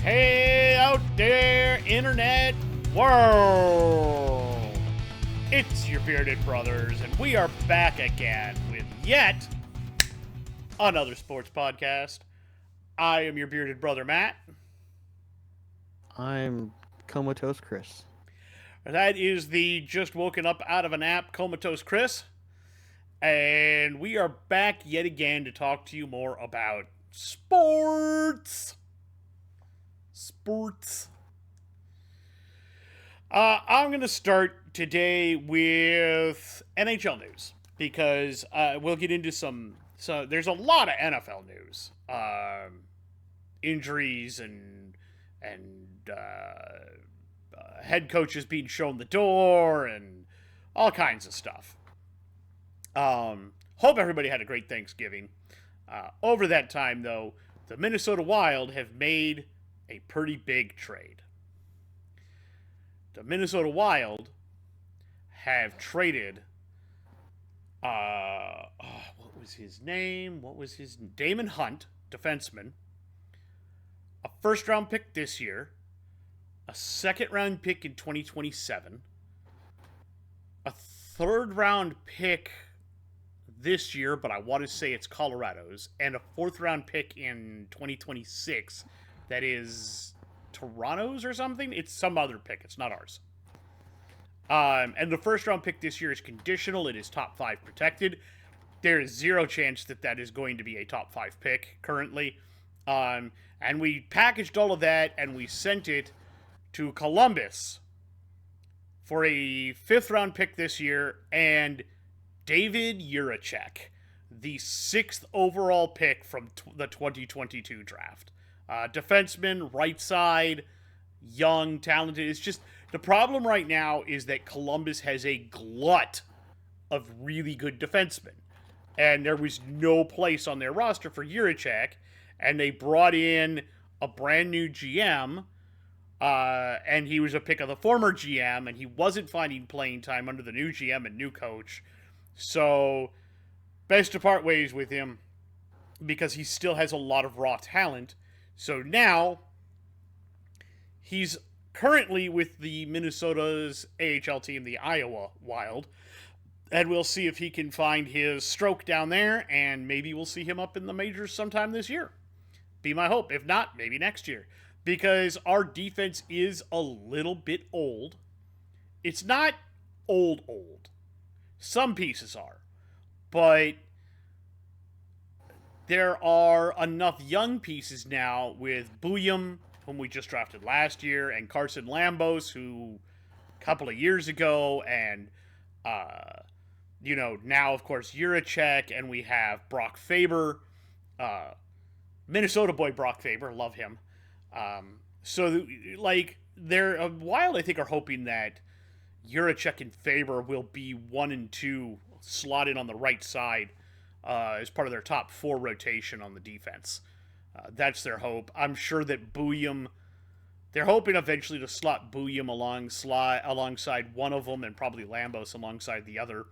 Hey out there, internet world! It's your bearded brothers, and we are back again with yet another sports podcast. I am your bearded brother, Matt. I'm comatose Chris. That is the just woken up out of a nap comatose Chris. And we are back yet again to talk to you more about sports. Sports. I'm going to start today with NHL news because we'll get into some. So there's a lot of NFL news, injuries and head coaches being shown the door and all kinds of stuff. Hope everybody had a great Thanksgiving. Over that time, though, the Minnesota Wild have made a pretty big trade. The Minnesota Wild have traded, what was his name? Damon Hunt, defenseman, a first-round pick this year, a second-round pick in 2027, a third-round pick this year, but I want to say it's Colorado's, and a fourth-round pick in 2026 that is Toronto's or something. It's some other pick. It's not ours. And the first round pick this year is conditional. It is top 5 protected. There is zero chance that is going to be a top 5 pick currently. And we packaged all of that and we sent it to Columbus for a 5th round pick this year and David Jiricek, the 6th overall pick from the 2022 draft. Defenseman, right side, young, talented. It's just the problem right now is that Columbus has a glut of really good defensemen, and there was no place on their roster for Jiricek, and they brought in a brand new GM, and he was a pick of the former GM, and he wasn't finding playing time under the new GM and new coach. So, best to part ways with him because he still has a lot of raw talent. So now, he's currently with the Minnesota's AHL team, the Iowa Wild, and we'll see if he can find his stroke down there, and maybe we'll see him up in the majors sometime this year. Be my hope. If not, maybe next year. Because our defense is a little bit old. It's not old. Some pieces are. But there are enough young pieces now with Bouillon, whom we just drafted last year, and Carson Lambos, who a couple of years ago, and, now, of course, Jiricek, and we have Brock Faber, Minnesota boy Brock Faber, love him. They're Wild, I think, are hoping that Jiricek and Faber will be 1 and 2 slotted on the right side as part of their top 4 rotation on the defense. That's their hope. I'm sure that Bouillon, they're hoping eventually to slot Bouillon alongside one of them and probably Lambos alongside the other.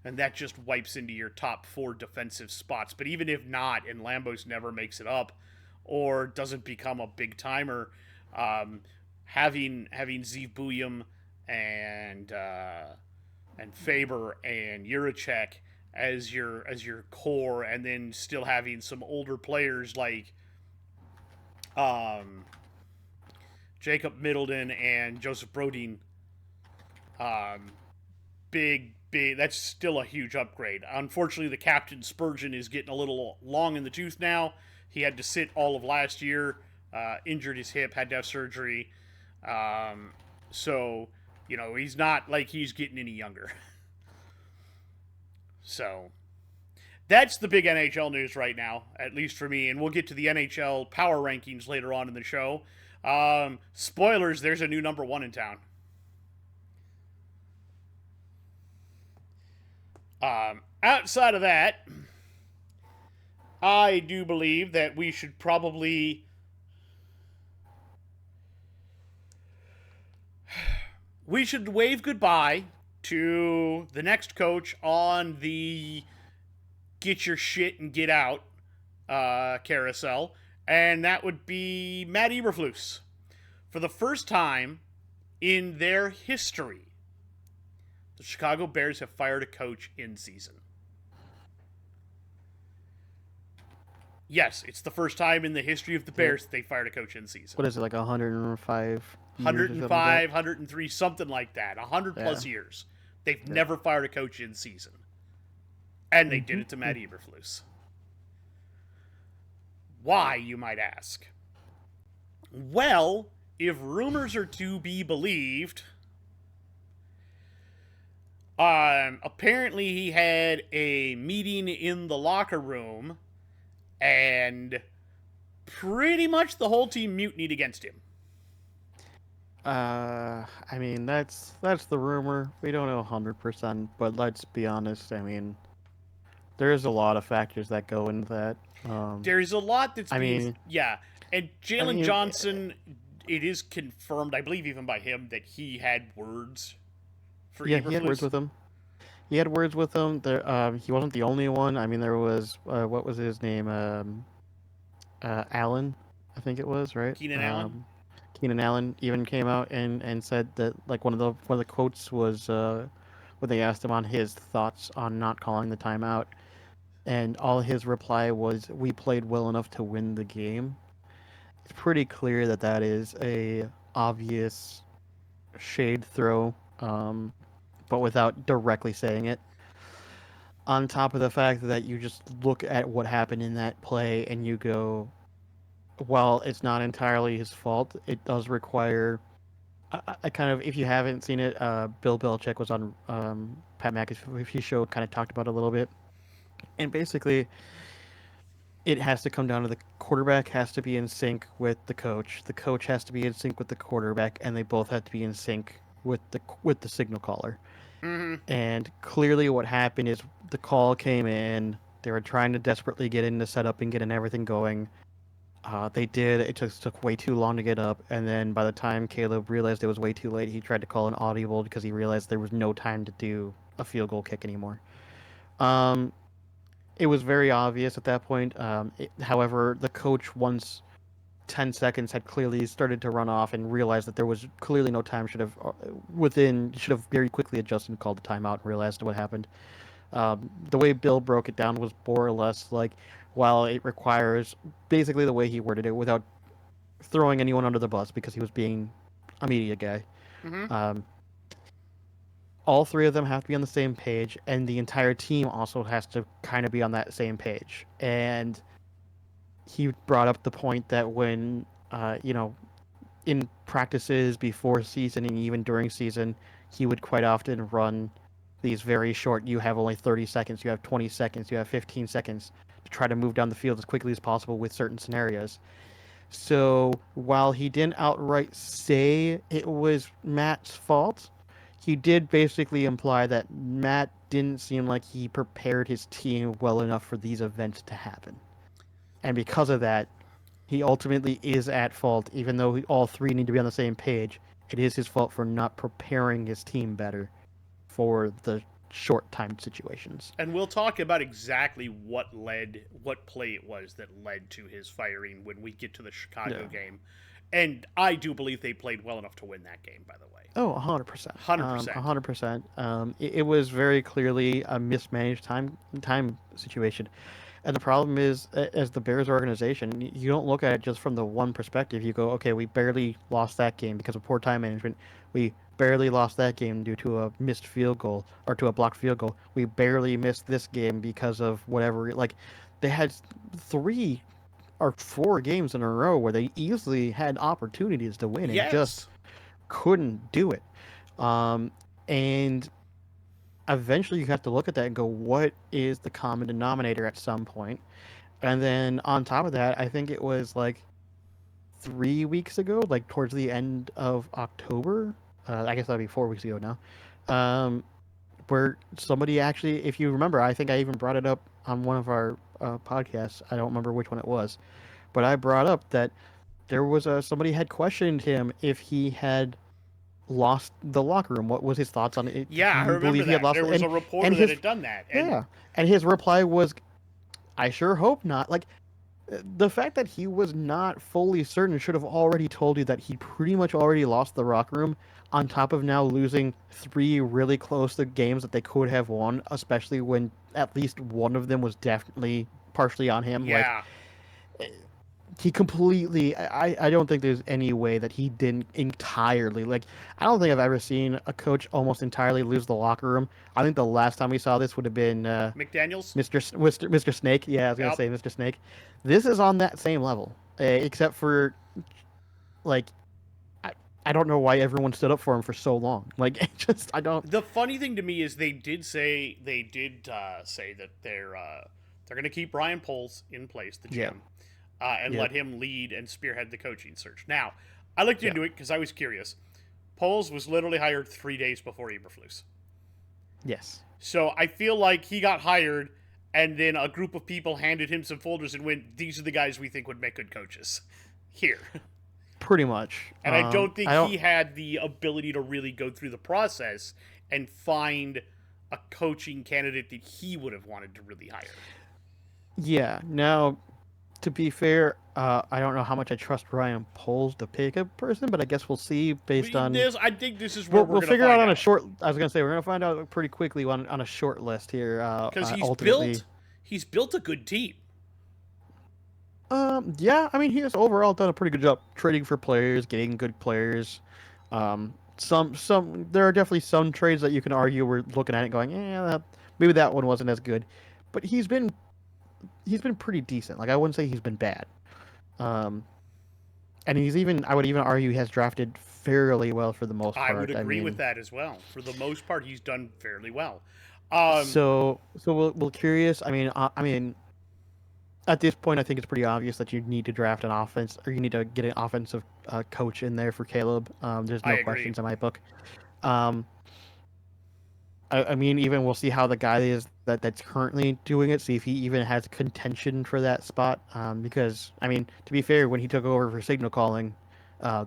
And that just wipes into your top 4 defensive spots. But even if not, and Lambos never makes it up or doesn't become a big timer, having Zeev Bouillon and Faber and Jiricek as your core, and then still having some older players like Jacob Middleton and Joseph Brodin, big. That's still a huge upgrade. Unfortunately, the captain Spurgeon is getting a little long in the tooth now. He had to sit all of last year, injured his hip, had to have surgery. So, he's not like he's getting any younger. So, that's the big NHL news right now, at least for me. And we'll get to the NHL power rankings later on in the show. Spoilers, there's a new number 1 in town. Outside of that, I do believe that we should probably wave goodbye to the next coach on the get your shit and get out carousel, and that would be Matt Eberflus. For the first time in their history, the Chicago Bears have fired a coach in season. Yes, it's the first time in the history of the Bears that they fired a coach in season. What is it, like 105 105, 103, something like that. 100 plus years. They've never fired a coach in season. And they did it to Matt Eberflus. Why, you might ask? Well, if rumors are to be believed, apparently he had a meeting in the locker room and pretty much the whole team mutinied against him. I mean, that's the rumor. We don't know 100%, but let's be honest. I mean, there's a lot of factors that go into that. There's a lot that's yeah. And Jalen Johnson, it is confirmed, I believe even by him, that he had words for Eberflus. He had words with him. He had words with him. There, he wasn't the only one. I mean, there was, what was his name? Allen, I think it was, right? Keenan Allen. Keenan Allen even came out and said that, like, one of the quotes was when they asked him on his thoughts on not calling the timeout, and all his reply was, "We played well enough to win the game." It's pretty clear that that is a obvious shade throw, but without directly saying it. On top of the fact that you just look at what happened in that play and you go, while it's not entirely his fault, it does require. I kind of, if you haven't seen it, Bill Belichick was on Pat McAfee's show, kind of talked about it a little bit, and basically, it has to come down to the quarterback has to be in sync with the coach has to be in sync with the quarterback, and they both have to be in sync with the signal caller. Mm-hmm. And clearly, what happened is the call came in. They were trying to desperately get in the setup and getting everything going. They did. It took way too long to get up, and then by the time Caleb realized it was way too late, he tried to call an audible because he realized there was no time to do a field goal kick anymore. It was very obvious at that point. However, the coach, once 10 seconds had clearly started to run off and realized that there was clearly no time, should have very quickly adjusted and called the timeout and realized what happened. The way Bill broke it down was more or less like, while it requires, basically the way he worded it, without throwing anyone under the bus because he was being a media guy. Mm-hmm. All three of them have to be on the same page, and the entire team also has to kind of be on that same page. And he brought up the point that when, in practices before season and even during season, he would quite often run these very short, you have only 30 seconds, you have 20 seconds, you have 15 seconds, to try to move down the field as quickly as possible with certain scenarios. So while he didn't outright say it was Matt's fault, he did basically imply that Matt didn't seem like he prepared his team well enough for these events to happen. And because of that, he ultimately is at fault, even though all three need to be on the same page. It is his fault for not preparing his team better for the short-timed situations. And we'll talk about exactly what play it was that led to his firing when we get to the Chicago game. And I do believe they played well enough to win that game, by the way. Oh, 100%. 100%. 100%. It was very clearly a mismanaged time situation. And the problem is, as the Bears organization, you don't look at it just from the one perspective. You go, okay, we barely lost that game because of poor time management. We barely lost that game due to a missed field goal or to a blocked field goal. We barely missed this game because of whatever. Like, they had 3 or 4 games in a row where they easily had opportunities to win and just couldn't do it. And eventually you have to look at that and go, what is the common denominator at some point? And then on top of that, I think it was like 3 weeks ago, like towards the end of October, I guess that'd be 4 weeks ago now, where somebody actually, if you remember, I think I even brought it up on one of our podcasts. I don't remember which one it was, but I brought up that there was somebody had questioned him if he had lost the locker room. What was his thoughts on it? Yeah, I remember that. There was a reporter that had done that. And his reply was, I sure hope not. Like, The fact that he was not fully certain should have already told you that he pretty much already lost the locker room, on top of now losing three really close to games that they could have won, especially when at least one of them was definitely partially on him. Like, Yeah. he completely, I don't think there's any way that he didn't entirely, like, I don't think I've ever seen a coach almost entirely lose the locker room. I think the last time we saw this would have been McDaniels? Mr. Snake. Yeah, I was gonna Yep. say Mr. Snake. This is on that same level, except for, like, I, I don't know why everyone stood up for him for so long. Like, it just, I don't. The funny thing to me is they did say that they're going to keep Ryan Poles in place, the Yeah, GM, and yeah, let him lead and spearhead the coaching search. Now, I looked yeah, into it because I was curious. Poles was literally hired 3 days before Eberflus, yes, so I feel like he got hired, and then a group of people handed him some folders and went, "These are the guys we think would make good coaches." Here. pretty much. And I don't think I don't. he had the ability to really go through the process and find a coaching candidate that he would have wanted to really hire. Yeah. Now, to be fair, I don't know how much I trust Ryan Poles to pick a person, but I guess we'll see based on. I think this is where We'll, we're we'll going to figure out find on a out. short. I was gonna say we're gonna find out pretty quickly on a short list here. Because Ultimately, he's built a good team. yeah, I mean he has overall done a pretty good job trading for players, getting good players. There are definitely some trades that you can argue we're looking at it going, maybe that one wasn't as good, but he's been pretty decent. Like I wouldn't say he's been bad. Um, and I would even argue he has drafted fairly well for the most I would part. I agree with mean, that as well. For the most part, he's done fairly well. so we'll curious. I mean, at this point, I think it's pretty obvious that you need to draft an offense, or you need to get an offensive coach in there for Caleb. There's I no agree. questions in my book. Um, I mean, even we'll see how the guy is that's currently doing it. See if he even has contention for that spot. Because I mean, to be fair, when he took over for signal calling,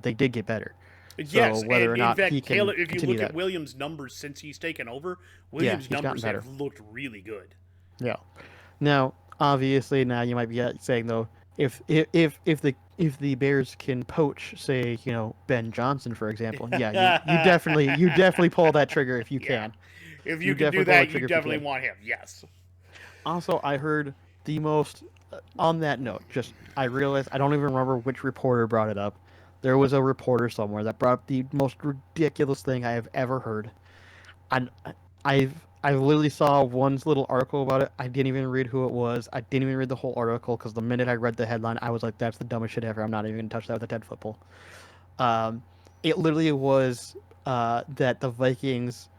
they did get better. So Yes, whether and or in not he fact, can Caleb, if you continue look at that, Williams' numbers since he's taken over, yeah, Williams' he's gotten numbers better. have looked really good. Yeah. Now, obviously, now you might be saying though, if the Bears can poach, say, Ben Johnson, for example, yeah, you definitely pull that trigger if you Yeah. can. If you You can do definitely pull that that, you trigger if you definitely can. want him. Yes. Also, I heard the most. On that note, just I realized I don't even remember which reporter brought it up. There was a reporter somewhere that brought up the most ridiculous thing I have ever heard. And I literally saw one little article about it. I didn't even read who it was. I didn't even read the whole article because the minute I read the headline, I was like, "That's the dumbest shit ever. I'm not even gonna touch that with a 10-foot pole." Um, it literally was that the Vikings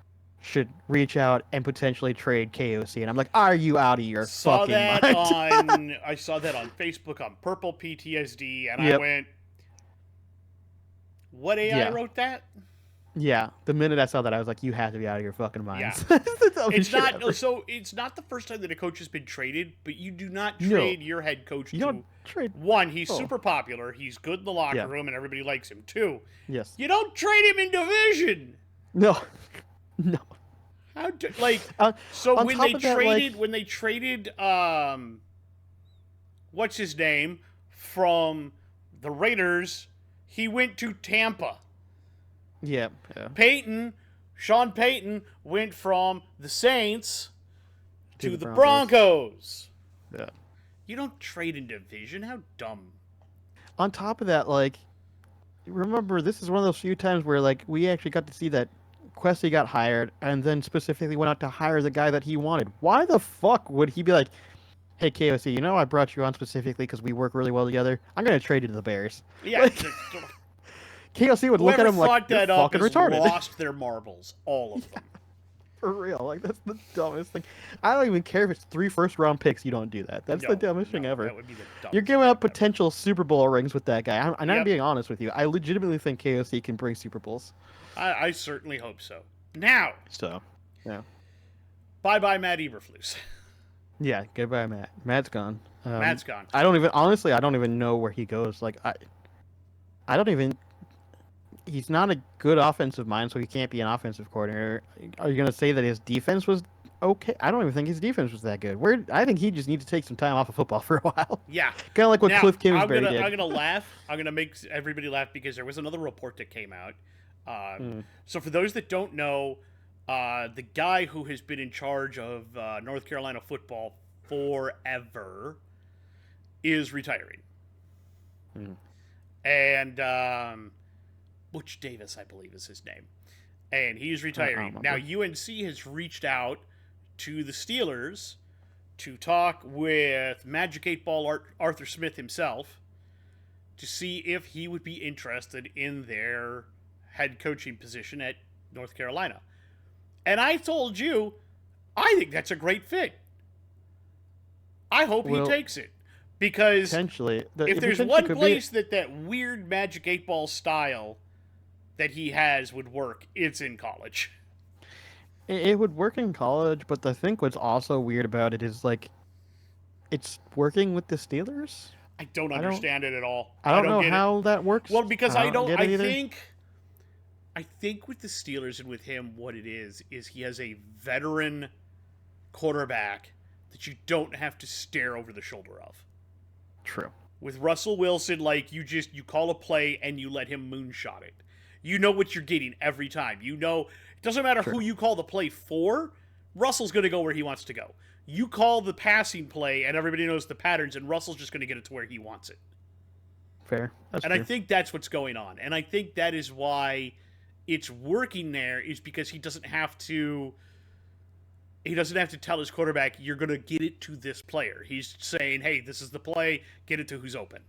should reach out and potentially trade KOC, and I'm like, "Are you out of your Saw fucking that mind?" on I saw that on Facebook on Purple PTSD, and I Yep. went, "What AI Yeah. wrote that?" Yeah. The minute I saw that, I was like, "You have to be out of your fucking Yeah. minds." It's the dumbest It's shit not ever. so it's not the first time that a coach has been traded, but you do not No, trade your head coach you don't to trade. one, he's Oh, super popular, he's good in the locker yeah. room and everybody likes him. Two, Yes. you don't trade him in division. No. No. Like Uh, so on top of that, like, when they traded what's his name from the Raiders, he went to Tampa. yeah, yeah, Sean Payton went from the Saints to to the the Broncos. Broncos. Yeah. You don't trade in division. How dumb. On top of that, like, remember, this is one of those few times where, like, we actually got to see that Questy got hired and then specifically went out to hire the guy that he wanted. Why the fuck would he be like, "Hey, KOC, I brought you on specifically because we work really well together. I'm going to trade you to the Bears." Yeah, Like, KOC would look at whoever him like, thought "You're that up fucking has retarded." lost their marbles, all of them. For real. Like, that's the dumbest thing. I don't even care if it's 3 first-round picks. You don't do that. That's the No, dumbest thing no, ever. that would be the dumbest You're giving thing up ever. potential Super Bowl rings with that guy. I'm Yep, being honest with you. I legitimately think KOC can bring Super Bowls. I certainly hope so. Now, So, yeah. bye Matt Eberflus. Yeah, goodbye, Matt. Matt's gone. Matt's gone. I don't even, honestly, I don't even know where he goes. Like, I don't even, he's not a good offensive mind, so he can't be an offensive coordinator. Are you going to say that his defense was okay. I don't even think his defense was that good. I think he just needs to take some time off of football for a while. Yeah. Kind of like what Now Cliff I'm Kingsbury gonna did. I'm gonna laugh. I'm gonna make everybody laugh because there was another report that came out. So for those that don't know, the guy who has been in charge of North Carolina football forever is retiring, and Butch Davis, I believe, is his name, and he's retiring. Now UNC has reached out to the Steelers to talk with Magic 8 Ball Arthur Smith himself to see if he would be interested in their head coaching position at North Carolina. And I told you, I think that's a great fit. I hope he takes it. Because potentially, if there's one place that weird Magic 8 Ball style that he has would work, it's in college. It would work in college, but I think what's also weird about it is like it's working with the Steelers. I don't understand it at all. I don't know how that works. Well, because I think with the Steelers and with him, what it is he has a veteran quarterback that you don't have to stare over the shoulder of. True. With Russell Wilson, like you call a play and you let him moonshot it. You know what you're getting every time. You know, it doesn't matter who you call the play for, Russell's going to go where he wants to go. You call the passing play and everybody knows the patterns and Russell's just going to get it to where he wants it. Fair. And I think that's what's going on. And I think that is why it's working there, is because he doesn't have to tell his quarterback, you're going to get it to this player. He's saying, hey, this is the play, get it to who's open.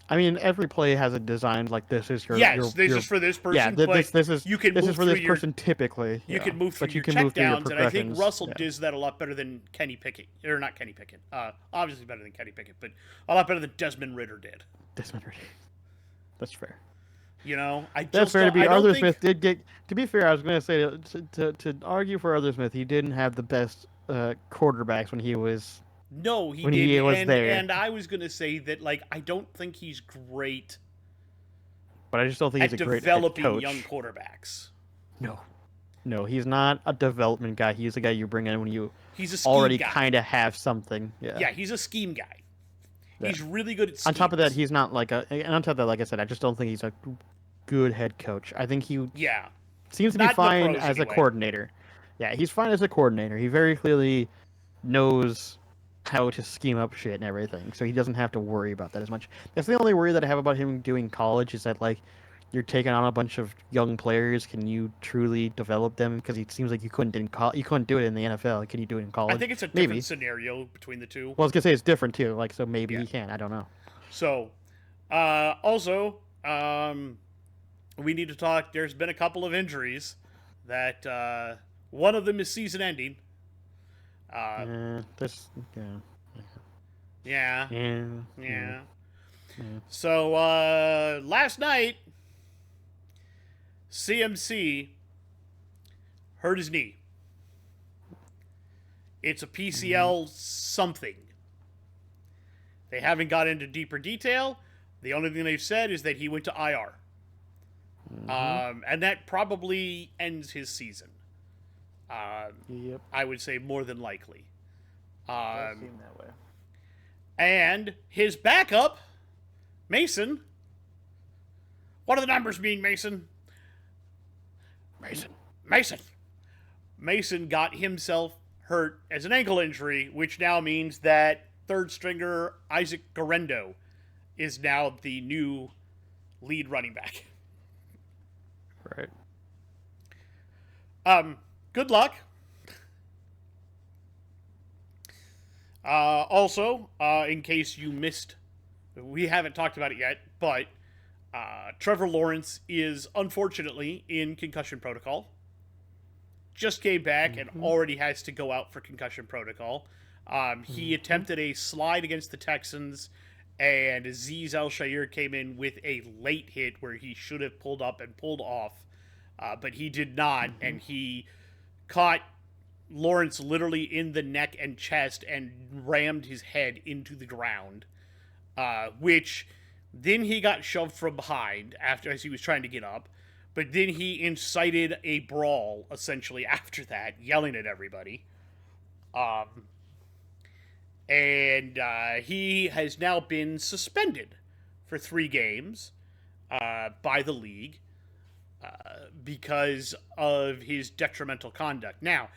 I mean, every play has a design like this is your. Yes, this is for this person. Yeah, this is you can this move is for this person typically. You can move through your checkdowns, and I think Russell does that a lot better than Kenny Pickett, or not Kenny Pickett. Obviously better than Kenny Pickett, but a lot better than Desmond Ridder did. Desmond Ridder. That's fair. You know, that's fair to be. Arthur Smith did get. To be fair, I was going to say to argue for Arthur Smith, he didn't have the best quarterbacks when he was. No, he when didn't. He was there. And I was going to say that, like, I don't think he's great. But I just don't think he's a great developing coach. Young quarterbacks. No, he's not a development guy. He's a guy you bring in when you already kind of have something. Yeah, he's a scheme guy. Yeah. He's really good at schemes. On top of that, he's not like a. And on top of that, like I said, I just don't think he's a good head coach. I think he seems to be fine as a coordinator. Yeah, he's fine as a coordinator. He very clearly knows how to scheme up shit and everything, so he doesn't have to worry about that as much. That's the only worry that I have about him doing college, is that like you're taking on a bunch of young players. Can you truly develop them? Because it seems like you couldn't do it in the NFL. Can you do it in college? I think it's a different scenario between the two. Well, I was gonna say it's different too. Like, so maybe he can. I don't know. So, also, we need to talk. There's been a couple of injuries that one of them is season-ending. Yeah. So last night, CMC hurt his knee. It's a PCL something. They haven't got into deeper detail. The only thing they've said is that he went to IR. And that probably ends his season. I would say more than likely. It does seem that way. And his backup, Mason. What do the numbers mean, Mason? Mason got himself hurt as an ankle injury, which now means that third stringer Isaac Guerrero is now the new lead running back. Right. Good luck. Also, in case you missed, we haven't talked about it yet, but Trevor Lawrence is unfortunately in concussion protocol. Just came back and already has to go out for concussion protocol. He attempted a slide against the Texans, and Azeez Al-Shaair came in with a late hit where he should have pulled up and pulled off, but he did not, and he caught Lawrence literally in the neck and chest and rammed his head into the ground, which then he got shoved from behind as he was trying to get up. But then he incited a brawl, essentially, after that, yelling at everybody. And he has now been suspended for 3 games by the league because of his detrimental conduct. Now,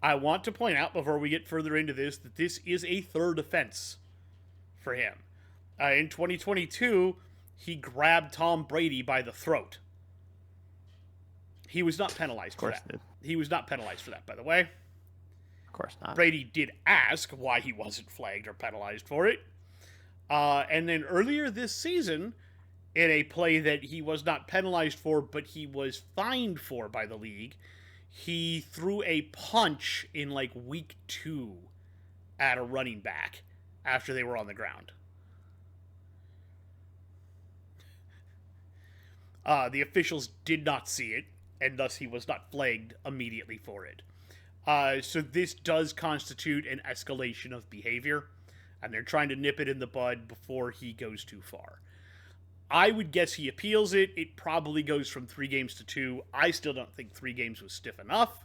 I want to point out before we get further into this that this is a 3rd offense for him. In 2022, he grabbed Tom Brady by the throat. He was not penalized for that. He was not penalized for that, by the way. Of course not. Brady did ask why he wasn't flagged or penalized for it. And then earlier this season, in a play that he was not penalized for, but he was fined for by the league, he threw a punch in like week 2 at a running back after they were on the ground. The officials did not see it, and thus he was not flagged immediately for it. So this does constitute an escalation of behavior, and they're trying to nip it in the bud before he goes too far. I would guess he appeals it. It probably goes from 3 games to 2. I still don't think 3 games was stiff enough.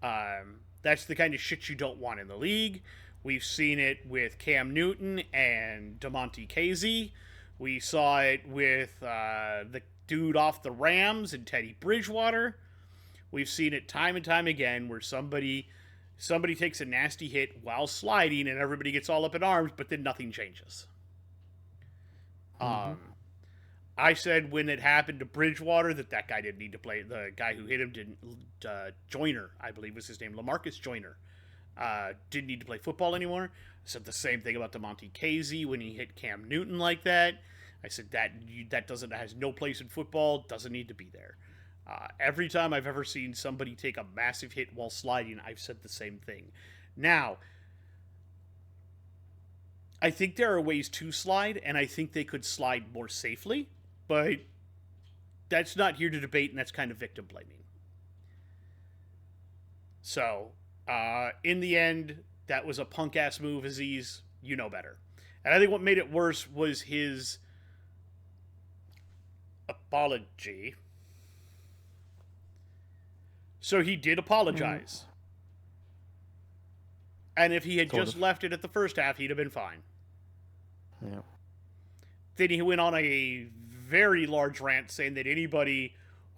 That's the kind of shit you don't want in the league. We've seen it with Cam Newton and DeMonte Casey. We saw it with the dude off the Rams and Teddy Bridgewater. We've seen it time and time again where somebody takes a nasty hit while sliding and everybody gets all up in arms, but then nothing changes. I said when it happened to Bridgewater that guy didn't need to play. The guy who hit him didn't. Joyner, I believe was his name, LaMarcus Joyner, didn't need to play football anymore. I said the same thing about DeMonte Casey when he hit Cam Newton like that. I said that has no place in football, doesn't need to be there. Every time I've ever seen somebody take a massive hit while sliding, I've said the same thing. Now, I think there are ways to slide, and I think they could slide more safely, but that's not here to debate, and that's kind of victim blaming. So, in the end, that was a punk-ass move, Aziz. You know better. And I think what made it worse was his apology. So he did apologize. And if he had just left it at the first half, he'd have been fine. Yeah. Then he went on a very large rant saying that anybody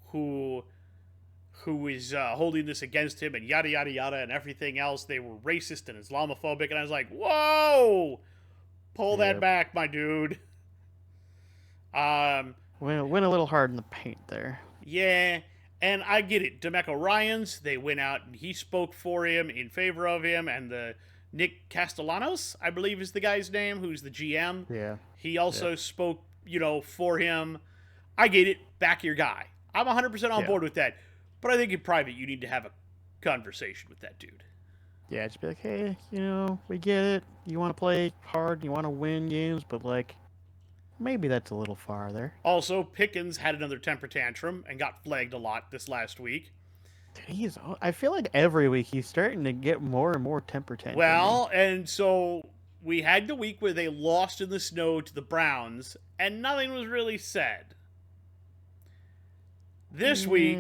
who is holding this against him and yada, yada, yada, and everything else, they were racist and Islamophobic. And I was like, whoa! Pull that back, my dude. Went a little hard in the paint there. Yeah, and I get it. DeMeco Ryans, they went out and he spoke for him, in favor of him, and the Nick Castellanos, I believe is the guy's name, who's the GM. Yeah. He also spoke, for him. I get it. Back your guy. I'm 100% on board with that. But I think in private, you need to have a conversation with that dude. Yeah, just be like, hey, we get it. You want to play hard, you want to win games, but, maybe that's a little farther. Also, Pickens had another temper tantrum and got flagged a lot this last week. I feel like every week he's starting to get more and more temper tantrums. Well, and so we had the week where they lost in the snow to the Browns, and nothing was really said. This week,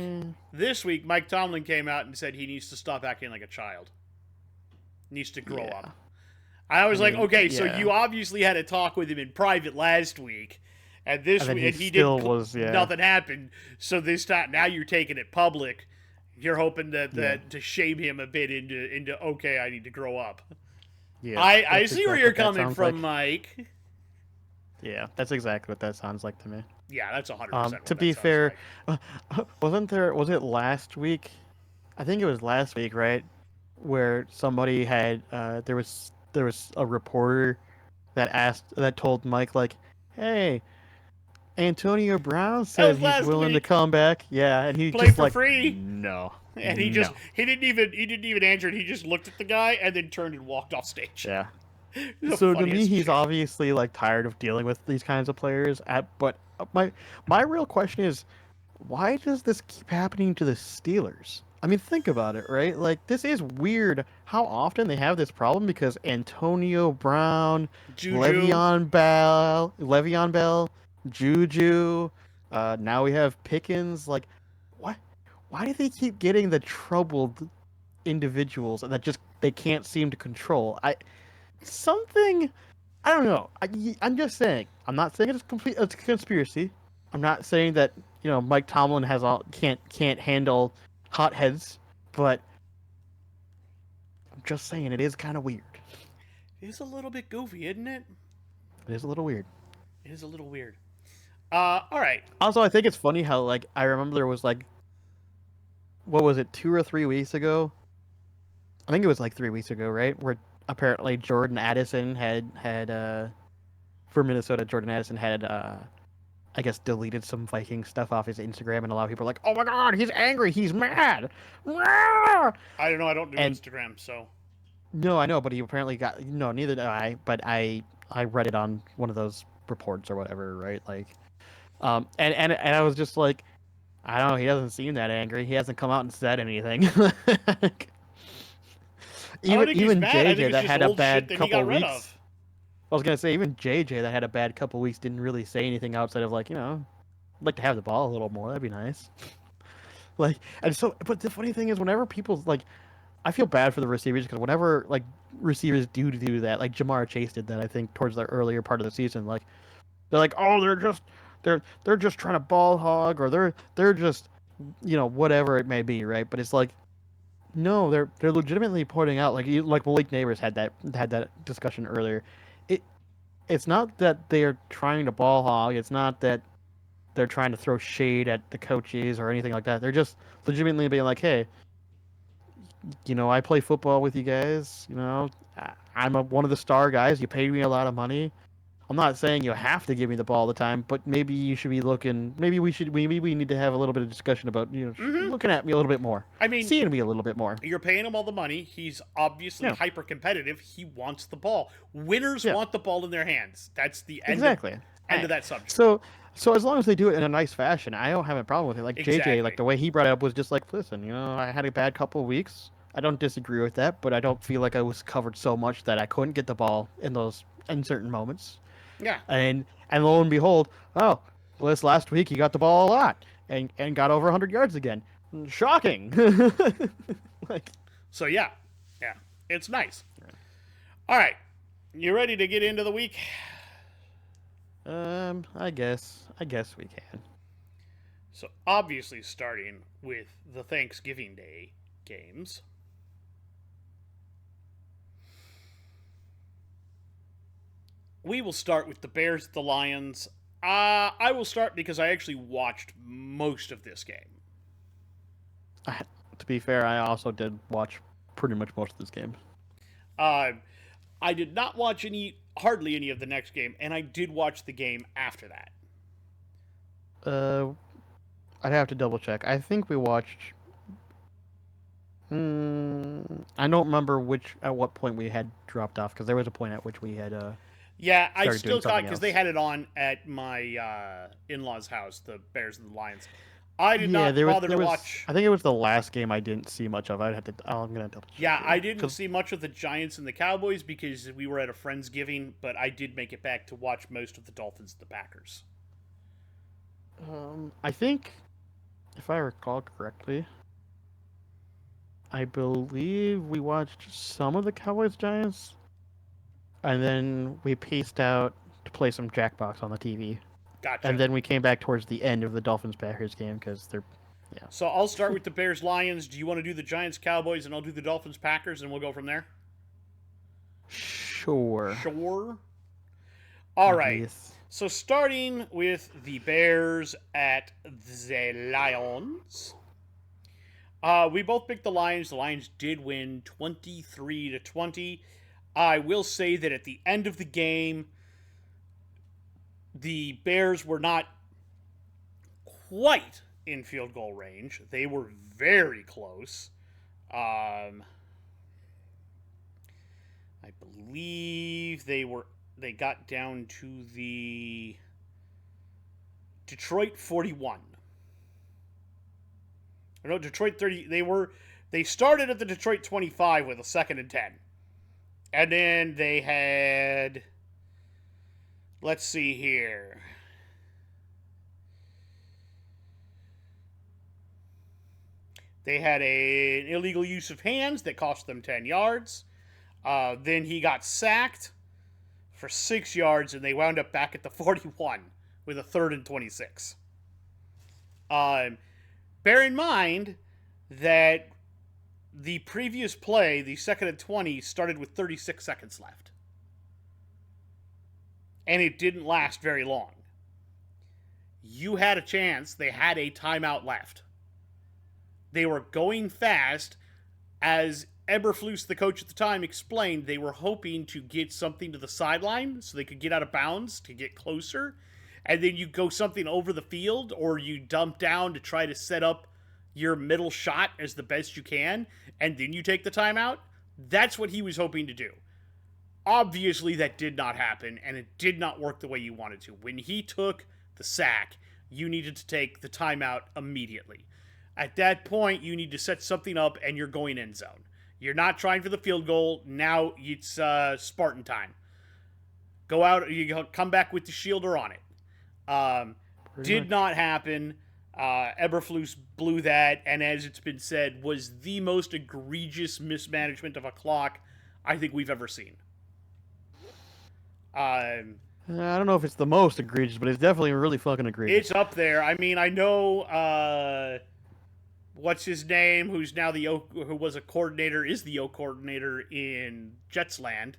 Mike Tomlin came out and said he needs to stop acting like a child. Needs to grow up. I was like, okay, so you obviously had a talk with him in private last week, and this week, and he didn't. Nothing happened. So this time, now you're taking it public. You're hoping that to shame him a bit into okay, I need to grow up. Yeah, I see where you're coming from, Mike. Yeah, that's exactly what that sounds like to me. Yeah, that's 100%. To be fair, was it last week? I think it was last week, right? Where somebody had there was a reporter that told Mike hey, Antonio Brown said he's willing to come back. Yeah, and he play just for free. No. And he didn't even answer it. He just looked at the guy and then turned and walked off stage. Yeah. So to me, he's obviously tired of dealing with these kinds of players. But my real question is, why does this keep happening to the Steelers? I mean, think about it, right? This is weird how often they have this problem because Antonio Brown, Juju. Le'Veon Bell, Juju, Now we have Pickens. Like, what? Why do they keep getting the troubled individuals that just they can't seem to control? Something. I don't know. I'm just saying. I'm not saying it's a conspiracy. I'm not saying that Mike Tomlin can't handle hotheads, but I'm just saying it is kind of weird. It is a little bit goofy, isn't it? It is a little weird. It is a little weird. All right. Also, I think it's funny how like I remember there was like what was it 2 or 3 weeks ago? I think it was like 3 weeks ago, right? Where apparently Jordan Addison had for Minnesota, Jordan Addison had I guess deleted some Viking stuff off his Instagram, and a lot of people are like, "Oh my God, he's angry, he's mad." I don't know. I don't do And Instagram, so. no, I know, but he apparently got no. Neither did I, but I read it on one of those reports or whatever, right? Like, and I was just like, I don't know. He doesn't seem that angry. He hasn't come out and said anything. I don't even think he's even mad. I think JJ it's that just had a old shit bad that he couple got rid weeks. of. I was gonna say even JJ that had a bad couple weeks didn't really say anything outside of like I'd like to have the ball a little more. That'd be nice. Like and so, but the funny thing is whenever people like, I feel bad for the receivers because whenever like receivers do that, like Jamar Chase did that I think towards the earlier part of the season, like they're like, oh, they're just trying to ball hog or they're just whatever it may be, right? But it's like no, they're legitimately pointing out like Malik Neighbors had that discussion earlier. It it's not that they're trying to ball hog. It's not that they're trying to throw shade at the coaches or anything like that. They're just legitimately being like, hey, I play football with you guys. I'm one of the star guys. You paid me a lot of money. I'm not saying you have to give me the ball all the time, but maybe you should be looking. Maybe we need to have a little bit of discussion about Mm-hmm. looking at me a little bit more, I mean, seeing me a little bit more. you're paying him all the money. He's obviously Yeah, hyper competitive. He wants the ball. Winners yeah, want the ball in their hands. That's the exactly. end of that subject. So as long as they do it in a nice fashion, I don't have a problem with it. Like JJ, like Exactly. the way he brought it up was just like, listen, I had a bad couple of weeks. I don't disagree with that, but I don't feel like I was covered so much that I couldn't get the ball in certain moments. Yeah. And lo and behold, oh, well, this last week he got the ball a lot and got over 100 yards again. Shocking. Like, So yeah, yeah, it's nice. All right, you ready to get into the week? I guess we can. So obviously, starting with the Thanksgiving Day games. We will start with the Bears, the Lions. I will start because I actually watched most of this game. I, to be fair, I also did watch pretty much most of this game. Uh, I did not watch hardly any of the next game, and I did watch the game after that. Uh, I'd have to double check. I think we watched. I don't remember at what point we had dropped off because there was a point at which we had Yeah, I started doing still caught something because they else. had it on at my in-laws' house, the Bears and the Lions. I did Yeah, not bother to watch. I think it was the last game I didn't see much of. I'm gonna double check Yeah, I here. didn't see much of the Giants and the Cowboys because we were at a Friendsgiving, but I did make it back to watch most of the Dolphins and the Packers. I think if I recall correctly, I believe we watched some of the Cowboys Giants, and then we paced out to play some Jackbox on the TV, and Gotcha. then we came back towards the end of the Dolphins Packers game because they're yeah. So I'll start with the Bears Lions. Do you want to do the Giants Cowboys and I'll do the Dolphins Packers and we'll go from there? Sure. Sure. All right. Yes. So starting with the Bears at the Lions. We both picked the Lions. The Lions did win 23-20. I will say that at the end of the game, the Bears were not quite in field goal range. They were very close. I believe they got down to the Detroit 41. No, Detroit 30. They started at the Detroit 25 with a 2nd and 10. And then they had, let's see here. They had an illegal use of hands that cost them 10 yards. Then he got sacked for 6 yards, and they wound up back at the 41 with a 3rd and 26. Bear in mind that the previous play, the 2nd and 20, started with 36 seconds left. And it didn't last very long. You had a chance. They had a timeout left. They were going fast. As Eberflus, the coach at the time, explained, they were hoping to get something to the sideline so they could get out of bounds to get closer. And then you go something over the field, or you dump down to try to set up your middle shot as the best you can, and then you take the timeout. That's what he was hoping to do. Obviously, that did not happen, and it did not work the way you wanted to. When he took the sack, you needed to take the timeout immediately. At that point, you need to set something up, and you're going end zone. You're not trying for the field goal. Now it's Spartan time. Go out, you come back with the shielder on it. Did not happen. Eberflus blew that, and as it's been said, was the most egregious mismanagement of a clock I think we've ever seen. I don't know if it's the most egregious, but it's definitely really fucking egregious. It's up there. I mean, I know what's his name, who was a coordinator, is the O coordinator in Jetsland.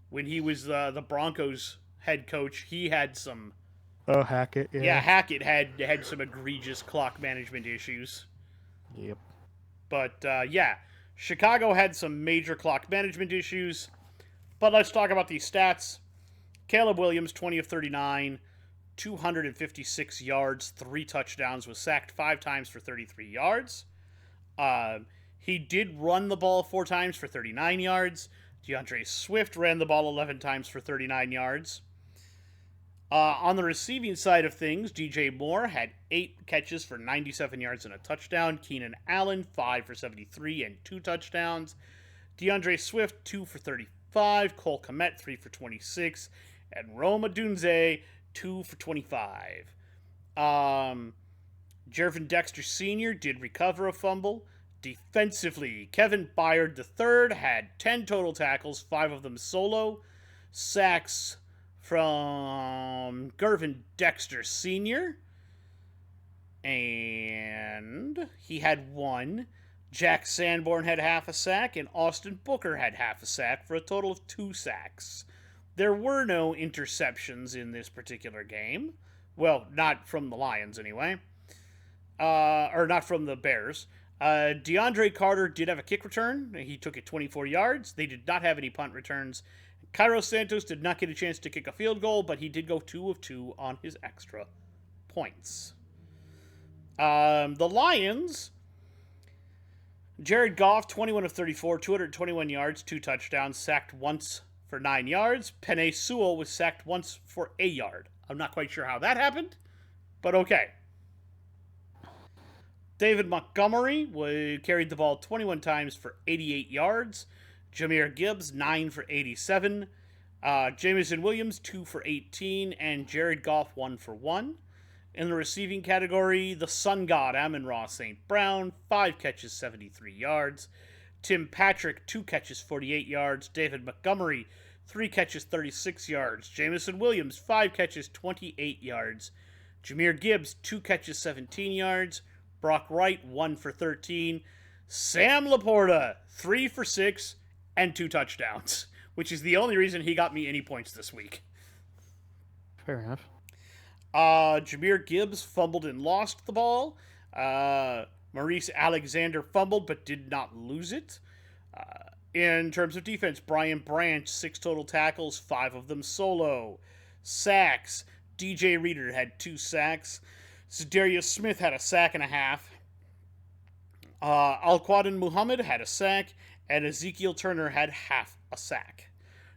When he was the Broncos head coach, he had some. Oh, Hackett. Yeah, Hackett had some egregious clock management issues. Yep. But yeah, Chicago had some major clock management issues. But let's talk about these stats. Caleb Williams, 20 of 39, 256 yards, 3 touchdowns, was sacked 5 times for 33 yards. He did run the ball 4 times for 39 yards. DeAndre Swift ran the ball 11 times for 39 yards. On the receiving side of things, DJ Moore had 8 catches for 97 yards and a touchdown. Keenan Allen, 5 for 73 and 2 touchdowns. DeAndre Swift, 2 for 35. Cole Kmet, 3 for 26. And Rome Odunze, 2 for 25. Jervin Dexter Sr. did recover a fumble. Defensively, Kevin Byard III had 10 total tackles, 5 of them solo. Sacks from Gervin Dexter Sr. And he had 1. Jack Sanborn had half a sack, and Austin Booker had half a sack for a total of 2 sacks. There were no interceptions in this particular game. Well, not from the Lions anyway. Or not from the Bears. DeAndre Carter did have a kick return. He took it 24 yards. They did not have any punt returns. Cairo Santos did not get a chance to kick a field goal, but he did go 2 of 2 on his extra points. The Lions, Jared Goff, 21 of 34, 221 yards, 2 touchdowns, sacked once for 9 yards. Penei Sewell was sacked once for a yard. I'm not quite sure how that happened, but okay. David Montgomery carried the ball 21 times for 88 yards. Jahmyr Gibbs, 9 for 87. Jameson Williams, 2 for 18. And Jared Goff, 1 for 1. In the receiving category, the Sun God, Amon-Ra St. Brown, 5 catches, 73 yards. Tim Patrick, 2 catches, 48 yards. David Montgomery, 3 catches, 36 yards. Jameson Williams, 5 catches, 28 yards. Jahmyr Gibbs, 2 catches, 17 yards. Brock Wright, 1 for 13. Sam Laporta, 3 for 6 and 2 touchdowns, which is the only reason he got me any points this week. Fair enough. Jahmyr Gibbs fumbled and lost the ball. Maurice Alexander fumbled but did not lose it. In terms of defense, Brian Branch, 6 total tackles, 5 of them solo. Sacks, DJ Reader had 2 sacks. Zadarius Smith had a sack and a half. Al-Quadin Muhammad had a sack, and Ezekiel Turner had half a sack.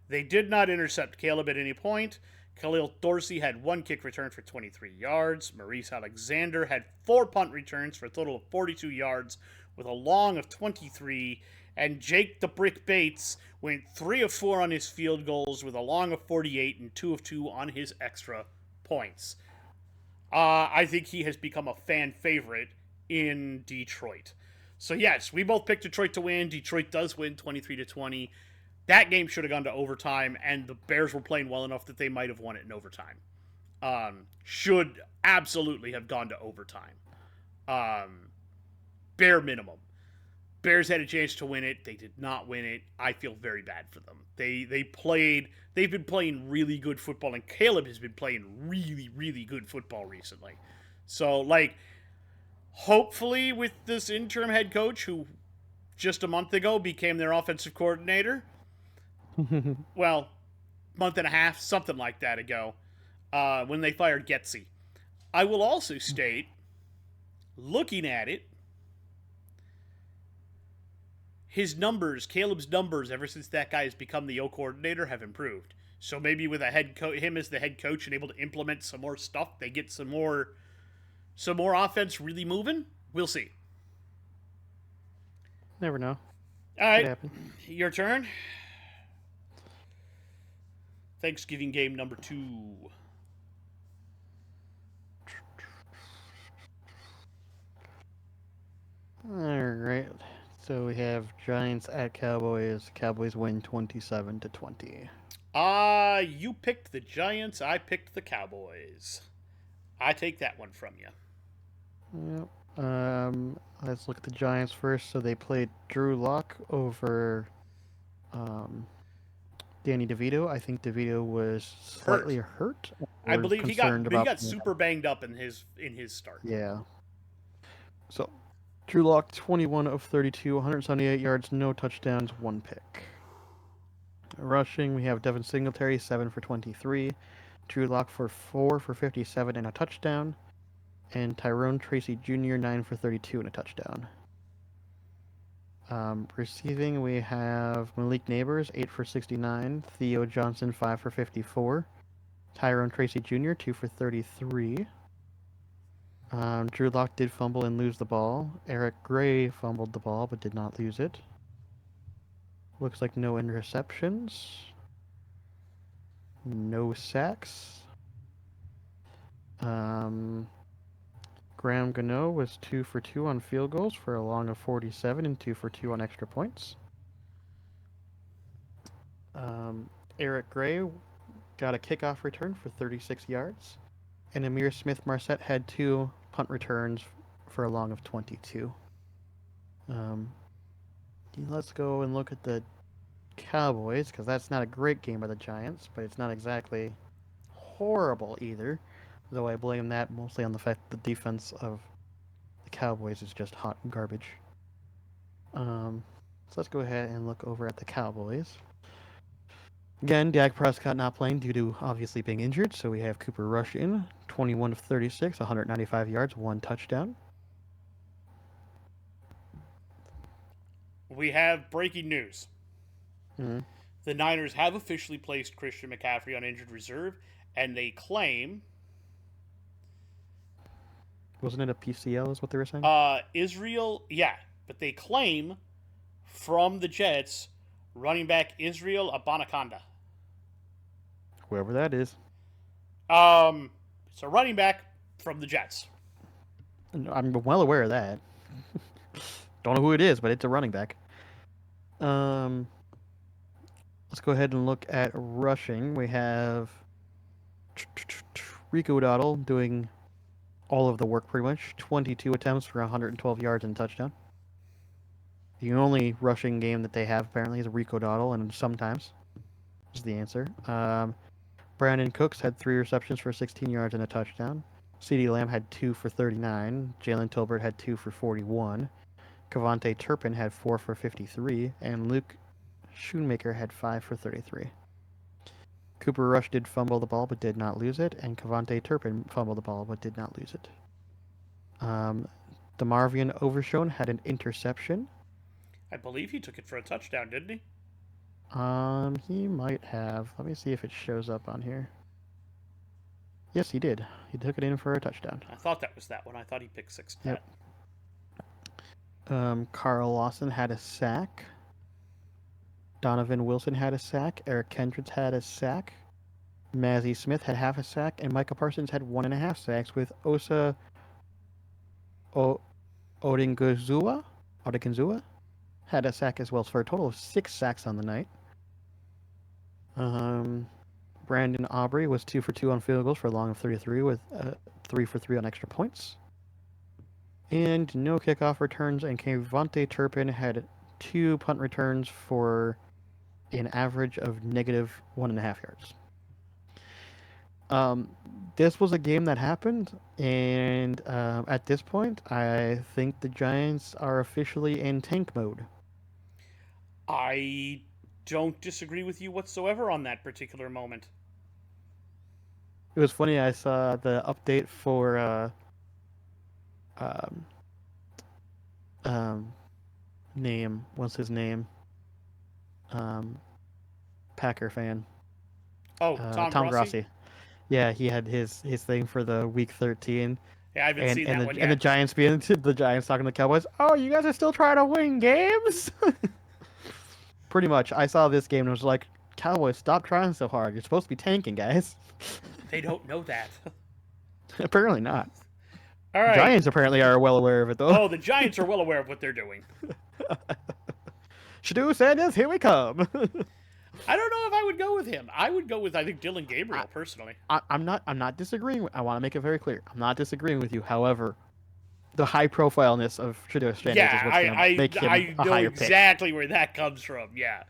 They did not intercept Caleb at any point. Khalil Dorsey had 1 kick return for 23 yards. Maurice Alexander had 4 punt returns for a total of 42 yards with a long of 23. And Jake the Brick Bates went 3 of 4 on his field goals with a long of 48 and 2 of 2 on his extra points. I think he has become a fan favorite in Detroit. So yes, we both picked Detroit to win. Detroit does win 23-20. That game should have gone to overtime, and the Bears were playing well enough that they might have won it in overtime. Should absolutely have gone to overtime. Bare minimum. Bears had a chance to win it. They did not win it. I feel very bad for them. They've been playing really good football, and Caleb has been playing really, really good football recently. So, like, hopefully with this interim head coach who just a month ago became their offensive coordinator, well, month and a half, something like that ago, when they fired Getsy. I will also state, looking at it, his numbers, Caleb's numbers, ever since that guy has become the O coordinator, have improved. So maybe with a him as the head coach and able to implement some more stuff, they get some more offense really moving. We'll see. Never know. All right, your turn. Thanksgiving game number 2. All right. So we have Giants at Cowboys. Cowboys win 27-20. You picked the Giants. I picked the Cowboys. I take that one from you. Yep. Let's look at the Giants first. So they played Drew Lock over Danny DeVito. I think DeVito was slightly hurt. I believe he got super banged up in his start. Yeah. So Drew Lock, 21 of 32, 178 yards, no touchdowns, 1 pick. Rushing, we have Devin Singletary, 7 for 23. Drew Lock for 4 for 57 and a touchdown. And Tyrone Tracy Jr., 9 for 32 and a touchdown. Receiving, we have Malik Neighbors, 8 for 69. Theo Johnson, 5 for 54. Tyrone Tracy Jr., 2 for 33. Drew Lock did fumble and lose the ball. Eric Gray fumbled the ball but did not lose it. Looks like no interceptions. No sacks. Graham Gano was 2 for 2 on field goals for a long of 47 and 2 for 2 on extra points. Eric Gray got a kickoff return for 36 yards. And Amir Smith-Marset had 2 punt returns for a long of 22. Let's go and look at the Cowboys, because that's not a great game by the Giants, but it's not exactly horrible either, though I blame that mostly on the fact that the defense of the Cowboys is just hot garbage. So let's go ahead and look over at the Cowboys. Again, Dak Prescott not playing due to obviously being injured, so we have Cooper Rush in, 21 of 36, 195 yards, 1 touchdown. We have breaking news. Mm-hmm. The Niners have officially placed Christian McCaffrey on injured reserve, and they claim... Wasn't it a PCL is what they were saying? Israel, yeah, but they claim from the Jets, running back Israel Abanikanda. Whoever that is. It's a running back from the Jets. I'm well aware of that. Don't know who it is, but it's a running back. Let's go ahead and look at rushing. We have Rico Dowdle doing all of the work pretty much. 22 attempts for 112 yards and a touchdown. The only rushing game that they have apparently is Rico Dowdle, and sometimes is the answer. Brandon Cooks had 3 receptions for 16 yards and a touchdown. CeeDee Lamb had 2 for 39. Jalen Tolbert had 2 for 41. Kevontae Turpin had 4 for 53. And Luke Schoonmaker had 5 for 33. Cooper Rush did fumble the ball but did not lose it. And Kevontae Turpin fumbled the ball but did not lose it. DeMarvion Overshown had an interception. I believe he took it for a touchdown, didn't he? He might have. Let me see if it shows up on here. Yes, he did. He took it in for a touchdown. I thought that was that one. I thought he picked 6. Yep. Carl Lawson had a sack. Donovan Wilson had a sack. Eric Kendricks had a sack. Mazzie Smith had half a sack. And Micah Parsons had 1.5 sacks with Osa Odingozua. Odekinzua had a sack as well, for a total of 6 sacks on the night. Brandon Aubrey was 2 for 2 on field goals for a long of 33 with 3 for 3 on extra points. And no kickoff returns, and Kevontae Turpin had 2 punt returns for an average of negative 1.5 yards. This was a game that happened, and at this point, I think the Giants are officially in tank mode. I don't disagree with you whatsoever on that particular moment. It was funny, I saw the update for name. What's his name? Packer fan. Oh, Tom Grossi? Yeah, he had his thing for the week 13. Yeah, I haven't seen that one yet. And the Giants being the Giants talking to the Cowboys. Oh, you guys are still trying to win games? Pretty much. I saw this game and was like, Cowboys, stop trying so hard. You're supposed to be tanking, guys. They don't know that. Apparently not. All right. Giants apparently are well aware of it, though. Oh, the Giants are well aware of what they're doing. Shadoo Sanders, here we come. I don't know if I would go with him. I would go with, I think, Dylan Gabriel, personally. I'm not disagreeing. I want to make it very clear. I'm not disagreeing with you. However, the high profileness of Shadoo Sanders is what's going to make him a higher pick. I know exactly where that comes from. Yeah.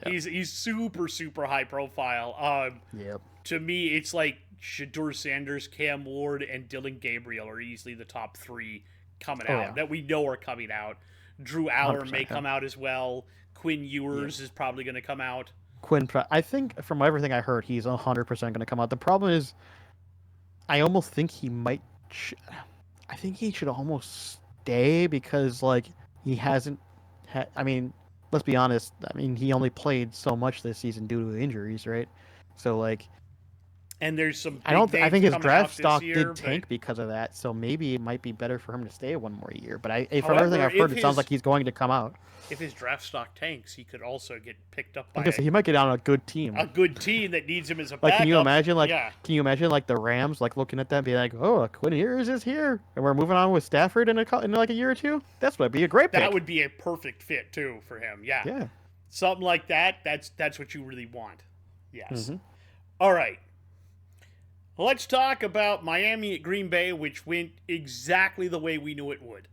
He's super, super high profile. Yep. To me, it's like Shador Sanders, Cam Ward, and Dylan Gabriel are easily the top 3 coming out that we know are coming out. Drew Aller may come out as well. Quinn Ewers is probably going to come out. I think from everything I heard, he's 100% going to come out. The problem is, I almost think he might. I think he should almost stay because, like, he hasn't. I mean, let's be honest. I mean, he only played so much this season due to injuries, right? So, like. And there's some. I think his draft stock did tank because of that. So maybe it might be better for him to stay 1 more year. But from everything I've heard, it sounds like he's going to come out. If his draft stock tanks, he could also get picked up by. He might get on a good team. A good team that needs him as a backup. Can you imagine? Can you imagine the Rams looking at that and being like, "Oh, Quinn Ewers is here, and we're moving on with Stafford in a year or 2." That's would be a great pick. That would be a perfect fit too for him. Yeah. Yeah. Something like that. That's what you really want. Yes. Mm-hmm. All right. Let's talk about Miami at Green Bay, which went exactly the way we knew it would.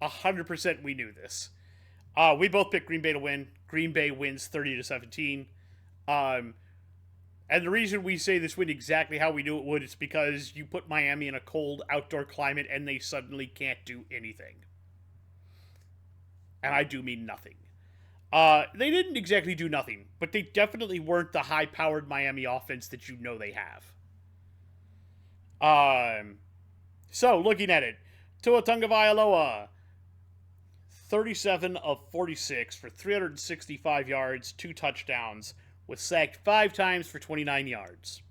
100% we knew this. We both picked Green Bay to win. Green Bay wins 30-17. And the reason we say this went exactly how we knew it would is because you put Miami in a cold outdoor climate and they suddenly can't do anything. And I do mean nothing. They didn't exactly do nothing, but they definitely weren't the high-powered Miami offense that you know they have. So, looking at it, Tua Tagovailoa, 37 of 46 for 365 yards, 2 touchdowns, was sacked 5 times for 29 yards.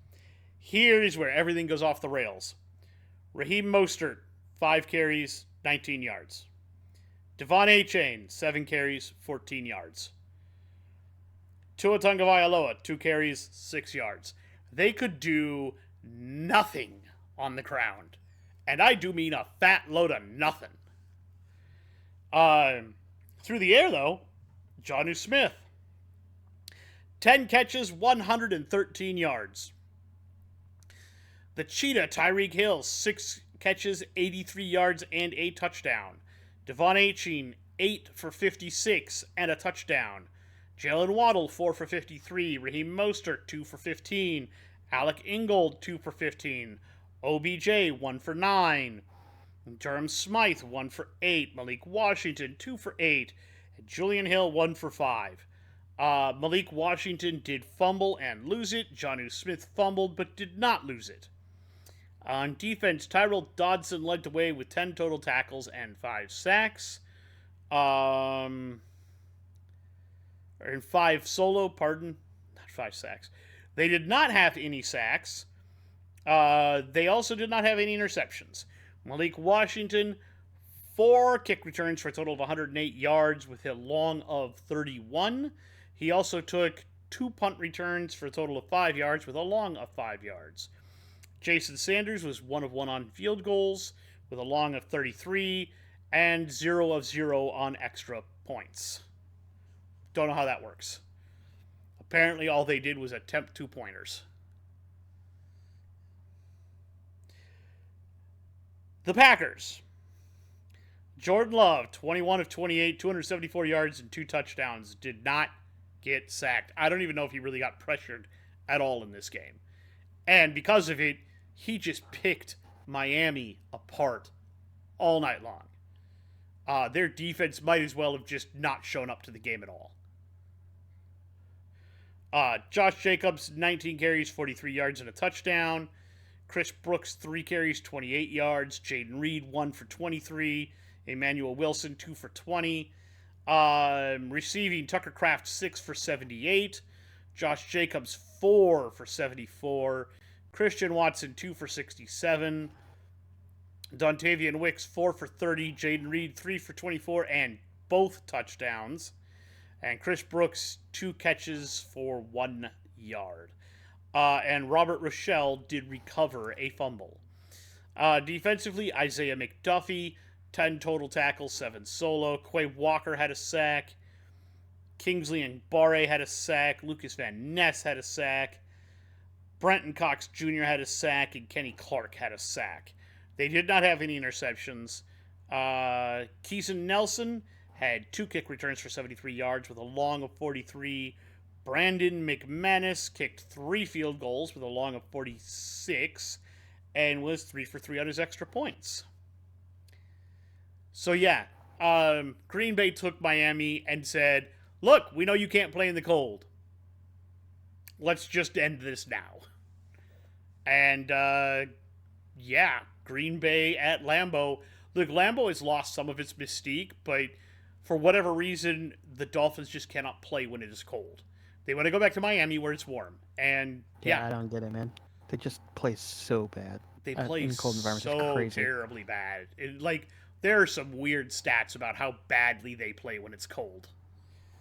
Here is where everything goes off the rails. Raheem Mostert, 5 carries, 19 yards. Devon Achane, 7 carries, 14 yards. Tua Tagovailoa, 2 carries, 6 yards. They could do nothing on the ground. And I do mean a fat load of nothing. Through the air, though, Jonnu Smith. 10 catches, 113 yards. The Cheetah, Tyreek Hill, 6 catches, 83 yards, and a touchdown. Devon Achane, 8 for 56 and a touchdown. Jalen Waddle, 4 for 53. Raheem Mostert, 2 for 15. Alec Ingold, 2 for 15. OBJ, 1 for 9. Durham Smythe, 1 for 8. Malik Washington, 2 for 8. And Julian Hill, 1 for 5. Malik Washington did fumble and lose it. Jonnu Smith fumbled but did not lose it. On defense, Tyrell Dodson led the way with 10 total tackles and 5 sacks. And 5 solo, not 5 sacks. They did not have any sacks. They also did not have any interceptions. Malik Washington, 4 kick returns for a total of 108 yards with a long of 31. He also took 2 punt returns for a total of 5 yards with a long of 5 yards. Jason Sanders was 1 of 1 on field goals with a long of 33. and 0 of 0 on extra points. Don't know how that works. Apparently, all they did was attempt 2-pointers. The Packers. Jordan Love, 21 of 28, 274 yards and 2 touchdowns. Did not get sacked. I don't even know if he really got pressured at all in this game. And because of it, he just picked Miami apart all night long. Their defense might as well have just not shown up to the game at all. Josh Jacobs, 19 carries, 43 yards and a touchdown. Chris Brooks, 3 carries, 28 yards. Jaden Reed, 1 for 23. Emmanuel Wilson, 2 for 20. Receiving, Tucker Kraft, 6 for 78. Josh Jacobs, 4 for 74. Christian Watson, 2 for 67. Dontavian Wicks, 4 for 30. Jaden Reed, 3 for 24, and both touchdowns. And Chris Brooks, 2 catches for 1 yard. And Robert Rochelle did recover a fumble. Defensively, Isaiah McDuffie, 10 total tackles, 7 solo. Quay Walker had a sack. Kingsley and Barre had a sack. Lucas Van Ness had a sack. Brenton Cox Jr. had a sack. And Kenny Clark had a sack. They did not have any interceptions. Keeson Nelson had 2 kick returns for 73 yards with a long of 43. Brandon McManus kicked 3 field goals with a long of 46 and was 3 for 3 on his extra points. So yeah, Green Bay took Miami and said, look, we know you can't play in the cold. Let's just end this now. And yeah, Green Bay at Lambeau. Look, Lambeau has lost some of its mystique, but for whatever reason, the Dolphins just cannot play when it is cold. They want to go back to Miami where it's warm. And yeah, I don't get it, man. They just play so bad. They play in cold environments. so crazy. terribly bad. There are some weird stats about how badly they play when it's cold.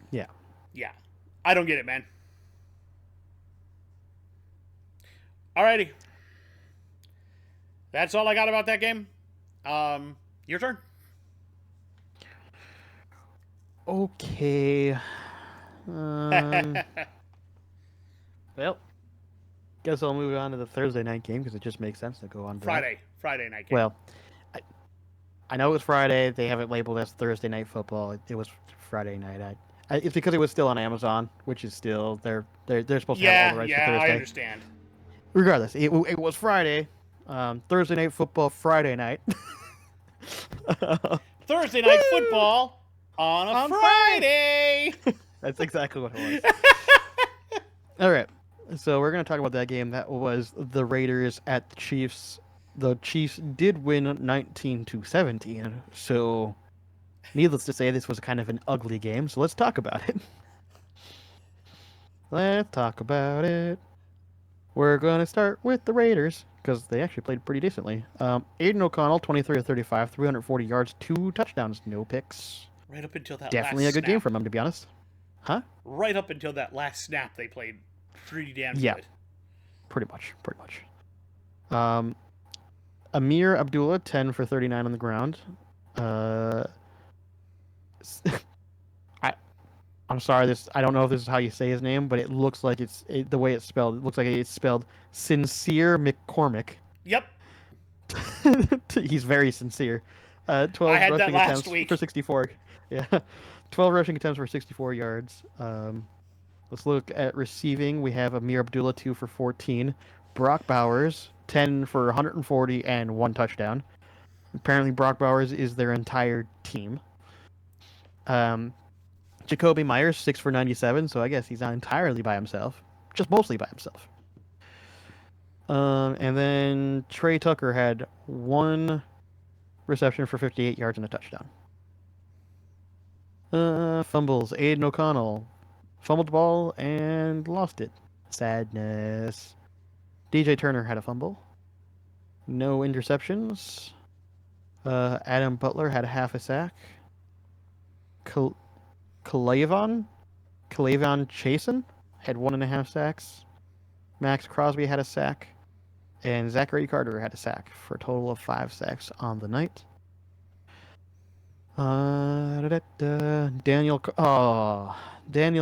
Yeah. Yeah. I don't get it, man. Alrighty. That's all I got about that game. Your turn. Okay. Well, guess I'll move on to the Thursday night game because it just makes sense to go on to Friday night game. Well, I know it was Friday. They have it labeled as Thursday night football. It was Friday night. It's because it was still on Amazon, which is still they're supposed to have all the rights to Thursday. I understand. Regardless, it was Friday. Thursday night football, Friday night. Thursday night football on a Friday. That's exactly what it was. All right. So we're going to talk about that game. That was the Raiders at the Chiefs. The Chiefs did win 19-17. So needless to say, this was kind of an ugly game. So let's talk about it. Let's talk about it. We're going to start with the Raiders because they actually played pretty decently. Aiden O'Connell, 23 of 35, 340 yards, 2 touchdowns, no picks. Right up until that Definitely last a good snap. game from him, to be honest. Huh? Right up until that last snap, they played pretty damn Yeah. good. Pretty much. Amir Abdullah, 10 for 39 on the ground. I'm sorry, I don't know if this is how you say his name, but it looks like the way it's spelled. It looks like it's spelled Sincere McCormick. Yep. He's very sincere. 12 I had rushing that last attempts week. for 64. Yeah. 12 rushing attempts for 64 yards. Let's look at receiving. We have Amir Abdullah, 2 for 14. Brock Bowers, 10 for 140 and 1 touchdown. Apparently Brock Bowers is their entire team. Jacoby Myers, 6 for 97, so I guess he's not entirely by himself. Just mostly by himself. And then Trey Tucker had 1 reception for 58 yards and a touchdown. Fumbles. Aiden O'Connell fumbled the ball and lost it. Sadness. DJ Turner had a fumble. No interceptions. Adam Butler had a half a sack. Kalavon Chasen had 1.5 sacks. Max Crosby had a sack. And Zachary Carter had a sack for a total of 5 sacks on the night. Daniel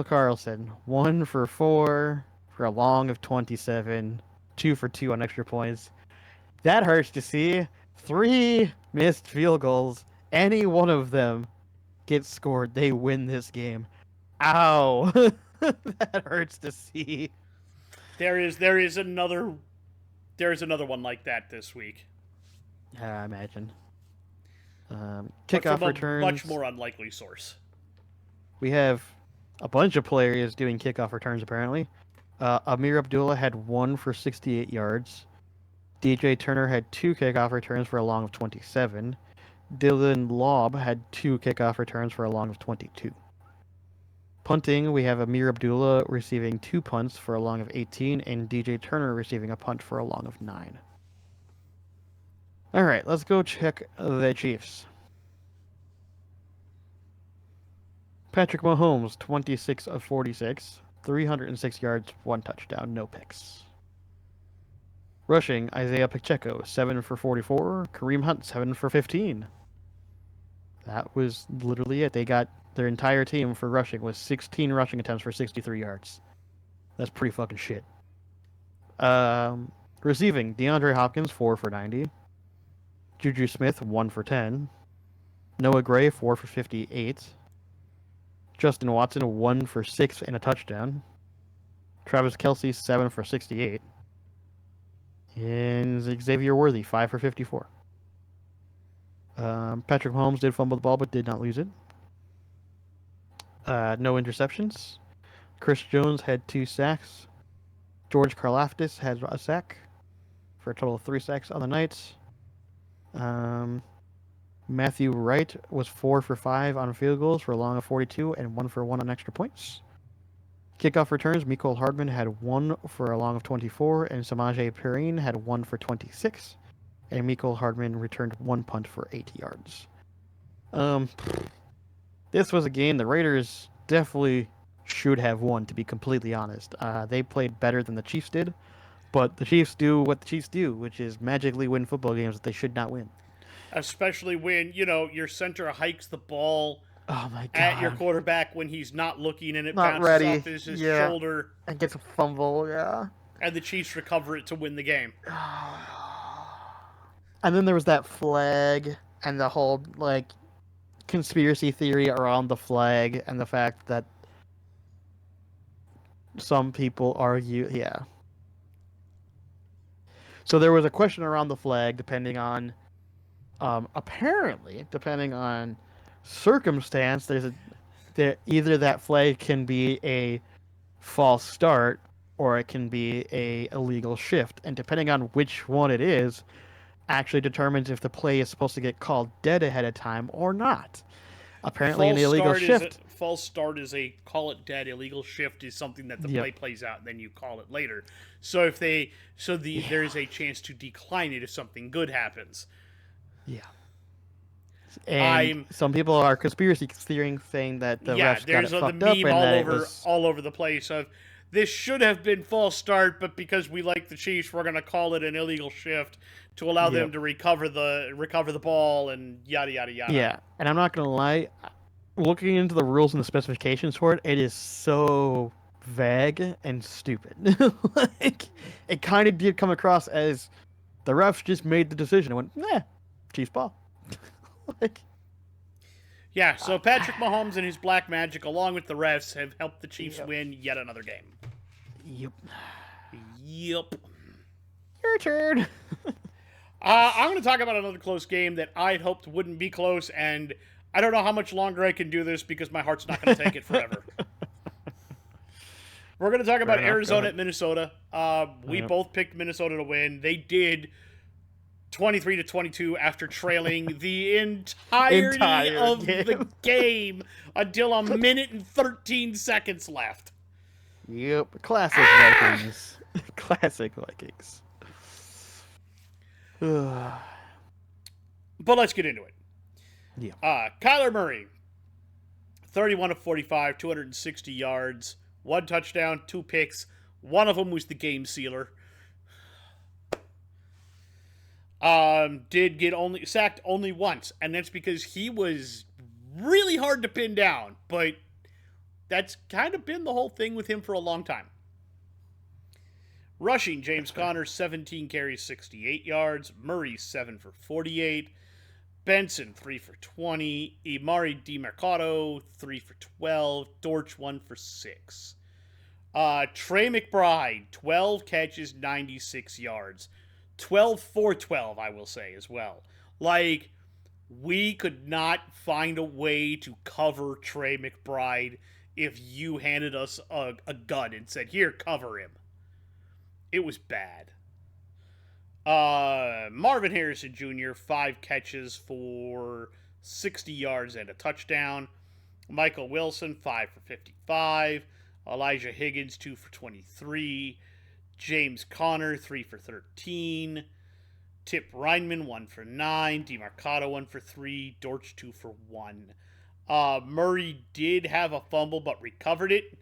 Carlson, 1 for 4 for a long of 27, 2 for 2 on extra points. That hurts to see. 3 missed field goals. Any one of them gets scored, they win this game. Ow! That hurts to see. There is another one like that this week. I imagine. But Kickoff from a returns. much more unlikely source. We have a bunch of players doing kickoff returns, apparently. Amir Abdullah had 1 for 68 yards. DJ Turner had 2 kickoff returns for a long of 27. Dylan Lobb had 2 kickoff returns for a long of 22. Punting, we have Amir Abdullah receiving 2 punts for a long of 18, and DJ Turner receiving a punt for a long of 9. All right, let's go check the Chiefs. Patrick Mahomes, 26 of 46, 306 yards, 1 touchdown, no picks. Rushing, Isaiah Pacheco, 7 for 44, Kareem Hunt, 7 for 15. That was literally it. They got their entire team for rushing was 16 rushing attempts for 63 yards. That's pretty fucking shit. Receiving, DeAndre Hopkins, 4 for 90. Juju Smith, 1 for 10. Noah Gray, 4 for 58. Justin Watson, 1 for 6 and a touchdown. Travis Kelce, 7 for 68. And Xavier Worthy, 5 for 54. Patrick Mahomes did fumble the ball but did not lose it. No interceptions. Chris Jones had 2 sacks. George Karlaftis had a sack for a total of 3 sacks on the night. Matthew Wright was 4 for 5 on field goals for a long of 42 and 1 for 1 on extra points. Kickoff returns, Mecole Hardman had 1 for a long of 24, and Samaje Perine had 1 for 26. And Mecole Hardman returned 1 punt for 80 yards. This was a game the Raiders definitely should have won, to be completely honest. They played better than the Chiefs did, but the Chiefs do what the Chiefs do, which is magically win football games that they should not win. Especially when, your center hikes the ball at your quarterback when he's not looking and it not bounces ready. off his shoulder. And gets a fumble, yeah. And the Chiefs recover it to win the game. And then there was that flag and the whole, conspiracy theory around the flag and the fact that some people argue, yeah. So there was a question around the flag depending on, apparently, depending on circumstance, either that flag can be a false start or it can be a illegal shift, and depending on which one it is, actually determines if the play is supposed to get called dead ahead of time or not. Apparently, an illegal shift. False start is a call it dead. Illegal shift is something that the play plays out and then you call it later. So there is a chance to decline it if something good happens. Yeah. And some people are conspiracy theorying, saying that the refs got it fucked up and that it was all over the place of this should have been false start, but because we like the Chiefs, we're going to call it an illegal shift to allow them to recover the ball and yada yada yada. Yeah, and I'm not going to lie, looking into the rules and the specifications for it, it is so vague and stupid. It kind of did come across as the refs just made the decision and went, Chiefs ball. Yeah, so Patrick Mahomes and his black magic, along with the refs, have helped the Chiefs win yet another game. Yep. Your turn. I'm going to talk about another close game that I had hoped wouldn't be close, and I don't know how much longer I can do this because my heart's not going to take it forever. We're going to talk about Arizona at Minnesota. We both picked Minnesota to win. They did 23-22 after trailing the entirety of the game until a minute and 13 seconds left. Yep. Classic Vikings. Classic Vikings. But let's get into it. Yeah. Kyler Murray, 31 of 45, 260 yards, 1 touchdown, 2 picks. One of them was the game sealer. Did get sacked only once, and that's because he was really hard to pin down, but that's kind of been the whole thing with him for a long time. Rushing, James Conner, 17 carries, 68 yards. Murray, 7 for 48. Benson, 3 for 20. Imari DiMercato, 3 for 12. Dortch, 1 for 6. Trey McBride, 12 catches, 96 yards. 12 for 12, I will say, as well. Like, we could not find a way to cover Trey McBride if you handed us a gun and said, here, cover him. It was bad. Marvin Harrison Jr., 5 catches for 60 yards and a touchdown. Michael Wilson, 5 for 55. Elijah Higgins, 2 for 23. James Conner, 3 for 13. Tip Reinman, 1 for 9. DiMercato, 1 for 3. Dortch, 2 for 1. Murray did have a fumble but recovered it.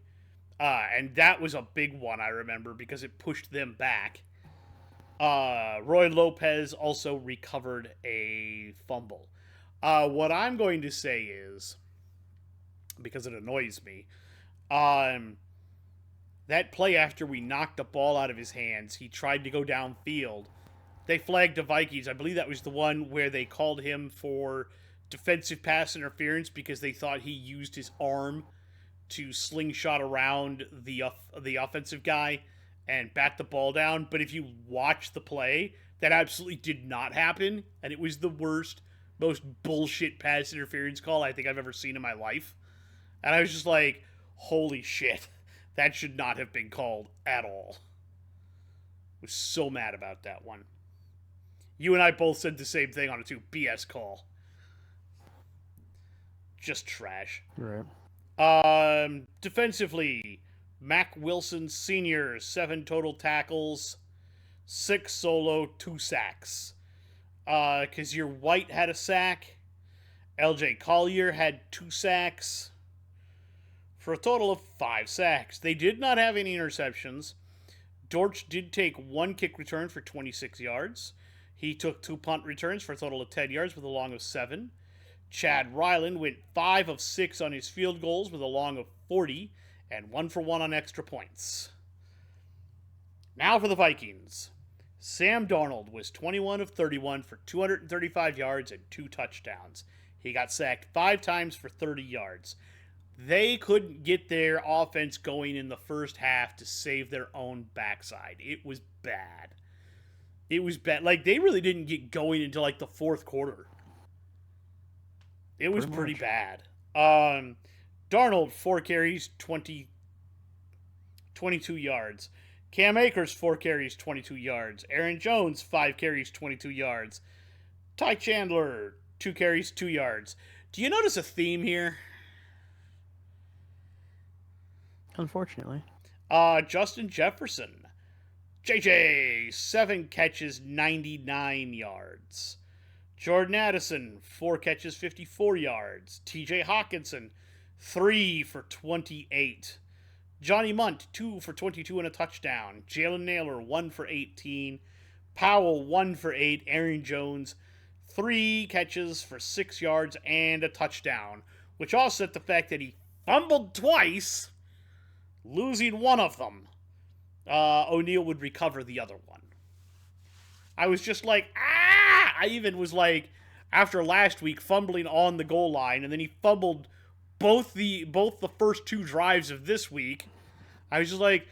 And that was a big one, I remember, because it pushed them back. Roy Lopez also recovered a fumble. What I'm going to say is, because it annoys me, that play after we knocked the ball out of his hands, he tried to go downfield. They flagged the Vikings. I believe that was the one where they called him for defensive pass interference because they thought he used his arm to slingshot around the offensive guy and bat the ball down. But if you watch the play, that absolutely did not happen, and it was the worst, most bullshit pass interference call I think I've ever seen in my life. And I was just like, holy shit, that should not have been called at all. I was so mad about that one. You and I both said the same thing on a 2 BS call. Just trash. Right. Defensively, Mac Wilson Sr., 7 total tackles, 6 solo, 2 sacks. Kazir White had a sack. LJ Collier had 2 sacks. For a total of 5 sacks. They did not have any interceptions. Dortch did take 1 kick return for 26 yards. He took 2 punt returns for a total of 10 yards with a long of 7. Chad Ryland went 5 of 6 on his field goals with a long of 40 and 1 for 1 on extra points. Now for the Vikings. Sam Darnold was 21 of 31 for 235 yards and 2 touchdowns. He got sacked 5 times for 30 yards. They couldn't get their offense going in the first half to save their own backside. It was bad. It was bad. Like, they really didn't get going until, like, the fourth quarter. It was pretty bad. Darnold, 4 carries, 22 yards. Cam Akers, 4 carries, 22 yards. Aaron Jones, 5 carries, 22 yards. Ty Chandler, 2 carries, 2 yards. Do you notice a theme here? Unfortunately. Justin Jefferson. JJ, 7 catches, 99 yards. Jordan Addison, 4 catches, 54 yards. TJ Hawkinson, 3 for 28. Johnny Munt, 2 for 22 and a touchdown. Jalen Naylor, 1 for 18. Powell, 1 for 8. Aaron Jones, 3 catches for 6 yards and a touchdown, which offset the fact that he fumbled twice, losing one of them. O'Neal would recover the other one. I was just like, I even was like, after last week, fumbling on the goal line, and then he fumbled both the first 2 drives of this week. I was just like,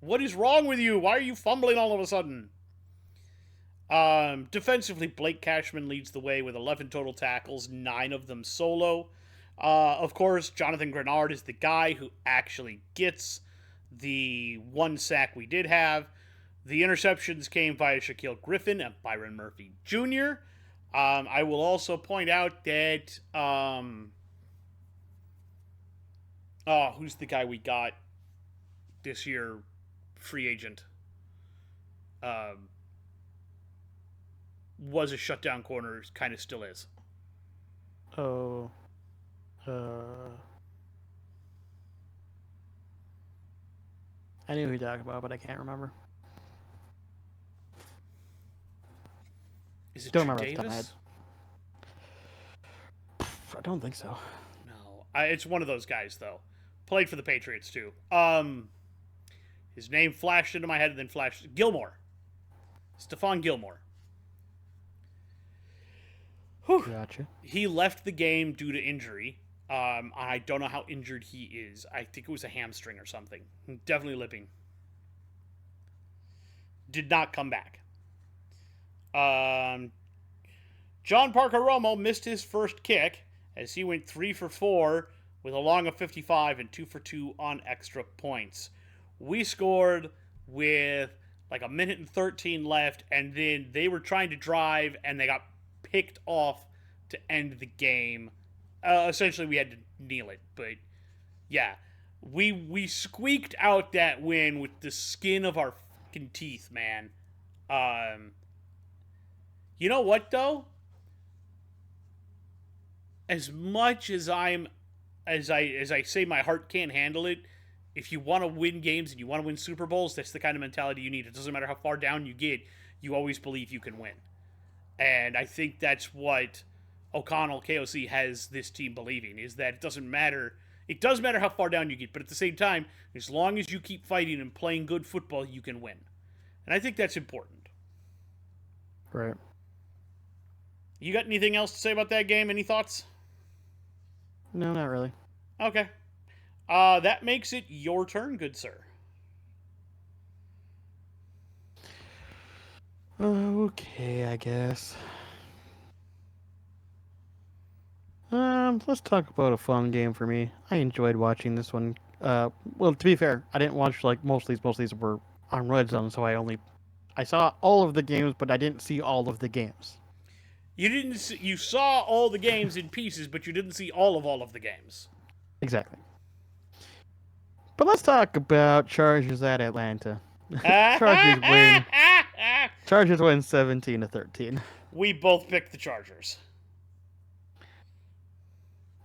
what is wrong with you? Why are you fumbling all of a sudden? Defensively, Blake Cashman leads the way with 11 total tackles, 9 of them solo. Of course, Jonathan Grenard is the guy who actually gets the 1 sack we did have. The interceptions came via Shaquille Griffin and Byron Murphy Jr. I will also point out that who's the guy we got this year, free agent, was a shutdown corner, kind of still is. Oh. I knew who you're talking about, but I can't remember. Is it Don't Drew remember off the top of my head. Davis? I don't think so. No, it's one of those guys though. Played for the Patriots too. His name flashed into my head and then flashed Gilmore. Stephon Gilmore. Whew. Gotcha. He left the game due to injury. I don't know how injured he is. I think it was a hamstring or something. Definitely limping. Did not come back. John Parker Romo missed his first kick as he went 3 for 4 with a long of 55 and 2 for 2 on extra points. We scored with like a minute and 13 left, and then they were trying to drive and they got picked off to end the game. Essentially, we had to kneel it, but yeah, we squeaked out that win with the skin of our fucking teeth, man. You know what though? As much as as I say my heart can't handle it, if you want to win games and you want to win Super Bowls, that's the kind of mentality you need. It doesn't matter how far down you get, you always believe you can win. And I think that's what O'Connell KOC has this team believing, is that it doesn't matter. It does matter how far down you get, but at the same time, as long as you keep fighting and playing good football, you can win. And I think that's important. Right. You got anything else to say about that game? Any thoughts? No, not really. Okay. That makes it your turn, good sir. Okay, I guess. Let's talk about a fun game for me. I enjoyed watching this one. Well, to be fair, I didn't watch like most of these were on Red Zone, so I saw all of the games, but I didn't see all of the games. You saw all the games in pieces, but you didn't see all of the games. Exactly. But let's talk about Chargers at Atlanta. Chargers win. Chargers win 17-13. We both picked the Chargers.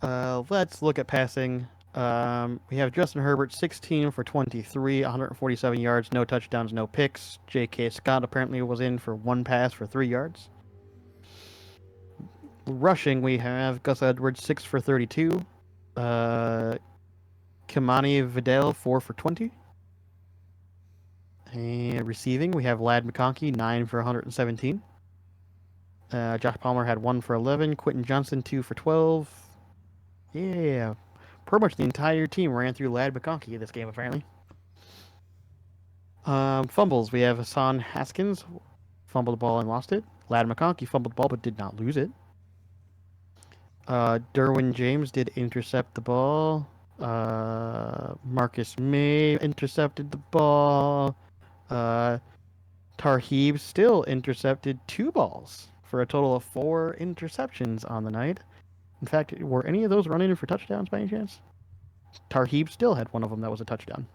Let's look at passing. We have Justin Herbert, 16 for 23, 147 yards, no touchdowns, no picks. J.K. Scott apparently was in for one pass for 3 yards. Rushing, we have Gus Edwards, 6 for 32. Kimani Vidal, 4 for 20. And receiving, we have Lad McConkey, 9 for 117. Josh Palmer had 1 for 11. Quentin Johnson, 2 for 12. Yeah, pretty much the entire team ran through Lad McConkey this game, apparently. Fumbles, we have Hassan Haskins, fumbled the ball and lost it. Lad McConkey fumbled the ball but did not lose it. Derwin James did intercept the ball. Marcus May intercepted the ball. Tarheeb still intercepted 2 balls for a total of 4 interceptions on the night. In fact, were any of those run in for touchdowns by any chance? Tarheeb still had one of them that was a touchdown.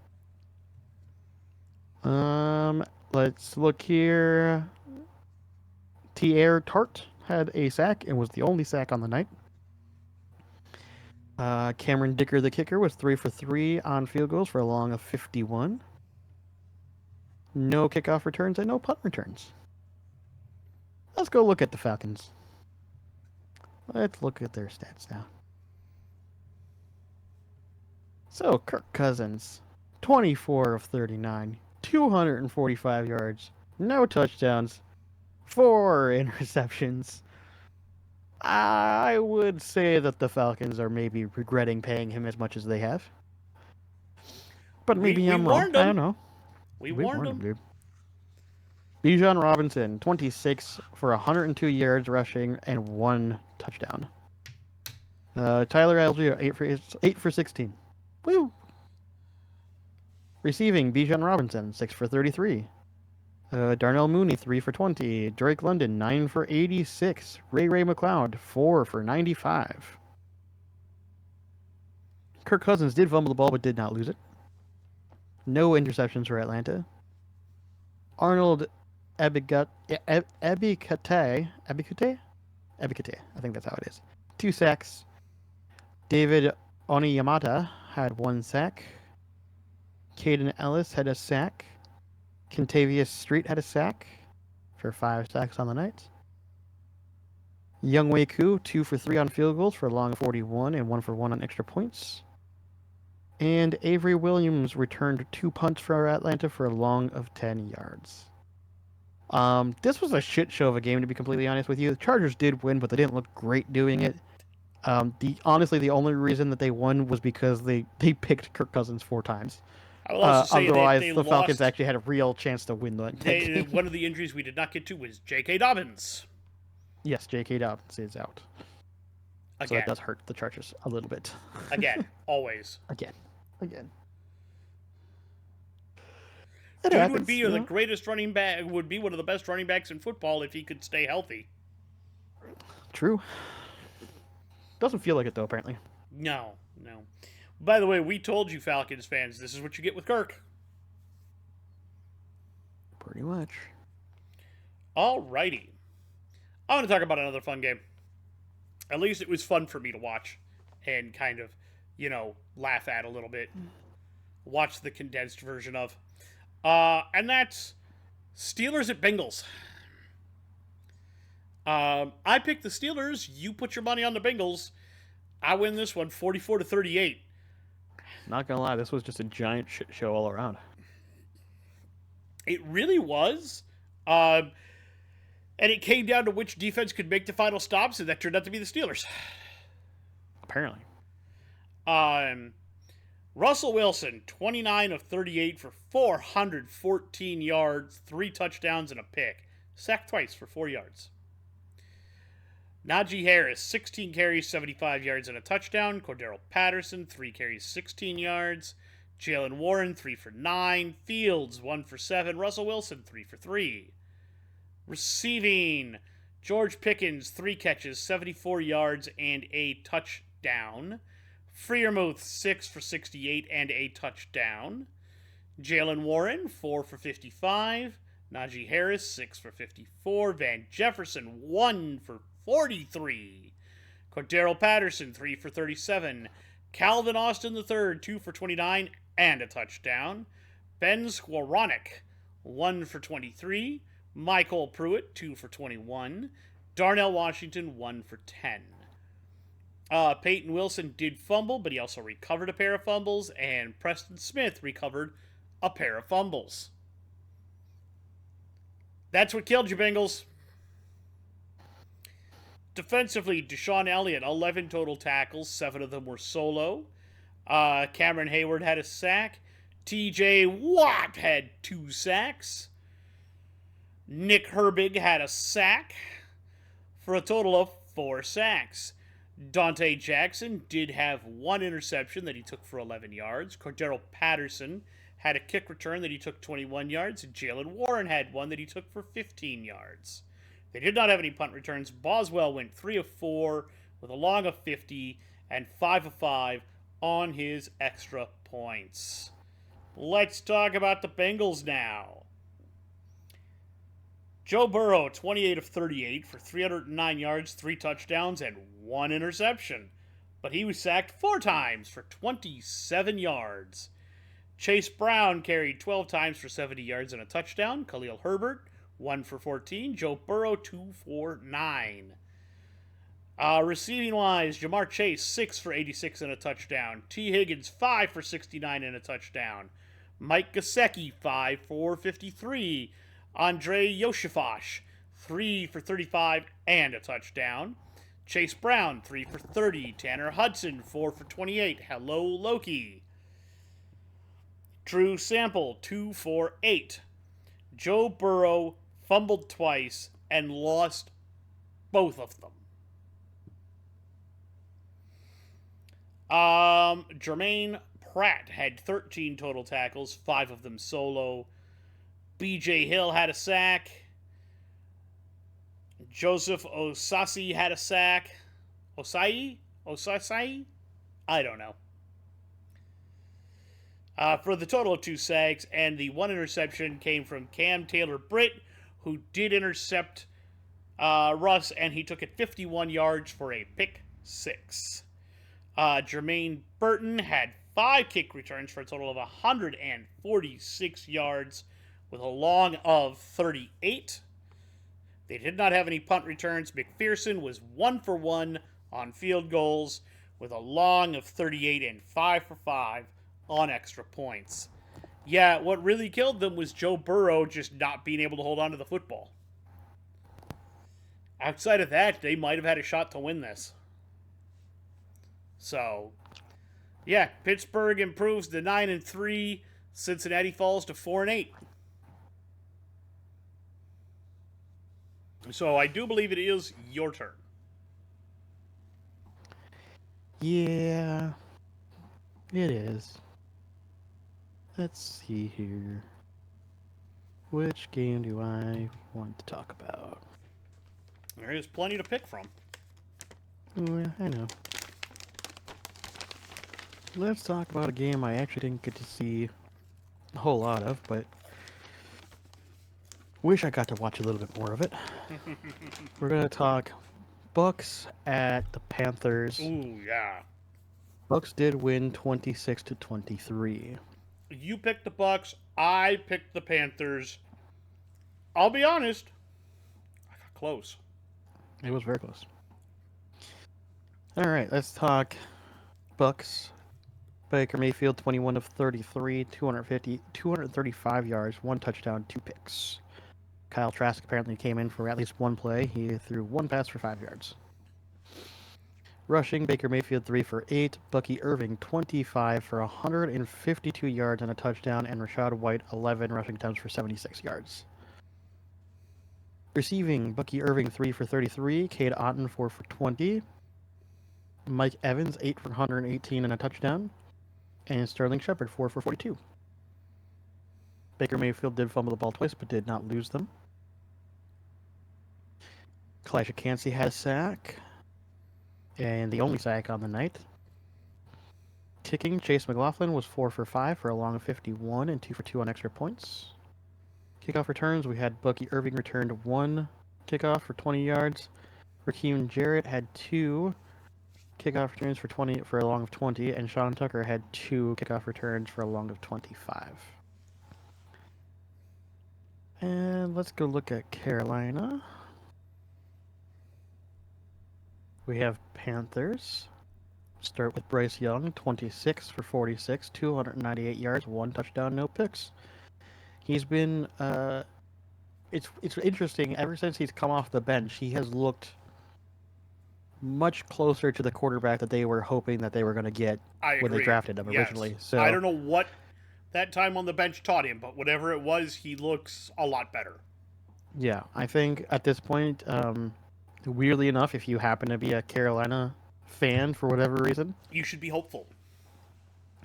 Let's look here. T.R. Tart had a sack and was the only sack on the night. Cameron Dicker, the kicker, was 3 for 3 on field goals for a long of 51. No kickoff returns and no punt returns. Let's go look at the Falcons. Let's look at their stats now. So, Kirk Cousins, 24 of 39, 245 yards, no touchdowns, 4 interceptions. I would say that the Falcons are maybe regretting paying him as much as they have. But maybe I'm wrong. I don't know. We warned him. Dude. Bijan Robinson, 26 for 102 yards rushing and 1 touchdown. Tyler Algier, 8 for 16. Woo! Receiving, Bijan Robinson, 6 for 33. Darnell Mooney, 3 for 20. Drake London, 9 for 86. Ray McLeod, 4 for 95. Kirk Cousins did fumble the ball but did not lose it. No interceptions for Atlanta. Arnold Ebikate, I think that's how it is. 2 sacks. David Oniyamata had 1 sack. Caden Ellis had a sack. Kentavious Street had a sack for 5 sacks on the night. Youngwei Koo, 2 for 3 on field goals for a long of 41 and 1 for 1 on extra points. And Avery Williams returned 2 punts for Atlanta for a long of 10 yards. This was a shit show of a game, to be completely honest with you. The Chargers did win, but they didn't look great doing it. Honestly, the only reason that they won was because they picked Kirk Cousins 4 times. I will also say that Otherwise, they the Falcons lost. actually had a real chance to win that game. One of the injuries we did not get to was J.K. Dobbins. Yes, J.K. Dobbins is out. Again. So that does hurt the Chargers a little bit. Again. Always. Again. Dude happens, would be the greatest running back, would be one of the best running backs in football if he could stay healthy. True. Doesn't feel like it, though, apparently. No. By the way, we told you, Falcons fans, this is what you get with Kirk. Pretty much. Alrighty. I want to talk about another fun game. At least it was fun for me to watch and kind of, laugh at a little bit. Watch the condensed version of. And that's Steelers at Bengals. I picked the Steelers. You put your money on the Bengals. I win this one 44-38. Not gonna lie, this was just a giant shit show all around. It really was. And it came down to which defense could make the final stops, and that turned out to be the Steelers. Apparently. Russell Wilson, 29 of 38 for 414 yards, 3 touchdowns, and a pick. Sacked twice for 4 yards. Najee Harris, 16 carries, 75 yards, and a touchdown. Cordero Patterson, 3 carries, 16 yards. Jalen Warren, 3 for 9. Fields, 1 for 7. Russell Wilson, 3 for 3. Receiving, George Pickens, 3 catches, 74 yards, and a touchdown. Freiermuth, 6 for 68 and a touchdown. Jalen Warren, 4 for 55. Najee Harris, 6 for 54. Van Jefferson, 1 for 43. Cordero Patterson, 3 for 37. Calvin Austin III, 2 for 29 and a touchdown. Ben Skowronek, 1 for 23. Michael Pruitt, 2 for 21. Darnell Washington, 1 for 10. Peyton Wilson did fumble, but he also recovered a pair of fumbles, and Preston Smith recovered a pair of fumbles. That's what killed you, Bengals. Defensively, Deshaun Elliott, 11 total tackles, 7 of them were solo. Cameron Hayward had a sack. TJ Watt had 2 sacks. Nick Herbig had a sack for a total of 4 sacks. Dante Jackson did have 1 interception that he took for 11 yards. Cordero Patterson had a kick return that he took 21 yards. And Jalen Warren had 1 that he took for 15 yards. They did not have any punt returns. Boswell went 3 of 4 with a long of 50 and 5 of 5 on his extra points. Let's talk about the Bengals now. Joe Burrow, 28 of 38 for 309 yards, 3 touchdowns, and 1 interception. But he was sacked 4 times for 27 yards. Chase Brown carried 12 times for 70 yards and a touchdown. Khalil Herbert, 1 for 14. Joe Burrow, 2 for 9. Receiving-wise, Jamar Chase, 6 for 86 and a touchdown. T. Higgins, 5 for 69 and a touchdown. Mike Gesicki, 5 for 53. Andre Yoshifash, 3 for 35 and a touchdown. Chase Brown, 3 for 30. Tanner Hudson, 4 for 28. Hello, Loki. Drew Sample, 2 for 8. Joe Burrow fumbled twice and lost both of them. Jermaine Pratt had 13 total tackles, 5 of them solo. BJ Hill had a sack. Joseph Osasi had a sack. Osai? I don't know. For the total of 2 sacks, and the 1 interception came from Cam Taylor-Britt, who did intercept Russ, and he took it 51 yards for a pick 6. Jermaine Burton had 5 kick returns for a total of 146 yards with a long of 38. They did not have any punt returns. McPherson was 1 for 1 on field goals with a long of 38 and 5 for 5 on extra points. Yeah, what really killed them was Joe Burrow just not being able to hold on to the football. Outside of that, they might have had a shot to win this. So, yeah, Pittsburgh improves to 9-3. Cincinnati falls to 4-8. So I do believe it is your turn. Yeah, it is. Let's see here. Which game do I want to talk about? There is plenty to pick from. Oh, yeah, I know. Let's talk about a game I actually didn't get to see a whole lot of, but wish I got to watch a little bit more of it. We're going to talk Bucks at the Panthers. Ooh, yeah. Bucks did win 26-23. You picked the Bucks. I picked the Panthers. I'll be honest. I got close. It was very close. All right, let's talk Bucks. Baker Mayfield, 21 of 33, 235 yards, 1 touchdown, 2 picks. Kyle Trask apparently came in for at least one play. He threw 1 pass for 5 yards. Rushing, Baker Mayfield 3 for 8, Bucky Irving 25 for 152 yards and a touchdown, and Rachaad White 11 rushing attempts for 76 yards. Receiving, Bucky Irving 3 for 33, Cade Otton 4 for 20, Mike Evans 8 for 118 and a touchdown, and Sterling Shepard 4 for 42. Baker Mayfield did fumble the ball twice, but did not lose them. Kalijah Kancey had a sack, and the only sack on the night. Kicking, Chase McLaughlin was 4 for 5 for a long of 51 and 2 for 2 on extra points. Kickoff returns, we had Bucky Irving returned 1 kickoff for 20 yards. Raheem Jarrett had 2 kickoff returns for a long of 20, and Sean Tucker had 2 kickoff returns for a long of 25. And let's go look at Carolina. We have Panthers. Start with Bryce Young, 26 for 46, 298 yards, 1 touchdown, no picks. He's been, it's interesting, ever since he's come off the bench, he has looked much closer to the quarterback that they were hoping that they were going to get when they drafted him originally. Yes. So I don't know what that time on the bench taught him, but whatever it was, he looks a lot better. Yeah, I think at this point, weirdly enough, if you happen to be a Carolina fan for whatever reason, you should be hopeful.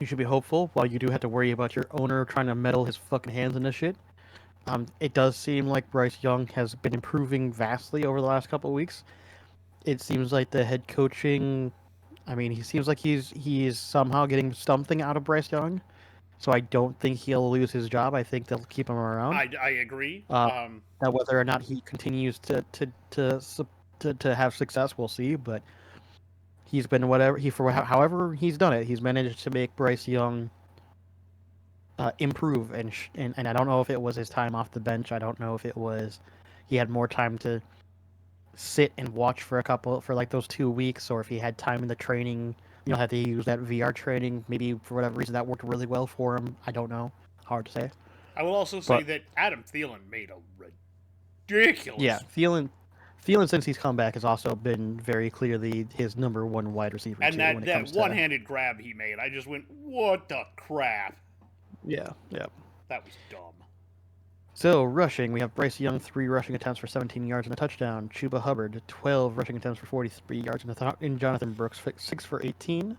You should be hopeful, while you do have to worry about your owner trying to meddle his fucking hands in this shit. It does seem like Bryce Young has been improving vastly over the last couple of weeks. It seems like the head coaching, he seems like he's somehow getting something out of Bryce Young. So I don't think he'll lose his job. I think they'll keep him around. I agree. Now, whether or not he continues to have success, we'll see. But he's been however he's done it. He's managed to make Bryce Young improve, and I don't know if it was his time off the bench. I don't know if it was he had more time to sit and watch for like those 2 weeks, or if he had time in the training. Had to use that VR training. Maybe for whatever reason that worked really well for him. I don't know. Hard to say. I will also say that Adam Thielen made a ridiculous. Yeah, Thielen since he's come back has also been very clearly his number 1 wide receiver. And that one-handed grab he made, I just went, what the crap? Yeah. That was dumb. So, rushing, we have Bryce Young, 3 rushing attempts for 17 yards and a touchdown. Chuba Hubbard, 12 rushing attempts for 43 yards, and Jonathan Brooks, 6 for 18.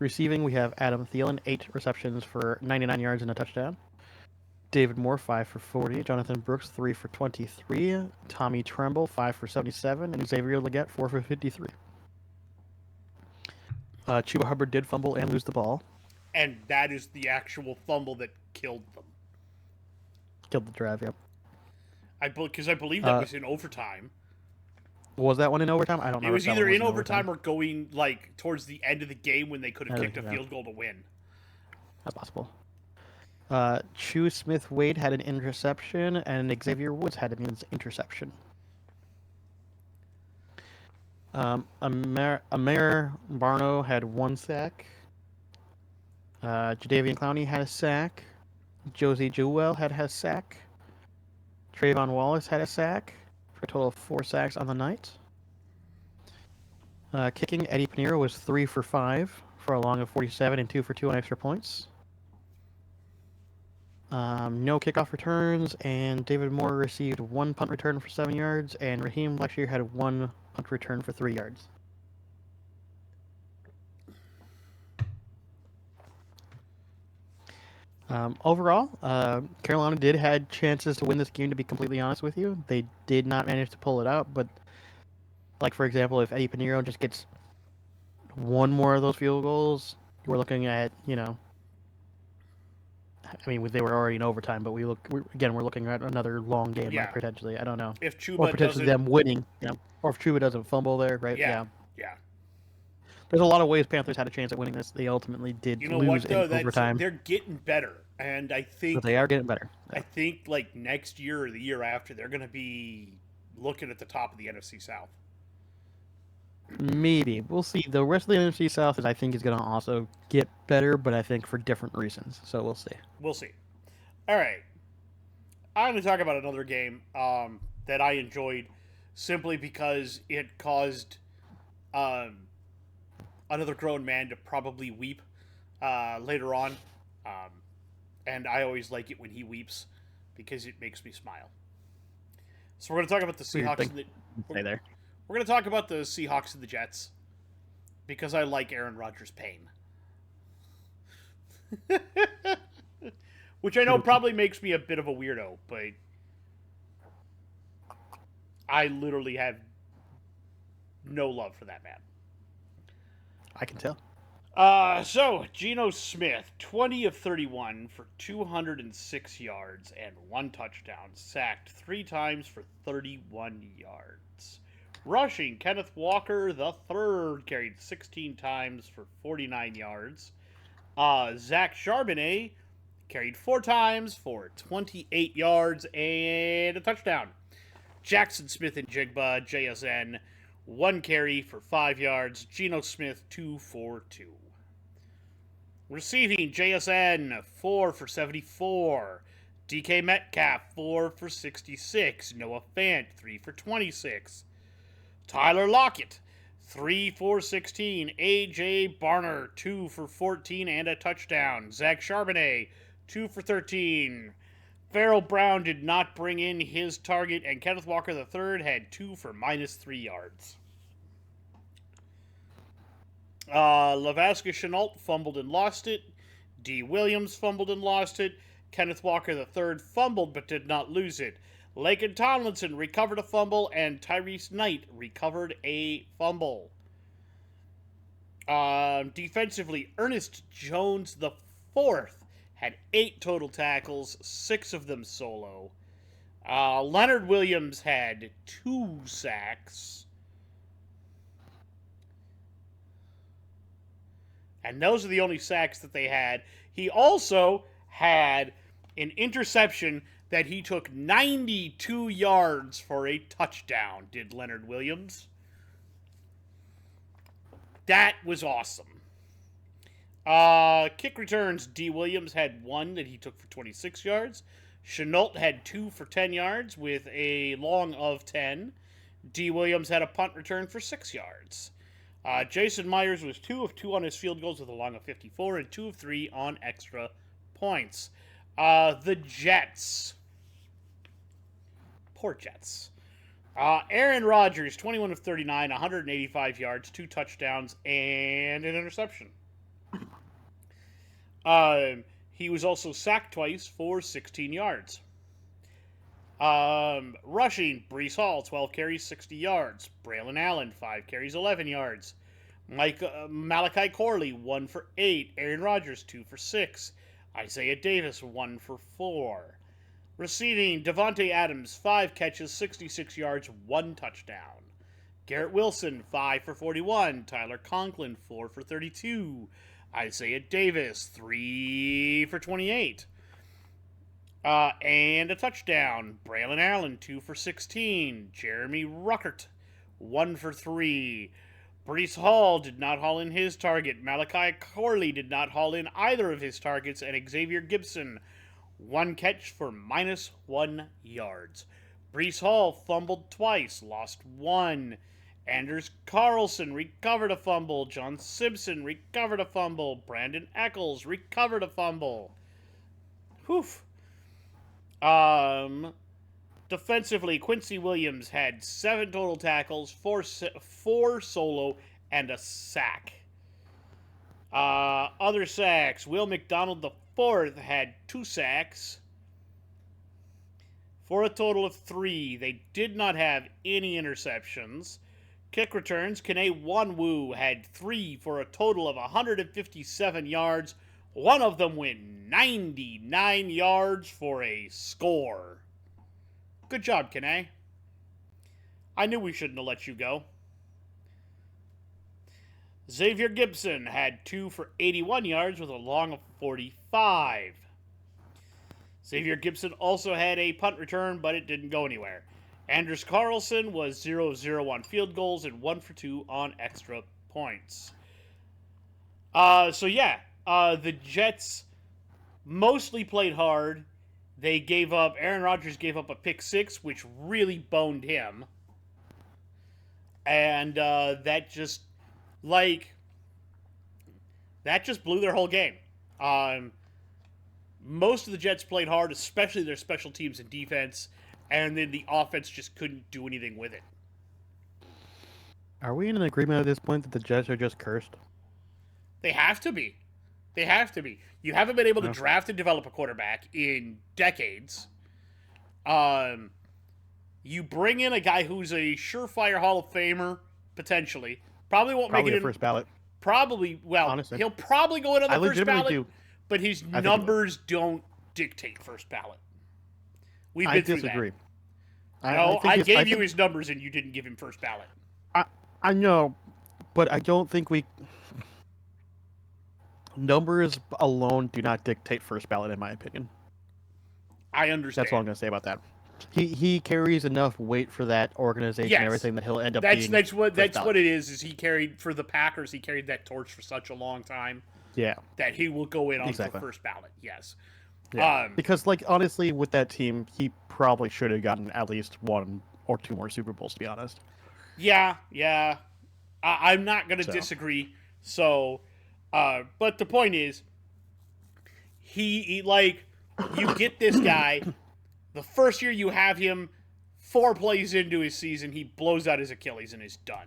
Receiving, we have Adam Thielen, 8 receptions for 99 yards and a touchdown. David Moore, 5 for 40. Jonathan Brooks, 3 for 23. Tommy Tremble, 5 for 77. And Xavier Legette, 4 for 53. Chuba Hubbard did fumble and lose the ball. And that is the actual fumble that killed them. Killed the drive, yeah. Because I believe that was in overtime. Was that one in overtime? I don't know. It was either in overtime or going towards the end of the game when they could have kicked a field goal to win. That's possible. Chu Smith Wade had an interception, and Xavier Woods had an interception. Amir Barno had 1 sack. Jadeveon Clowney had a sack. Josie Jewell had a sack. Trayvon Wallace had a sack for a total of 4 sacks on the night. Kicking, Eddie Pinheiro was 3 for 5 for a long of 47 and 2 for 2 on extra points. No kickoff returns, and David Moore received 1 punt return for 7 yards, and Raheem Blackshear had 1 punt return for 3 yards. Overall, Carolina did had chances to win this game, to be completely honest with you. They did not manage to pull it out, but, like, for example, if Eddie Pinheiro just gets 1 more of those field goals, we're looking at, I mean, they were already in overtime, but we're looking at another long game, Yeah. potentially. I don't know. If Chuba Or potentially doesn't... them winning, or if Chuba doesn't fumble there, right? Yeah. There's a lot of ways Panthers had a chance at winning this. They ultimately did lose in overtime. They're getting better, and I think... But they are getting better. I think, like, next year or the year after, they're going to be looking at the top of the NFC South. Maybe. We'll see. The rest of the NFC South, I think, is going to also get better, but I think for different reasons. So we'll see. We'll see. All right. I'm going to talk about another game that I enjoyed simply because it caused another grown man to probably weep later on. And I always like it when he weeps because it makes me smile. So we're going to talk about the Seahawks and the... Stay there. We're going to talk about the Seahawks and the Jets because I like Aaron Rodgers' pain. Which I know probably makes me a bit of a weirdo, but I literally have no love for that man. I can tell. So, Geno Smith, 20 of 31 for 206 yards and 1 touchdown, sacked 3 times for 31 yards. Rushing, Kenneth Walker III carried 16 times for 49 yards. Zach Charbonnet carried 4 times for 28 yards and a touchdown. Jackson Smith and Jigba, JSN, 1 carry for 5 yards. Geno Smith, 2 for 2. Receiving, JSN, 4 for 74. DK Metcalf, 4 for 66. Noah Fant, 3 for 26. Tyler Lockett, 3 for 16. A.J. Barner, 2 for 14 and a touchdown. Zach Charbonnet, 2 for 13. Farrell Brown did not bring in his target, and Kenneth Walker III had 2 for -3 yards. Lavasca Chenault fumbled and lost it. D. Williams fumbled and lost it. Kenneth Walker III fumbled but did not lose it. Laken Tomlinson recovered a fumble, and Tyrese Knight recovered a fumble. Defensively, Ernest Jones IV had 8 total tackles, 6 of them solo. Leonard Williams had 2 sacks. And those are the only sacks that they had. He also had an interception that he took 92 yards for a touchdown, did Leonard Williams. That was awesome. Kick returns, D. Williams had 1 that he took for 26 yards. Chenault had 2 for 10 yards with a long of 10. D. Williams had a punt return for 6 yards. Jason Myers was 2 of 2 on his field goals with a long of 54 and 2 of 3 on extra points. The Jets. Poor Jets. Aaron Rodgers, 21 of 39, 185 yards, 2 touchdowns, and an interception. He was also sacked twice for 16 yards. Rushing, Breece Hall, 12 carries, 60 yards. Braylon Allen, 5 carries, 11 yards. Malachi Corley, 1 for 8. Aaron Rodgers, 2 for 6. Isaiah Davis, 1 for 4. Receiving, Devontae Adams, 5 catches, 66 yards, 1 touchdown. Garrett Wilson, 5 for 41. Tyler Conklin, 4 for 32. Isaiah Davis, 3 for 28. And a touchdown. Braylon Allen, 2 for 16. Jeremy Ruckert, 1 for 3. Brees Hall did not haul in his target. Malachi Corley did not haul in either of his targets. And Xavier Gibson, 1 catch for -1 yards. Brees Hall fumbled twice, lost 1. Anders Carlson recovered a fumble. John Simpson recovered a fumble. Brandon Eccles recovered a fumble. Whew. Defensively, Quincy Williams had 7 total tackles, 4 solo, and a sack. Other sacks, Will McDonald IV had 2 sacks for a total of 3. They did not have any interceptions. Kick returns, Kene Wanwu had 3 for a total of 157 yards. One of them went 99 yards for a score. Good job, Kene. I knew we shouldn't have let you go. Xavier Gibson had 2 for 81 yards with a long of 45. Xavier Gibson also had a punt return, but it didn't go anywhere. Anders Carlson was 0 of 0 on field goals and 1 for 2 on extra points. The Jets mostly played hard. They gave up, Aaron Rodgers gave up a pick 6, which really boned him. And that just blew their whole game. Most of the Jets played hard, especially their special teams and defense, and then the offense just couldn't do anything with it. Are we in an agreement at this point that the Jets are just cursed? They have to be. They have to be. You haven't been able to draft and develop a quarterback in decades. You bring in a guy who's a surefire Hall of Famer, potentially. Probably won't make it in first ballot. Probably, well, honestly, he'll probably go in on the first ballot, do. But his numbers don't dictate first ballot. We've been through disagree. That. I gave you his numbers and you didn't give him first ballot. I know, but I don't think we... Numbers alone do not dictate first ballot, in my opinion. I understand. That's all I'm going to say about that. He carries enough weight for that organization and everything that he'll end up being. That's what it is he carried for the Packers. He carried that torch for such a long time. Yeah. That he will go in on the first ballot. Yes. Yeah. Because, honestly, with that team, he probably should have gotten at least 1 or 2 more Super Bowls, to be honest. Yeah. I'm not going to disagree. So, but the point is, he you get this guy. The first year you have him, 4 plays into his season, he blows out his Achilles and is done.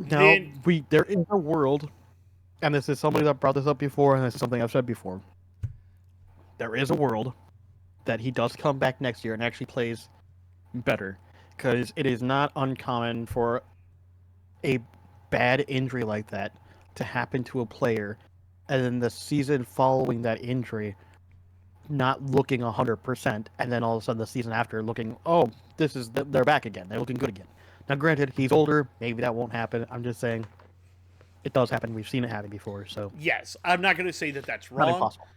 There is a world, and this is somebody that brought this up before, and this is something I've said before. There is a world that he does come back next year and actually plays better, because it is not uncommon for a bad injury like that to happen to a player, and then the season following that injury not looking 100%, and then all of a sudden the season after looking, they're back again, they're looking good again. Now granted, he's older, maybe that won't happen. I'm just saying it does happen. We've seen it happen before. So yes, I'm not going to say that that's wrong. Not impossible.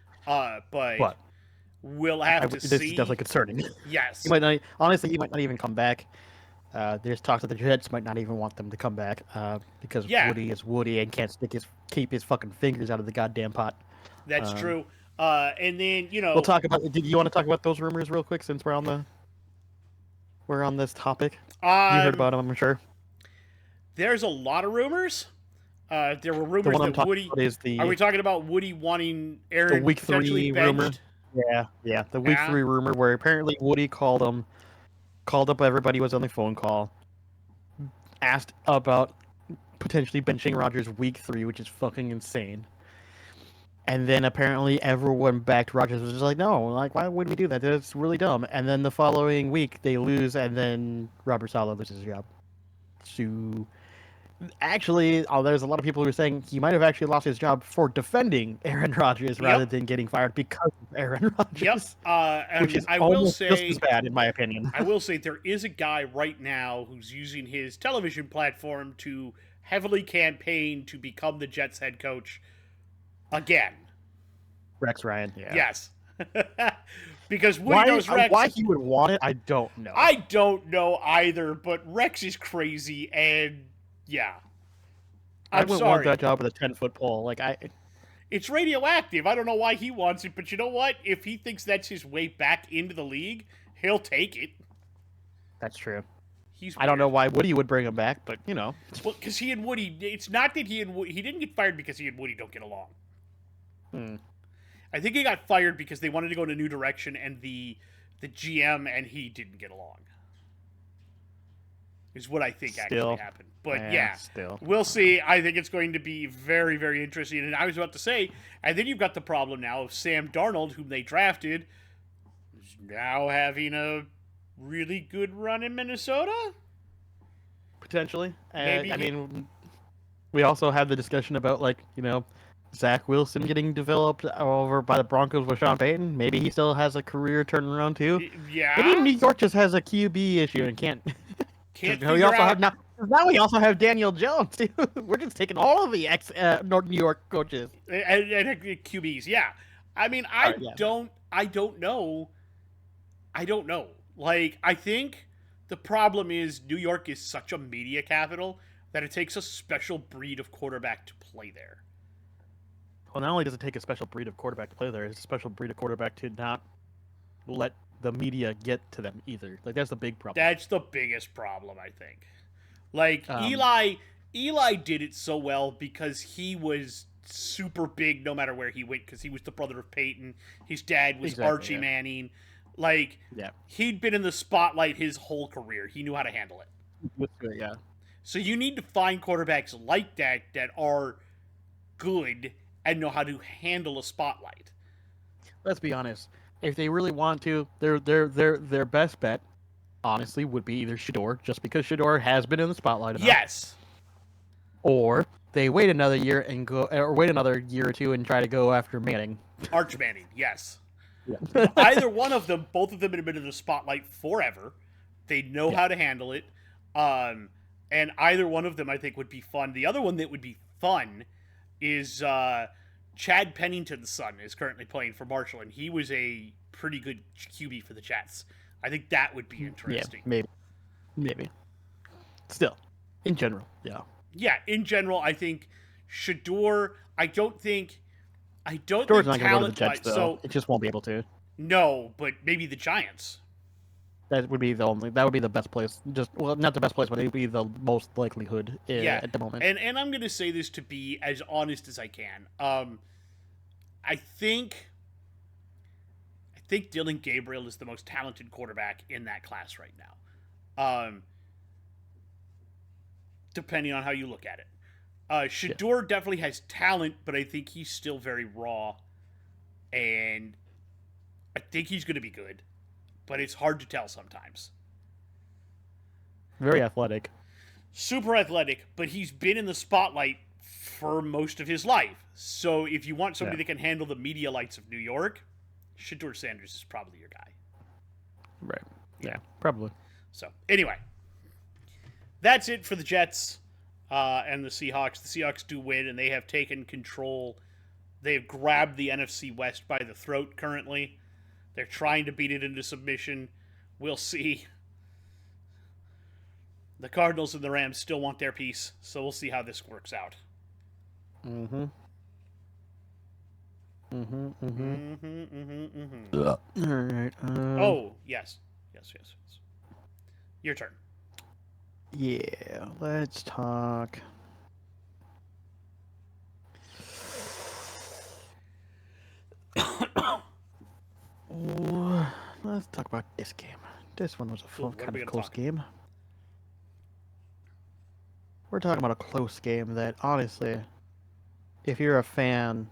But we'll have to see. This is definitely concerning. Yes. He might not even come back. There's talks that the Jets might not even want them to come back because Woody is Woody and can't keep his fucking fingers out of the goddamn pot. That's true. And then we'll talk about. Did you want to talk about those rumors real quick since we're on this topic? You heard about them, I'm sure. There's a lot of rumors. There were rumors that Woody. Are we talking about Woody wanting Aaron the week 3 rumor? Yeah. The week 3 rumor where apparently Woody called up everybody who was on the phone call, asked about potentially benching Rodgers week 3, which is fucking insane. And then apparently everyone backed Rodgers was just like, no, why would we do that? That's really dumb. And then the following week they lose, and then Robert Saleh loses his job. So actually, there's a lot of people who are saying he might have actually lost his job for defending Aaron Rodgers rather than getting fired because of Aaron Rodgers. Yep. Which is almost just as bad, in my opinion. I will say there is a guy right now who's using his television platform to heavily campaign to become the Jets head coach. again. Rex Ryan. Yeah. Yes. Because Woody knows Rex. Why he would want it, I don't know. I don't know either, but Rex is crazy, and yeah. I wouldn't want that job with a 10-foot pole. It's radioactive. I don't know why he wants it, but you know what? If he thinks that's his way back into the league, he'll take it. That's true. He's I don't know why Woody would bring him back, but you know. Well, because he and Woody, it's not that he didn't get fired because he and Woody don't get along. I think he got fired because they wanted to go in a new direction, and the GM and he didn't get along. Is what I think actually happened. But yeah, we'll see. I think it's going to be very, very interesting. And I was about to say, and then you've got the problem now of Sam Darnold, whom they drafted, is now having a really good run in Minnesota? Potentially. I mean, we also had the discussion about, Zach Wilson getting developed over by the Broncos with Sean Payton. Maybe he still has a career turnaround too. Yeah. Maybe New York just has a QB issue and can't we also have now we also have Daniel Jones too. We're just taking all of the New York coaches and QBs. Yeah. I mean, I don't know. I think the problem is New York is such a media capital that it takes a special breed of quarterback to play there. Well, not only does it take a special breed of quarterback to play there, it's a special breed of quarterback to not let the media get to them either. That's the big problem. That's the biggest problem, I think. Eli did it so well because he was super big no matter where he went, because he was the brother of Peyton. His dad was Archie Manning. He'd been in the spotlight his whole career. He knew how to handle it. Yeah. So you need to find quarterbacks like that are good and know how to handle a spotlight. Let's be honest. If they really want to, their best bet, honestly, would be either Shedeur, just because Shedeur has been in the spotlight enough. Yes. Or they wait another year or two and try to go after Manning. Arch Manning, yes. Yeah. Either one of them, both of them have been in the spotlight forever. They know how to handle it. And either one of them, I think, would be fun. The other one that would be fun is Chad Pennington's son is currently playing for Marshall, and he was a pretty good QB for the Jets. I think that would be interesting. Yeah, maybe. Still, in general, yeah. Yeah, in general, I think Shedeur. I don't think Shedeur's not going to go to the Jets, though. So it just won't be able to. No, but maybe the Giants. That would be the best place. Not the best place, but it would be the most likelihood at the moment. And I'm going to say this to be as honest as I can. I think Dylan Gabriel is the most talented quarterback in that class right now. Depending on how you look at it. Shedeur definitely has talent, but I think he's still very raw. And I think he's going to be good. But it's hard to tell sometimes. Very athletic. Super athletic, but he's been in the spotlight for most of his life. So if you want somebody that can handle the media lights of New York, Shedeur Sanders is probably your guy. Right. Yeah, probably. So, anyway. That's it for the Jets and the Seahawks. The Seahawks do win, and they have taken control. They have grabbed the NFC West by the throat currently. They're trying to beat it into submission. We'll see. The Cardinals and the Rams still want their piece, so we'll see how this works out. All right. Oh, yes. Your turn. Yeah, let's talk. Let's talk about this game. This one was a kind of close game. We're talking about a close game that, honestly, if you're a fan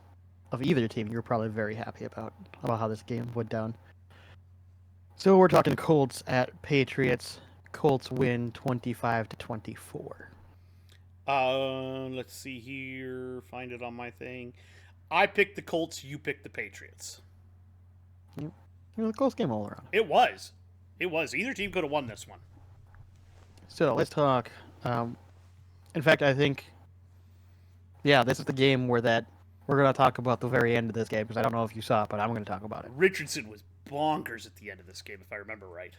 of either team, you're probably very happy about how this game went down. So we're talking Colts at Patriots. Colts win 25-24. Let's see here. Find it on my thing. I picked the Colts. You picked the Patriots. It was a close game all around. It was. Either team could have won this one. So let's talk. In fact, I think, this is the game where we're gonna talk about the very end of this game because I don't know if you saw it, but I'm gonna talk about it. Richardson was bonkers at the end of this game, if I remember right.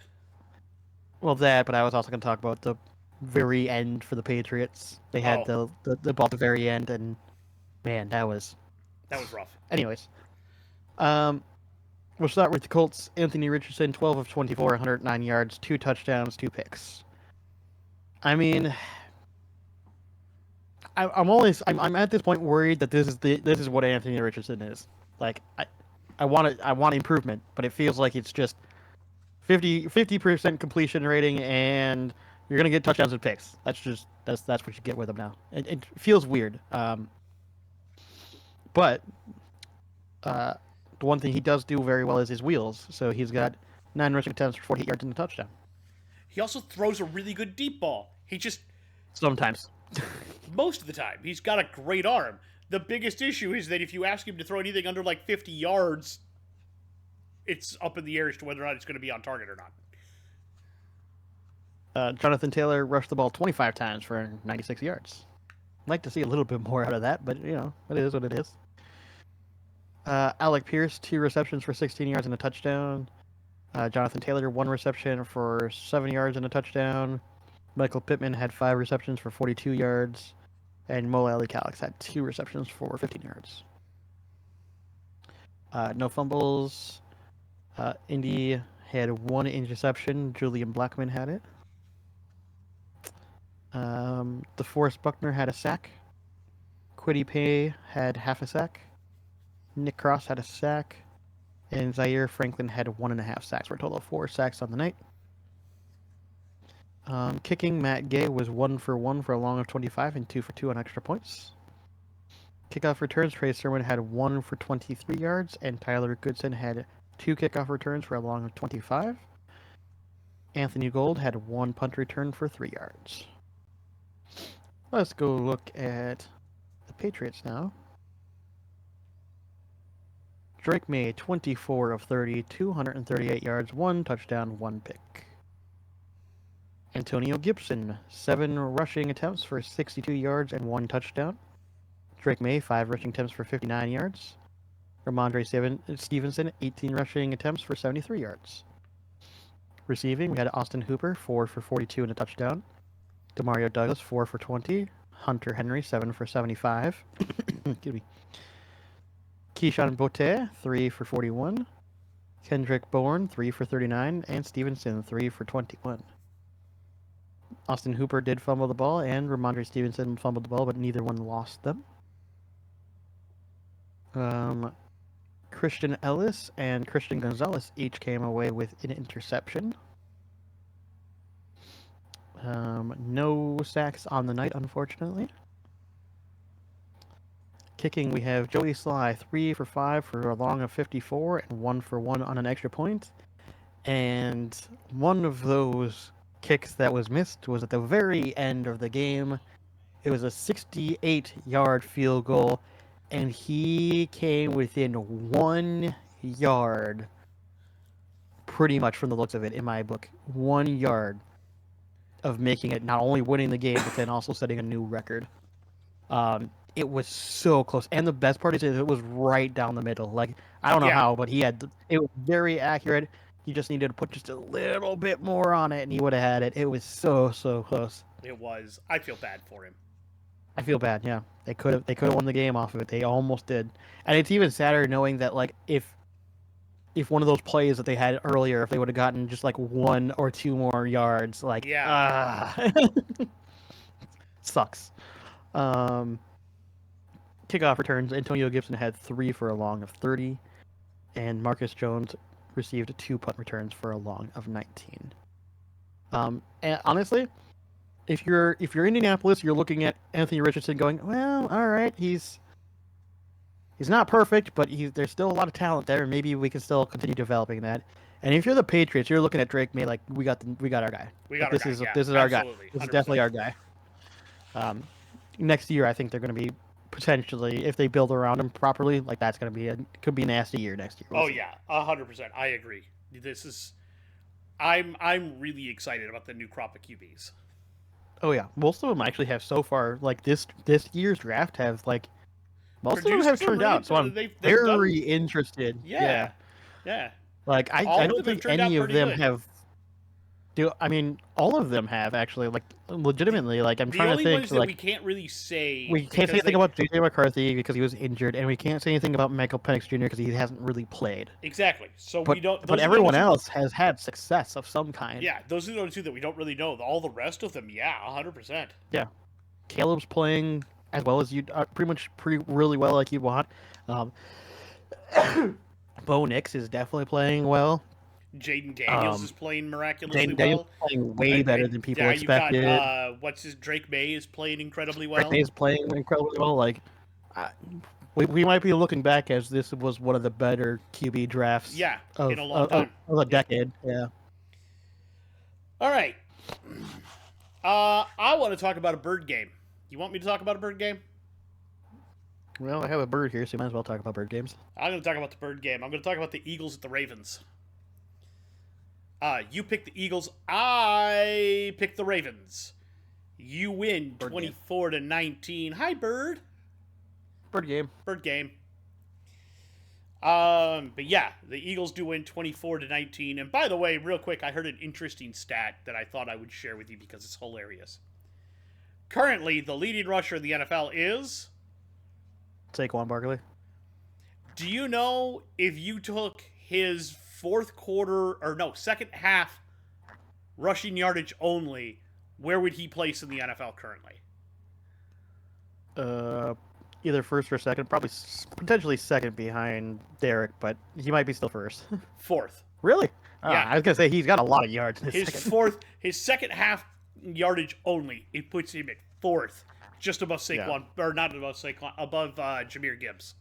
Well, that, but I was also gonna talk about the very end for the Patriots. They had the ball at the very end, and man, that was rough. Anyways, we'll start with the Colts. Anthony Richardson, 12 of 24, 109 yards, 2 touchdowns, 2 picks. I mean, I'm at this point worried that this is what Anthony Richardson is. Like, I want improvement, but it feels like it's just 50% completion rating, and you're gonna get touchdowns and picks. That's what you get with him now. It feels weird. But the one thing he does do very well is his wheels. So he's got 9 rushing attempts for 48 yards and a touchdown. He also throws a really good deep ball. He just sometimes, most of the time, he's got a great arm. The biggest issue is that if you ask him to throw anything under like 50 yards, it's up in the air as to whether or not it's going to be on target or not. Jonathan Taylor rushed the ball 25 times for 96 yards. I'd like to see a little bit more out of that, but, it is what it is. Alec Pierce, 2 receptions for 16 yards and a touchdown. Jonathan Taylor, 1 reception for 7 yards and a touchdown. Michael Pittman had 5 receptions for 42 yards. And Mo Ali-Calix had 2 receptions for 15 yards. No fumbles. Indy had 1 interception. Julian Blackman had it. DeForest Buckner had a sack. Kwity Paye had half a sack. Nick Cross had a sack. And Zaire Franklin had 1.5 sacks for a total of 4 sacks on the night. Kicking, Matt Gay was 1 for 1 for a long of 25 and 2 for 2 on extra points. Kickoff returns, Trey Sermon had 1 for 23 yards, and Tyler Goodson had 2 kickoff returns for a long of 25. Anthony Gold had 1 punt return for 3 yards. Let's go look at the Patriots now. Drake May, 24 of 30, 238 yards, 1 touchdown, 1 pick. Antonio Gibson, 7 rushing attempts for 62 yards and 1 touchdown. Drake May, 5 rushing attempts for 59 yards. Ramondre Stevenson, 18 rushing attempts for 73 yards. Receiving, we had Austin Hooper, 4 for 42 and a touchdown. Demario Douglas, 4 for 20. Hunter Henry, 7 for 75. Excuse me. Keyshawn Botte, 3 for 41. Kendrick Bourne, 3 for 39. And Stevenson, 3 for 21. Austin Hooper did fumble the ball, and Ramondre Stevenson fumbled the ball, but neither one lost them. Christian Ellis and Christian Gonzalez each came away with an interception. No sacks on the night, unfortunately. Kicking, we have Joey Sly, 3 for 5 for a long of 54 and 1 for 1 on an extra point. And one of those kicks that was missed was at the very end of the game. It was a 68-yard field goal, and he came within 1 yard, pretty much from the looks of it, in my book. 1 yard of making it, not only winning the game, but then also setting a new record. It was so close, and the best part is it was right down the middle. Like, I don't know how, but it was very accurate. He just needed to put just a little bit more on it, and he would have had it. It was so close. It was. I feel bad for him. I feel bad. Yeah, they could have won the game off of it. They almost did, and it's even sadder knowing that, like, if one of those plays that they had earlier, if they would have gotten just like 1 or 2 more yards, like, sucks. Kickoff returns, Antonio Gibson had 3 for a long of 30, and Marcus Jones received 2 punt returns for a long of 19. And honestly, if you're Indianapolis, you're looking at Anthony Richardson going, well, all right, he's not perfect, but there's still a lot of talent there, and maybe we can still continue developing that. And if you're the Patriots, you're looking at Drake May like, we got our guy. This is our guy. This is definitely our guy. Next year, I think they're going to be potentially, if they build around him properly, like, that's going to be could be a nasty year next year. We'll see. 100%. I agree. This is, I'm really excited about the new crop of QBs. Oh yeah, most of them actually have so far, like, this year's draft have, like, Most of them Producers have are turned really, out, so I'm they've very done, interested. yeah, yeah. Like All I of don't them have think turned out any of pretty them good. have. I mean, all of them have actually. Like legitimately, like I'm The trying to only think. ones that Like we can't really say we can't say because anything they about JJ McCarthy because he was injured, and we can't say anything about Michael Penix Jr. because he hasn't really played. exactly. So we But don't. but Those are the only everyone two. else has had success of some kind. Yeah, those are the only two that we don't really know. All the rest of them, yeah, 100%. Yeah, Caleb's playing as well as you, pretty really well like you want. Um, Bo Nix is definitely playing well. Jaden Daniels is Um, playing miraculously Jaden Daniels well. is playing way better than people Yeah, you've got expected. what's his Drake May is playing incredibly Drake well. May is playing incredibly well. Like, I, we might be looking back as this was one of the better QB drafts Yeah, in a long of time. a Yeah. decade. Yeah. All right. I want to talk about a bird game. You want me to talk about a bird game? Well, I have a bird here, so you might as well talk about bird games. I'm going to talk about the bird game. I'm going to talk about the Eagles at the Ravens. You pick the Eagles. I pick the Ravens. You win 24-19. Hi, bird. Bird game. Bird game. But yeah, the Eagles do win 24-19. And by the way, real quick, I heard an interesting stat that I thought I would share with you because it's hilarious. Currently, the leading rusher in the NFL is Saquon Barkley. Do you know if you took his second half rushing yardage only, where would he place in the NFL currently? Either first or second, probably potentially second behind Derek, but he might be still first. Fourth. Really? Yeah. I was gonna say he's got a lot of yards in his second. His second half yardage only, it puts him at fourth, just above Saquon, or not above Saquon, above Jahmyr Gibbs.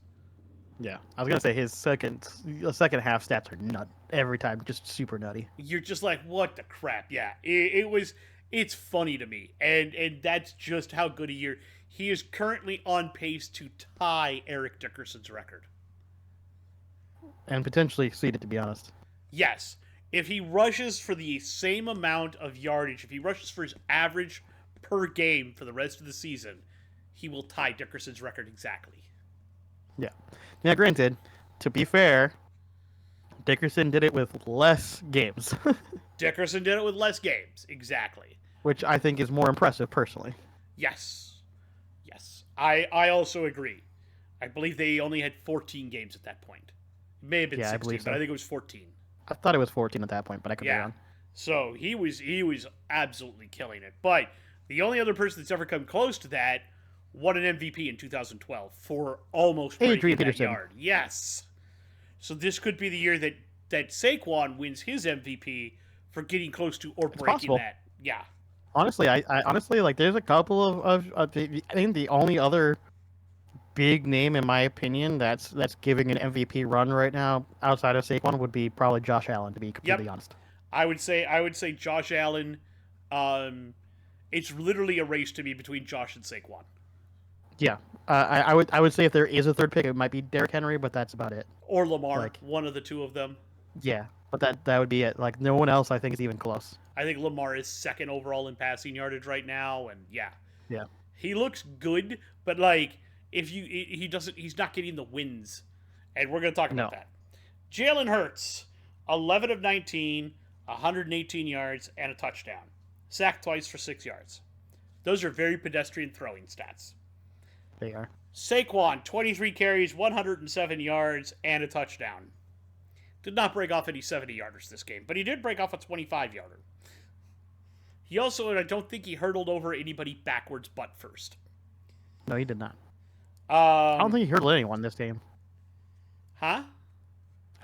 Yeah, I was gonna say his second half stats are nut every time, just super nutty. You're just like, what the crap? Yeah, it's funny to me, and that's just how good a year he is currently on pace to tie Eric Dickerson's record, and potentially exceed it. To be honest, yes, if he rushes for the same amount of yardage, if he rushes for his average per game for the rest of the season, he will tie Dickerson's record exactly. Yeah. Now, granted, to be fair, Dickerson did it with less games. Dickerson did it with less games, exactly. Which I think is more impressive, personally. Yes. I also agree. I believe they only had 14 games at that point. It may have been 16, but I think it was 14. I thought it was 14 at that point, but I could be wrong. So he was absolutely killing it. But the only other person that's ever come close to that won an MVP in 2012 for almost breaking that yard. Yes. So this could be the year that Saquon wins his MVP for getting close to or breaking that. Yeah. Honestly, I honestly, like, there's a couple of I think the only other big name, in my opinion, that's giving an MVP run right now outside of Saquon would be probably Josh Allen, to be completely honest. I would say Josh Allen. It's literally a race to me between Josh and Saquon. Yeah, I would say if there is a third pick, it might be Derrick Henry, but that's about it. Or Lamar, one of the two of them. Yeah, but that would be it. Like, no one else, I think, is even close. I think Lamar is second overall in passing yardage right now, and yeah, he looks good, but like he's not getting the wins, and we're gonna talk about that. Jalen Hurts, 11 of 19, 118 yards and a touchdown, sacked twice for 6 yards. Those are very pedestrian throwing stats. They are. Saquon, 23 carries, 107 yards and a touchdown. Did not break off any 70-yarders this game, but he did break off a 25-yarder. He also, and I don't think he hurdled over anybody backwards butt first. No, he did not. I don't think he hurdled anyone this game. Huh?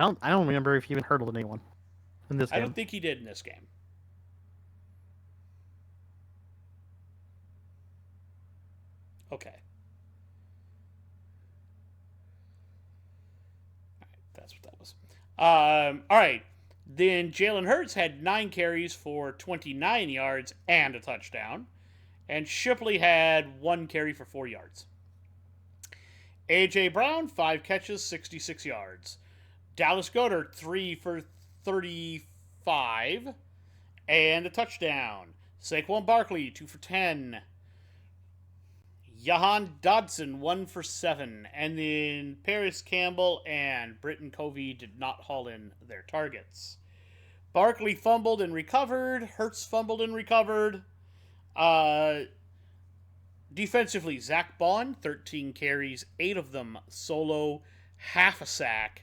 I don't remember if he even hurdled anyone in this game. I don't think he did in this game. Okay. That's what that was. All right. Then Jalen Hurts had 9 carries for 29 yards and a touchdown. And Shipley had 1 carry for 4 yards. A.J. Brown, 5 catches, 66 yards. Dallas Goedert, 3 for 35 and a touchdown. Saquon Barkley, 2 for 10. Jahan Dodson, 1 for 7. And then Paris Campbell and Britton Covey did not haul in their targets. Barkley fumbled and recovered. Hurts fumbled and recovered. Defensively, Zach Bond, 13 carries, 8 of them solo, half a sack.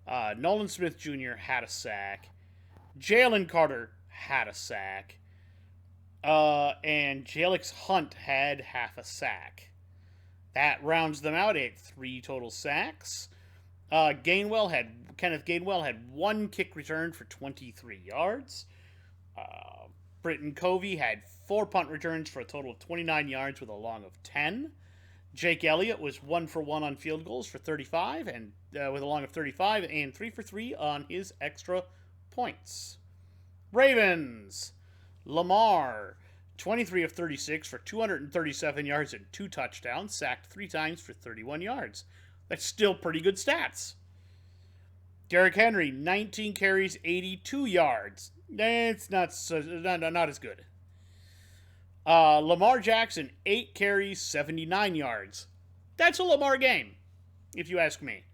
Nolan Smith Jr. had a sack. Jalen Carter had a sack. And Jalix Hunt had half a sack. That rounds them out at 3 total sacks. Kenneth Gainwell had 1 kick return for 23 yards. Britton Covey had 4 punt returns for a total of 29 yards with a long of 10. Jake Elliott was 1 for 1 on field goals for 35 and with a long of 35 and 3 for 3 on his extra points. Ravens. Lamar, 23 of 36 for 237 yards and 2 touchdowns, sacked 3 times for 31 yards. That's still pretty good stats. Derrick Henry, 19 carries, 82 yards. It's not as good. Lamar Jackson, 8 carries, 79 yards. That's a Lamar game, if you ask me.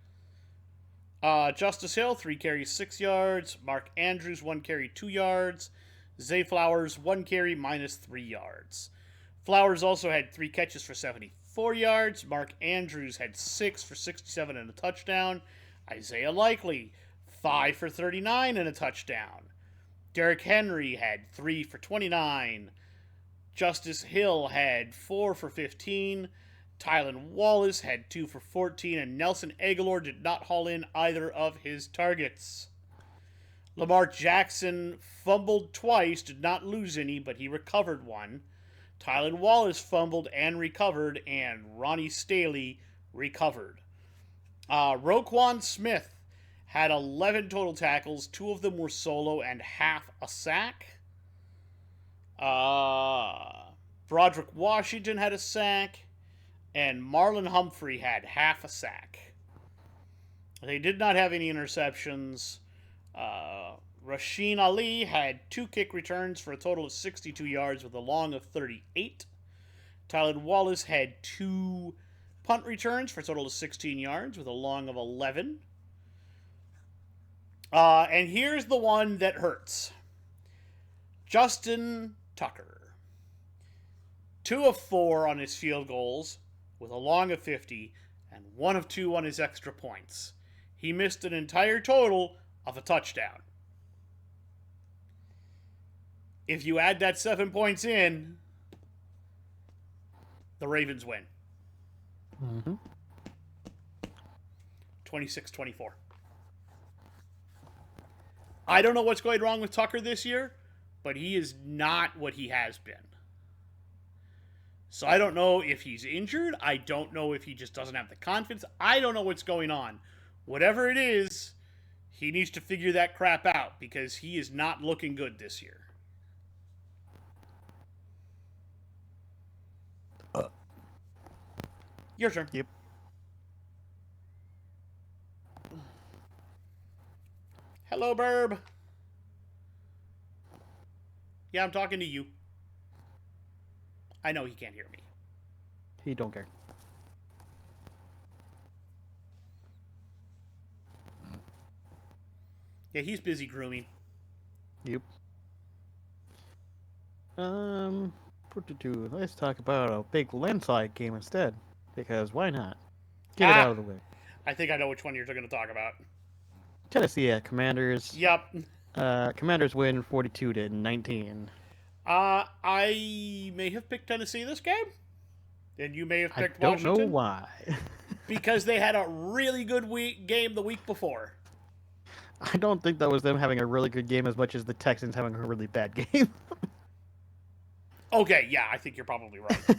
Justice Hill, 3 carries, 6 yards. Mark Andrews, 1 carry, 2 yards. Zay Flowers, 1 carry, minus 3 yards. Flowers also had 3 catches for 74 yards. Mark Andrews had 6 for 67 and a touchdown. Isaiah Likely, 5 for 39 and a touchdown. Derrick Henry had 3 for 29. Justice Hill had 4 for 15. Tylan Wallace had 2 for 14. And Nelson Aguilar did not haul in either of his targets. Lamar Jackson fumbled twice, did not lose any, but he recovered 1. Tylan Wallace fumbled and recovered, and Ronnie Staley recovered. Roquan Smith had 11 total tackles. 2 of them were solo and half a sack. Broderick Washington had a sack, and Marlon Humphrey had half a sack. They did not have any interceptions. Rasheen Ali had 2 kick returns for a total of 62 yards with a long of 38. Tylan Wallace had 2 punt returns for a total of 16 yards with a long of 11. And here's the one that hurts. Justin Tucker. 2 of 4 on his field goals with a long of 50 and 1 of 2 on his extra points. He missed an entire total of a touchdown. If you add that 7 points in, the Ravens win. 26-24. I don't know what's going wrong with Tucker this year, but he is not what he has been. So I don't know if he's injured. I don't know if he just doesn't have the confidence. I don't know what's going on. Whatever it is, he needs to figure that crap out because he is not looking good this year. Your turn. Yep. Hello, Burb. Yeah, I'm talking to you. I know he can't hear me. He don't care. Yeah, he's busy grooming. Yep. Let's talk about a big landslide game instead. Because why not? Get it out of the way. I think I know which one you're going to talk about. Tennessee at Commanders. Yep. Commanders win 42-19. I may have picked Tennessee this game. And you may have picked Washington. I don't know why. Because they had a really good game the week before. I don't think that was them having a really good game as much as the Texans having a really bad game. Okay, yeah, I think you're probably right.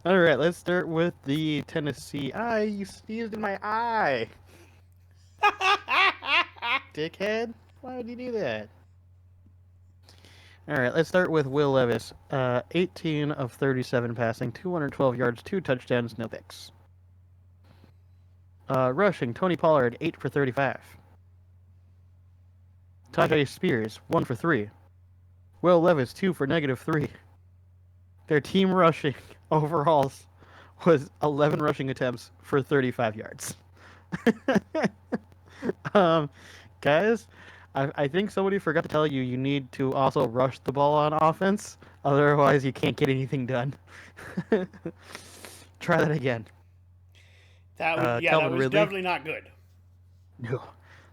All right, let's start with the Tennessee. You sneezed in my eye. Dickhead. Why would you do that? All right, let's start with Will Levis. 18 of 37 passing, 212 yards, 2 touchdowns, no picks. Rushing, Tony Pollard, 8 for 35. Tajay Spears, 1 for 3. Will Levis, 2 for -3. Their team rushing overalls was 11 rushing attempts for 35 yards. um, guys, I think somebody forgot to tell you you need to also rush the ball on offense. Otherwise, you can't get anything done. Try that again. That Calvin was Ridley. definitely not good. No.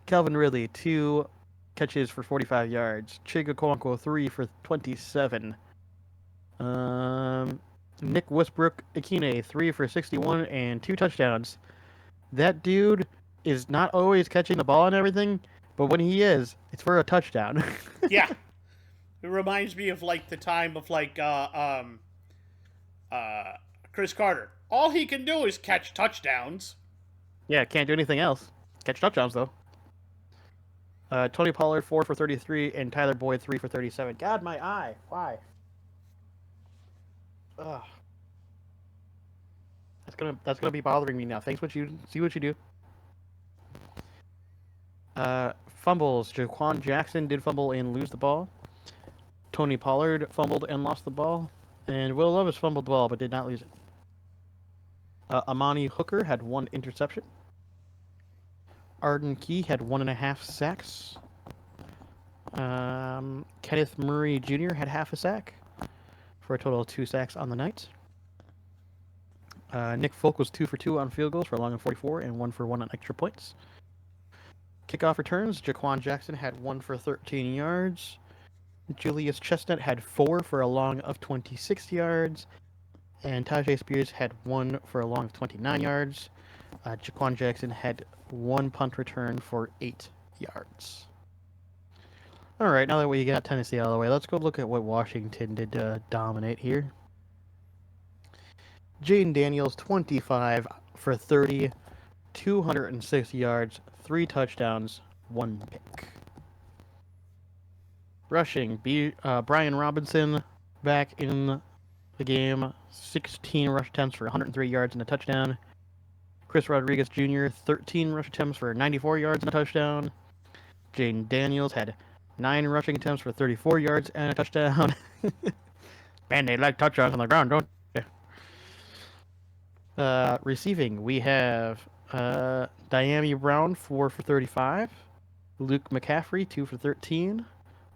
Calvin Ridley, 2 catches for 45 yards. Chiga Okonkwo, 3 for 27. Nick Westbrook-Akine, 3 for 61 and 2 touchdowns. That dude is not always catching the ball and everything, but when he is, it's for a touchdown. Yeah, it reminds me of like the time of like Chris Carter. All he can do is catch touchdowns. Yeah, can't do anything else. Catch touchdowns though. Tony Pollard, 4 for 33 and Tyler Boyd, 3 for 37. God, my eye. Why? Ugh. That's gonna be bothering me now. Thanks what you do. Fumbles. Jaquan Jackson did fumble and lose the ball. Tony Pollard fumbled and lost the ball. And Will Levis fumbled the ball but did not lose it. Amani Hooker had 1 interception. Arden Key had 1.5 sacks. Kenneth Murray Jr. had half a sack for a total of 2 sacks on the night. Nick Folk was 2 for 2 on field goals for a long of 44 and 1 for 1 on extra points. Kickoff returns, Jaquan Jackson had 1 for 13 yards. Julius Chestnut had 4 for a long of 26 yards. And Tajay Spears had 1 for a long of 29 yards. Jaquan Jackson had 1 punt return for 8 yards. All right, now that we got Tennessee out of the way, let's go look at what Washington did to dominate here. Jaden Daniels, 25 for 30, 206 yards, 3 touchdowns, 1 pick. Rushing, Brian Robinson back in the game, 16 rush attempts for 103 yards and a touchdown. Chris Rodriguez Jr., 13 rush attempts for 94 yards and a touchdown. Jaden Daniels had 9 rushing attempts for 34 yards and a touchdown. Man, they like touchdowns on the ground, don't they? Receiving, we have Diami Brown, 4 for 35. Luke McCaffrey, 2 for 13.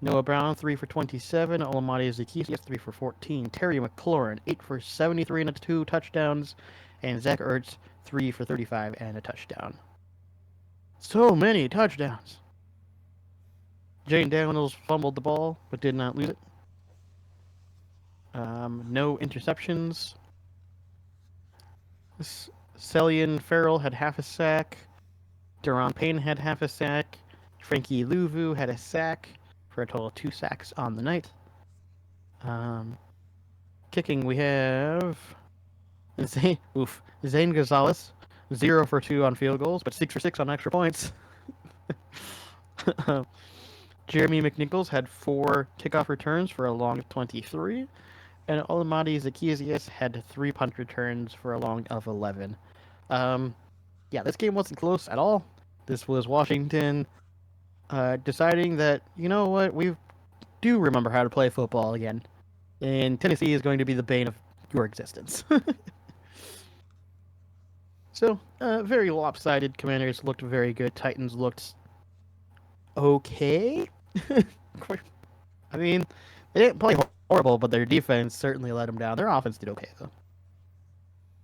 Noah Brown, 3 for 27. Olamide Zaccheaus, 3 for 14. Terry McLaurin, 8 for 73 and 2 touchdowns. And Zach Ertz, 3 for 35 and a touchdown. So many touchdowns. Jaden Daniels fumbled the ball, but did not lose it. No interceptions. Celian Farrell had half a sack. Deron Payne had half a sack. Frankie Louvu had a sack for a total of 2 sacks on the night. Kicking, we have Zane Gonzalez, 0 for 2 on field goals, but 6 for 6 on extra points. Jeremy McNichols had 4 kickoff returns for a long of 23. And Olamide Zaccheaus had 3 punt returns for a long of 11. Yeah, this game wasn't close at all. This was Washington deciding that, you know what, we do remember how to play football again. And Tennessee is going to be the bane of your existence. So, very lopsided. Commanders looked very good. Titans looked okay. I mean, they didn't play horrible, but their defense certainly let them down. Their offense did okay, though.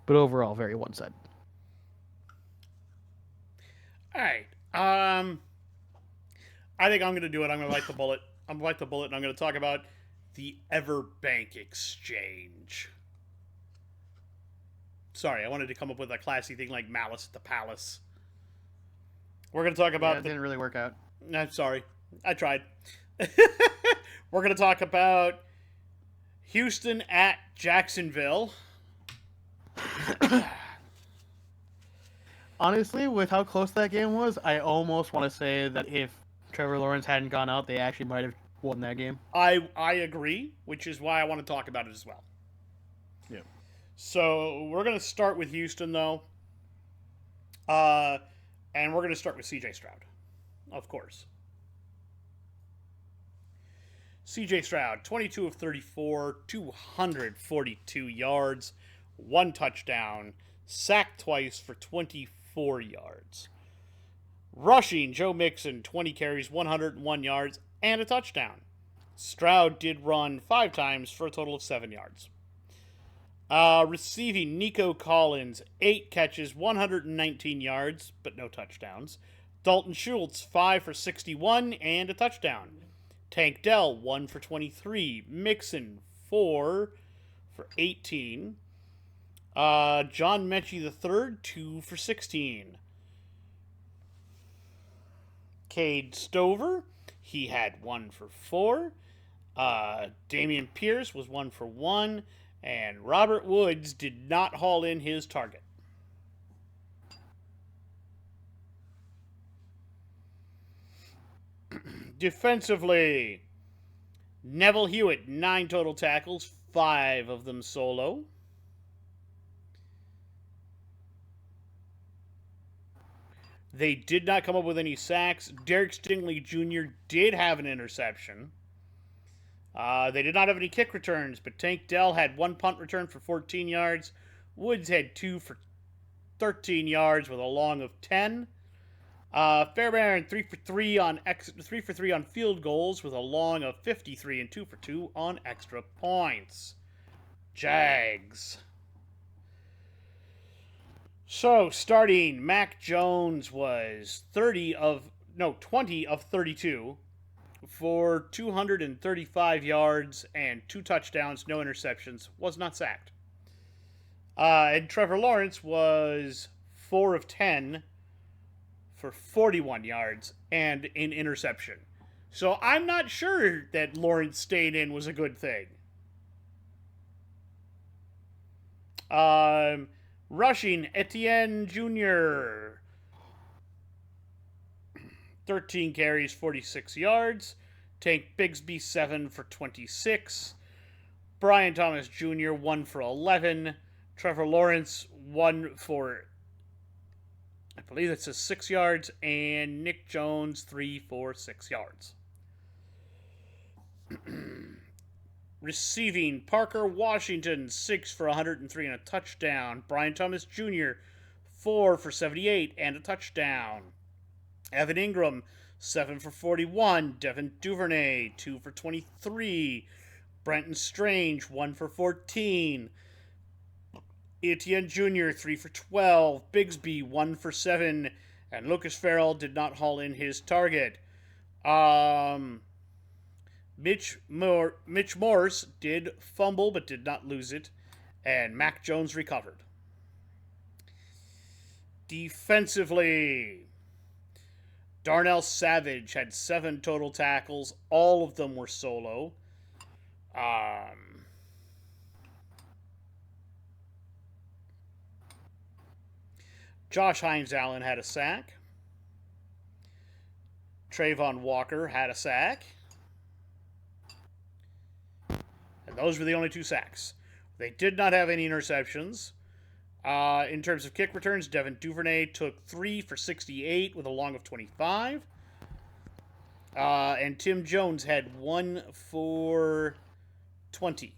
But overall, very one-sided. All right. I think I'm going to do it. I'm going to bite the bullet. I'm going to bite the bullet, and I'm going to talk about the Everbank Exchange. Sorry, I wanted to come up with a classy thing like Malice at the Palace. We're going to talk about... it didn't really work out. I'm sorry. I tried. We're going to talk about Houston at Jacksonville. Honestly, with how close that game was, I almost want to say that if Trevor Lawrence hadn't gone out, they actually might have won that game. I agree, which is why I want to talk about it as well. Yeah. So we're going to start with Houston, though. And we're going to start with C.J. Stroud, of course. CJ Stroud, 22 of 34, 242 yards, 1 touchdown, sacked twice for 24 yards. Rushing, Joe Mixon, 20 carries, 101 yards, and a touchdown. Stroud did run 5 times for a total of 7 yards. Receiving, Nico Collins, 8 catches, 119 yards, but no touchdowns. Dalton Schultz, 5 for 61 and a touchdown. Tank Dell, 1 for 23. Mixon, 4 for 18. John Mechie III, 2 for 16. Cade Stover, he had 1 for 4. Damian Pierce was 1 for 1. And Robert Woods did not haul in his target. Defensively, Neville Hewitt, 9 total tackles, 5 of them solo. They did not come up with any sacks. Derek Stingley Jr. did have an interception. They did not have any kick returns, but Tank Dell had 1 punt return for 14 yards. Woods had 2 for 13 yards with a long of 10. Fairbairn 3 for 3 on field goals with a long of 53 and 2 for 2 on extra points. Jags. So starting, Mac Jones was 20 of 32 for 235 yards and 2 touchdowns, no interceptions, was not sacked. And Trevor Lawrence was 4 of 10 for 41 yards and an interception. So I'm not sure that Lawrence staying in was a good thing. Rushing, Etienne Jr., 13 carries, 46 yards. Tank Bigsby, 7 for 26. Brian Thomas Jr., 1 for 11. Trevor Lawrence, 1 for, I believe it says 6 yards. And Nick Jones, 3 for 6 yards. Receiving, Parker Washington, 6 for 103 and a touchdown. Brian Thomas Jr., 4 for 78 and a touchdown. Evan Ingram, 7 for 41. Devin Duvernay, 2 for 23. Brenton Strange, 1 for 14. Etienne Jr., 3 for 12. Bigsby, 1 for 7. And Lucas Farrell did not haul in his target. Mitch Morse did fumble but did not lose it. And Mac Jones recovered. Defensively, Darnell Savage had 7 total tackles. All of them were solo. Josh Hines-Allen had a sack. Trayvon Walker had a sack. And those were the only 2 sacks. They did not have any interceptions. In terms of kick returns, Devin Duvernay took 3 for 68 with a long of 25. And Tim Jones had 1 for 20.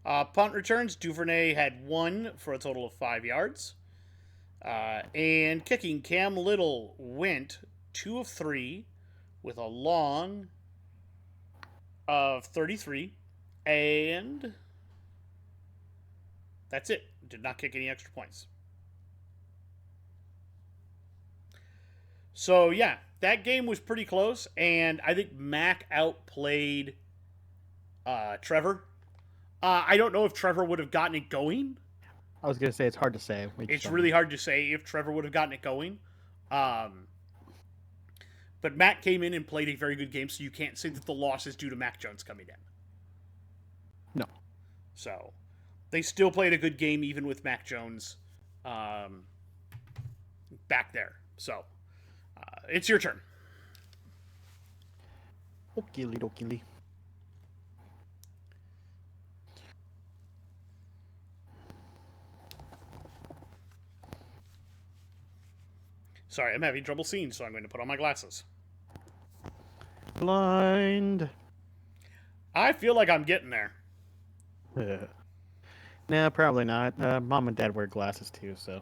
Punt returns, Duvernay had 1 for a total of 5 yards. And kicking, Cam Little went 2 of 3 with a long of 33. And that's it. Did not kick any extra points. So, yeah, that game was pretty close. And I think Mac outplayed Trevor. I don't know if Trevor would have gotten it going. I was going to say it's hard to say. It's really hard to say if Trevor would have gotten it going. But Mac came in and played a very good game, so you can't say that the loss is due to Mac Jones coming in. No. So, they still played a good game even with Mac Jones back there. So, it's your turn. Okie dokie. Sorry, I'm having trouble seeing, so I'm going to put on my glasses. Declined. I feel like I'm getting there. Nah, probably not. Mom and Dad wear glasses too, so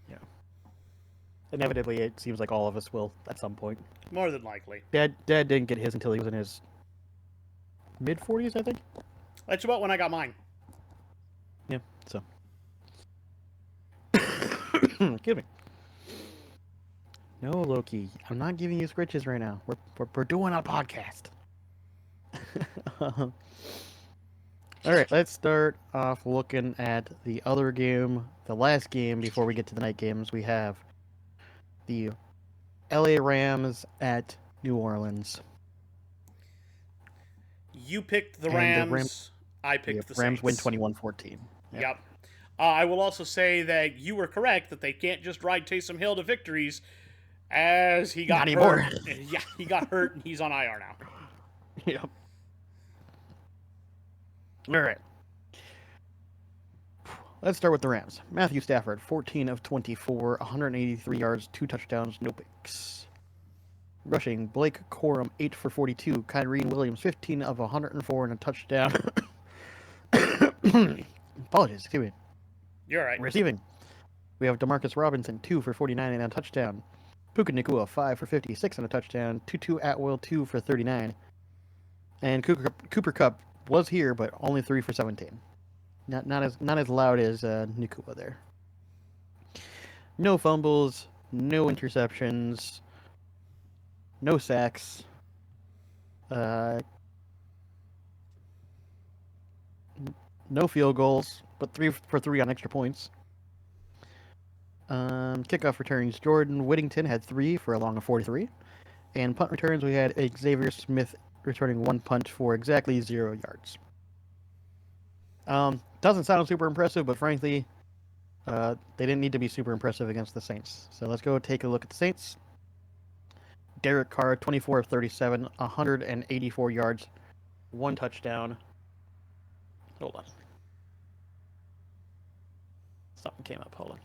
yeah. Inevitably, it seems like all of us will at some point. More than likely. Dad didn't get his until he was in his mid-40s, I think. That's about when I got mine. Yeah, so. Excuse me. No, Loki, I'm not giving you scritches right now. We're doing a podcast. All right, let's start off looking at the other game, the last game before we get to the night games. We have the LA Rams at New Orleans. You picked the And Rams. the Rams I picked the Rams Saints. win 21-14. Yep. I will also say that you were correct that they can't just ride Taysom Hill to victories, as he got Not anymore. hurt. Yeah, he got hurt and he's on IR now. Yep. All right. Let's start with the Rams. Matthew Stafford, 14 of 24, 183 yards, 2 touchdowns, no picks. Rushing, Blake Corum, 8 for 42. Kyrie Williams, 15 of 104 and a touchdown. Apologies, excuse me. You're all right. Receiving, we have Demarcus Robinson, 2 for 49 and a touchdown. Puka Nacua, 5 for 56 and a touchdown. Tutu Atwell, 2 for 39. And Cooper Kupp was here, but only 3 for 17. Not as loud as Nacua there. No fumbles, no interceptions, no sacks. No field goals, but 3 for 3 on extra points. Kickoff returns, Jordan Whittington had 3 for a long of 43. And punt returns, we had Xavier Smith returning 1 punt for exactly 0 yards. Doesn't sound super impressive, but frankly, they didn't need to be super impressive against the Saints. So let's go take a look at the Saints. Derek Carr, 24 of 37, 184 yards, 1 touchdown. Hold on. Something came up. Hold on.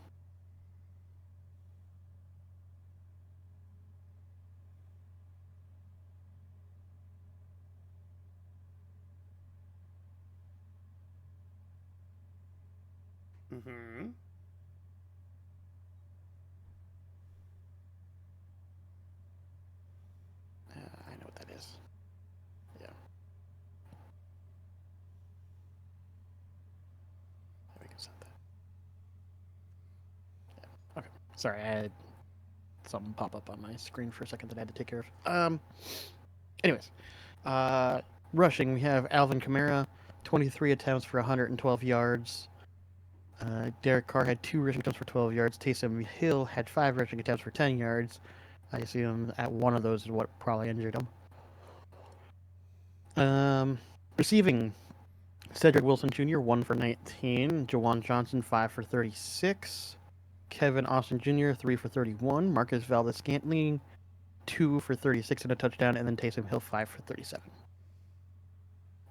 Mm-hmm. I know what that is. Yeah. We can set that. Yeah. Okay. Sorry, I had something pop up on my screen for a second that I had to take care of. Anyways, rushing, we have Alvin Kamara, 23 attempts for 112 yards. Derek Carr had 2 rushing attempts for 12 yards. Taysom Hill had 5 rushing attempts for 10 yards. I assume at one of those is what probably injured him. Receiving, Cedric Wilson Jr., 1 for 19. Jawan Johnson, 5 for 36. Kevin Austin Jr., 3 for 31. Marcus Valdes-Scantling, 2 for 36 and a touchdown. And then Taysom Hill, 5 for 37.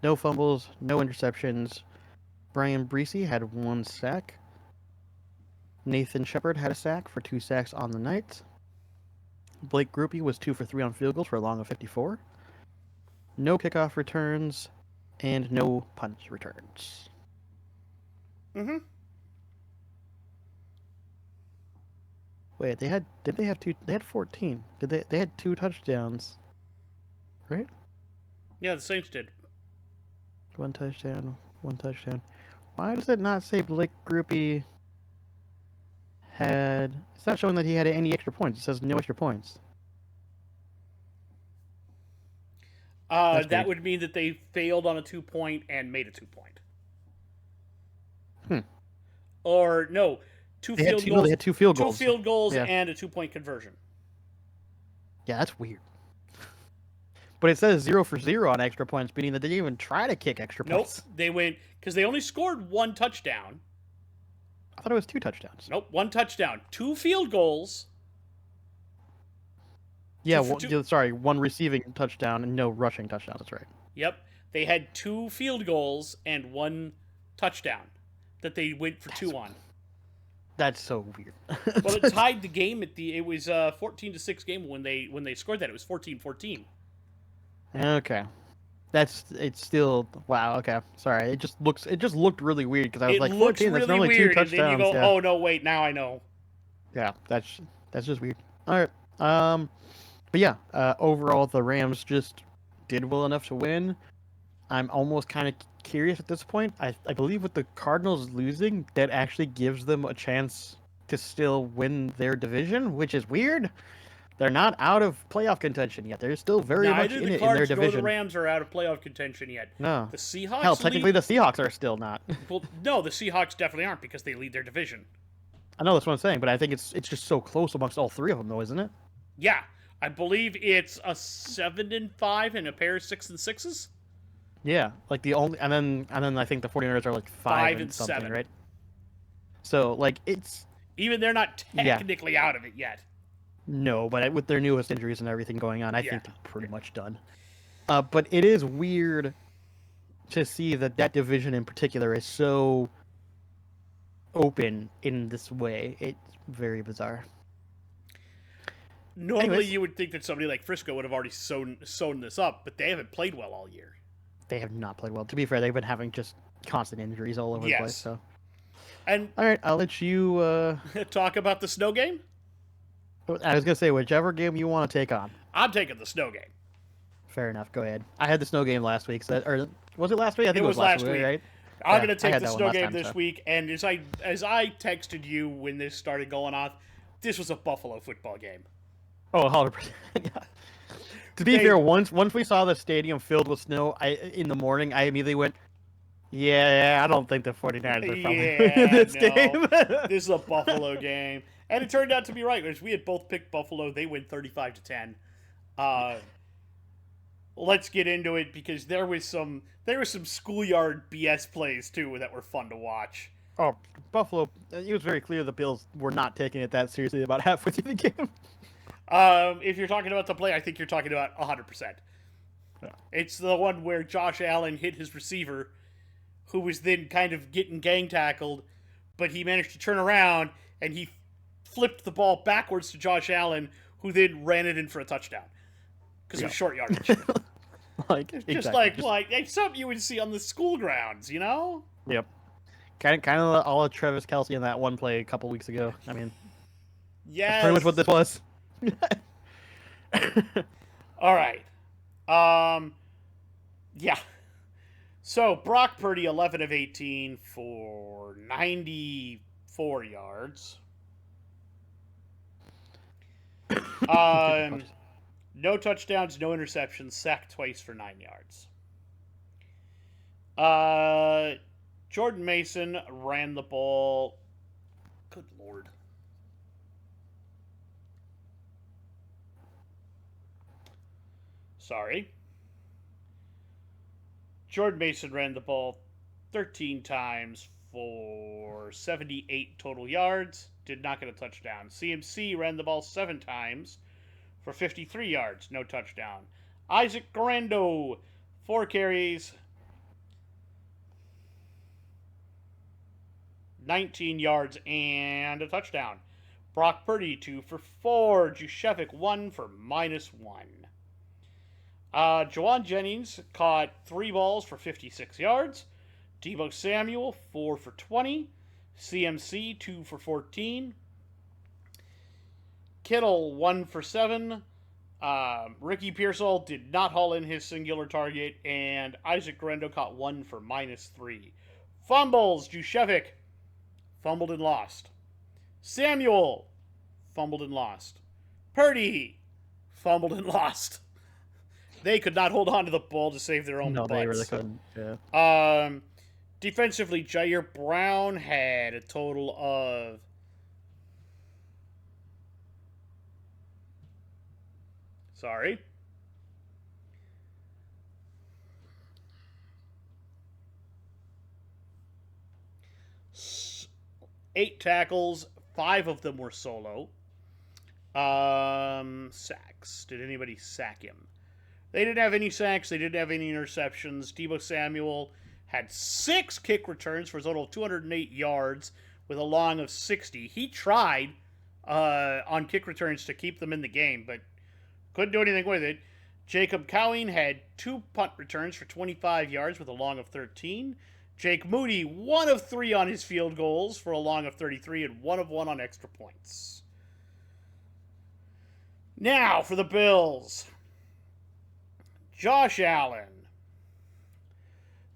No fumbles, no interceptions. Brian Breesy had 1 sack. Nathan Shepard had a sack for 2 sacks on the night. Blake Grupe was 2 for 3 on field goals for a long of 54. No kickoff returns, and no punt returns. Mm-hmm. Wait, they had 14. They had 2 touchdowns, right? Yeah, the Saints did. 1 touchdown, 1 touchdown. Why does it not say Blake Grupe had... It's not showing that he had any extra points. It says no extra points. That weird. would mean that they failed on a 2-point and made a 2-point. Or, no, 2 field goals. No, they had 2 field goals. 2 field goals Yeah. and a 2-point conversion. Yeah, that's weird. But it says 0 for 0 on extra points, meaning that they didn't even try to kick extra points. Nope, they went, because they only scored 1 touchdown. I thought it was 2 touchdowns. Nope, 1 touchdown. 2 field goals. Yeah, 1 receiving touchdown and no rushing touchdown. That's right. Yep, they had 2 field goals and 1 touchdown that they went for 2 on. That's so weird. Well, it tied the game at it was 14-6 game when they scored that. It was 14-14. Okay. It's still wow. Okay, sorry. It just looked really weird because I was It like looks 14. That's really normally two weird, and then you touchdowns. go, Yeah, "Oh no, wait, now I know." yeah. That's just weird. All right. But yeah. Overall, the Rams just did well enough to win. I'm almost kind of curious at this point. I believe with the Cardinals losing, that actually gives them a chance to still win their division, which is weird. They're not out of playoff contention yet. They're still very much Neither in the it in their Cards nor the division. Rams are out of playoff contention yet. No. The Hell, Seahawks technically lead. the Seahawks are still not. Well, no, the Seahawks definitely aren't because they lead their division. I know that's what I'm saying, but I think it's just so close amongst all three of them, though, isn't it? Yeah, I believe it's a 7-5 and a pair of 6-6s. Yeah, like the only and then I think the 49ers are like five Five and and something, 7. right? So like it's Even they're not yeah, technically out of it yet. no, but with their newest injuries and everything going on, I Yeah. think they're pretty much done. But it is weird to see that division in particular is so open in this way. It's very bizarre. Normally, Anyways, you would think that somebody like Frisco would have already sewn this up, but they haven't played well all year. they have not played well. To be fair, they've been having just constant injuries all over the place. Yes. So, And all right, I'll let you. talk about the snow game. I was gonna say whichever game you want to take on. I'm taking the snow game. Fair enough. Go ahead. I had the snow game last week. So or was it last week? I think It it was was last last week. right? I'm Yeah, gonna I take had the that one snow last game time, this so. week, and as I texted you when this started going off, this was a Buffalo football game. Oh, 100%. Yeah. To be fair, once we saw the stadium filled with snow, in the morning, I immediately went, yeah, I don't think the 49ers are probably winning Yeah, this no, game. this is a Buffalo game, and it turned out to be right. Because we had both picked Buffalo, they win 35-10. Uh, let's get into it because there was some schoolyard BS plays too that were fun to watch. Oh, Buffalo, it was very clear the Bills were not taking it that seriously about halfway through the game. If you're talking about the play, I think you're talking about 100%. Yeah. It's the one where Josh Allen hit his receiver, who was then kind of getting gang tackled, but he managed to turn around and he flipped the ball backwards to Josh Allen, who then ran it in for a touchdown because of short yardage. Like, Just exactly. like it's something you would see on the school grounds, you know? Yep. Kind of all of Travis Kelce in that one play a couple weeks ago. I mean, that's pretty much what Yes. this was. All right. Um. Yeah. So Brock Purdy, 11 of 18 for 94 yards. No touchdowns, no interceptions, sacked twice for 9 yards. Jordan Mason ran the ball. Good lord. Sorry. Jordan Mason ran the ball 13 times for 78 total yards. Did not get a touchdown. CMC ran the ball 7 times for 53 yards. No touchdown. Isaac Garando, 4 carries, 19 yards, and a touchdown. Brock Purdy, 2 for 4. Juszczyk, 1 for -1. Jawan Jennings caught 3 balls for 56 yards. Deebo Samuel, 4 for 20. CMC, 2 for 14. Kittle, 1 for 7. Ricky Pearsall did not haul in his singular target. And Isaac Garando caught 1 for -3. Fumbles, Juszczyk fumbled and lost. Samuel fumbled and lost. Purdy fumbled and lost. They could not hold on to the ball to save their own No, butts. they really couldn't. Yeah. Defensively, Jair Brown had a total of sorry. 8 tackles, 5 of them were solo. Sacks. Did anybody sack him? They didn't have any sacks. They didn't have any interceptions. Deebo Samuel had 6 kick returns for a total of 208 yards with a long of 60. He tried on kick returns to keep them in the game, but couldn't do anything with it. Jacob Cowing had 2 punt returns for 25 yards with a long of 13. Jake Moody, 1 of 3 on his field goals for a long of 33 and 1 of 1 on extra points. Now for the Bills. Josh Allen,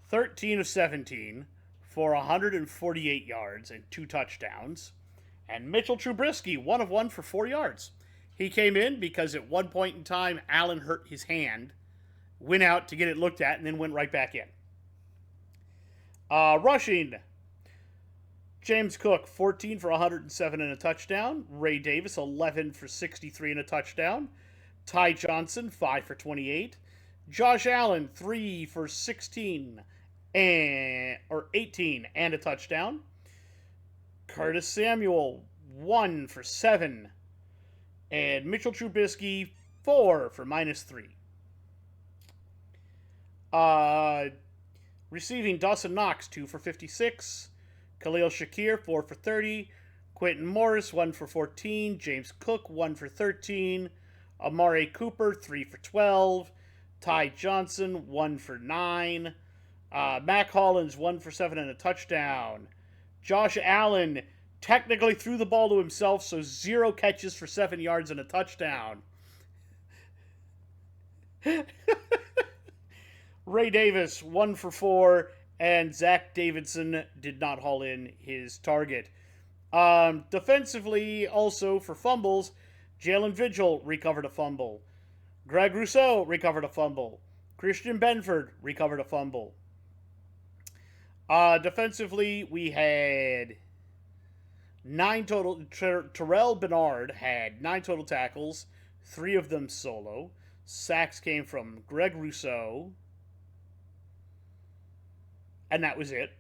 13 of 17 for 148 yards and 2 touchdowns. And Mitchell Trubisky, 1 of 1 for 4 yards. He came in because at one point in time, Allen hurt his hand, went out to get it looked at, and then went right back in. Rushing, James Cook, 14 for 107 and a touchdown. Ray Davis, 11 for 63 and a touchdown. Ty Johnson, 5 for 28. Josh Allen, 3 for 18 and a touchdown. Curtis Samuel, 1 for 7. And Mitchell Trubisky, 4 for -3. Receiving, Dawson Knox, 2 for 56. Khalil Shakir, 4 for 30. Quentin Morris, 1 for 14. James Cook, 1 for 13. Amari Cooper, 3 for 12. Ty Johnson, 1 for 9. Mac Hollins, 1 for 7 and a touchdown. Josh Allen technically threw the ball to himself, so 0 catches for 7 yards and a touchdown. Ray Davis, 1 for 4, and Zach Davidson did not haul in his target. Defensively, also for fumbles, Jalen Vigil recovered a fumble. Greg Rousseau recovered a fumble. Christian Benford recovered a fumble. Defensively, we had 9 total. Terrell Bernard had 9 total tackles, 3 of them solo. Sacks came from Greg Rousseau, and that was it.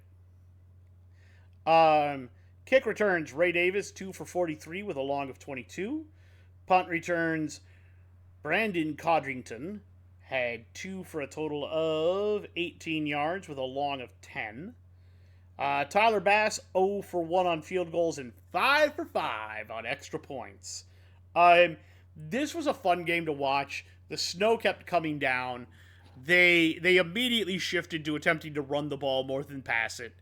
Kick returns, Ray Davis, 2 for 43 with a long of 22. Punt returns, Brandon Codrington had 2 for a total of 18 yards with a long of 10. Tyler Bass, 0 for 1 on field goals and 5 for 5 on extra points. This was a fun game to watch. The snow kept coming down. They immediately shifted to attempting to run the ball more than pass it.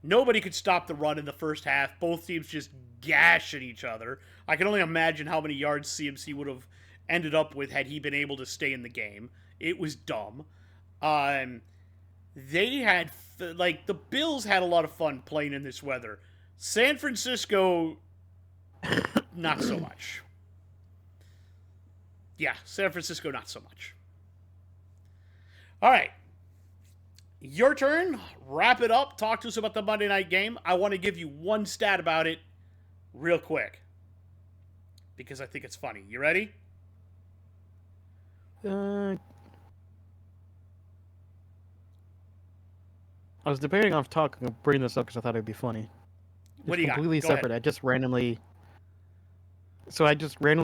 Nobody could stop the run in the first half. Both teams just gashing each other. I can only imagine how many yards CMC would have ended up with had he been able to stay in the game. It was dumb. They had, the Bills had a lot of fun playing in this weather. San Francisco, not so much. Yeah, San Francisco, not so much. All right. Your turn. Wrap it up. Talk to us about the Monday night game. I want to give you one stat about it real quick because I think it's funny. You ready? I was debating on bringing this up because I thought it'd be funny. What do you got? Completely Go separate. ahead. I just randomly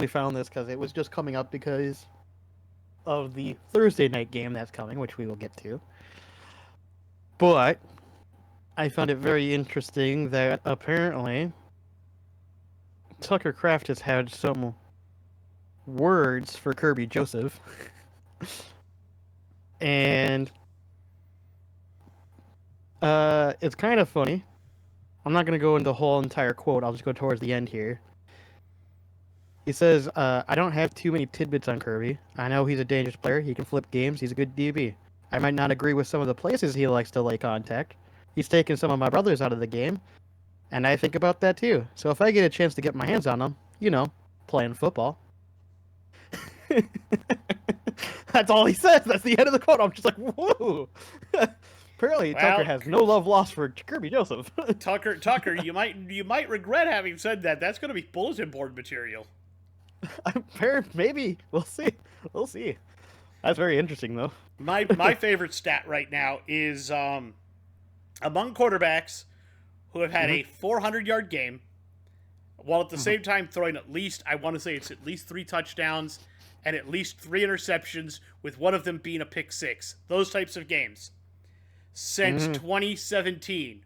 found this because it was just coming up because of the Thursday night game that's coming, which we will get to. But I found it very interesting that apparently Tucker Kraft has had some words for Kirby Joseph. And it's kind of funny. I'm not going to go into the whole entire quote. I'll just go towards the end here. He says, I don't have too many tidbits on Kirby. I know he's a dangerous player. He can flip games. He's a good DB. I might not agree with some of the places he likes to lay contact. He's taken some of my brothers out of the game. And I think about that too. So if I get a chance to get my hands on them, playing football. That's all he says. That's the end of the quote. I'm just like, whoa. Apparently, Tucker has no love lost for Kirby Joseph. Tucker, you might regret having said that. That's going to be bulletin board material. Maybe. We'll see. That's very interesting, though. My favorite stat right now is among quarterbacks who have had a 400-yard game, while at the same time throwing at least 3 touchdowns and at least 3 interceptions, with one of them being a pick six. Those types of games. Since 2017.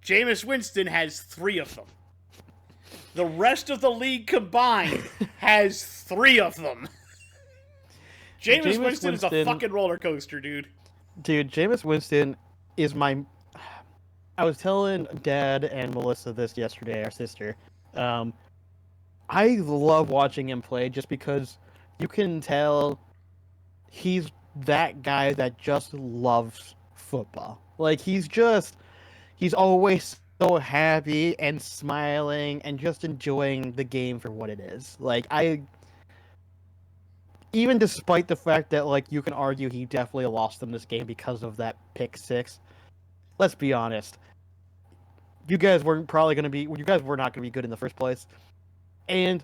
Jameis Winston has 3 of them. The rest of the league combined has 3 of them. Jameis Winston is a fucking roller coaster, dude. Dude, Jameis Winston is my... I was telling Dad and Melissa this yesterday, our sister. I love watching him play just because you can tell he's that guy that just loves football. Like, he's always so happy and smiling and just enjoying the game for what it is. Like, even despite the fact that, like, you can argue he definitely lost them this game because of that pick six, let's be honest. You guys were not going to be good in the first place. And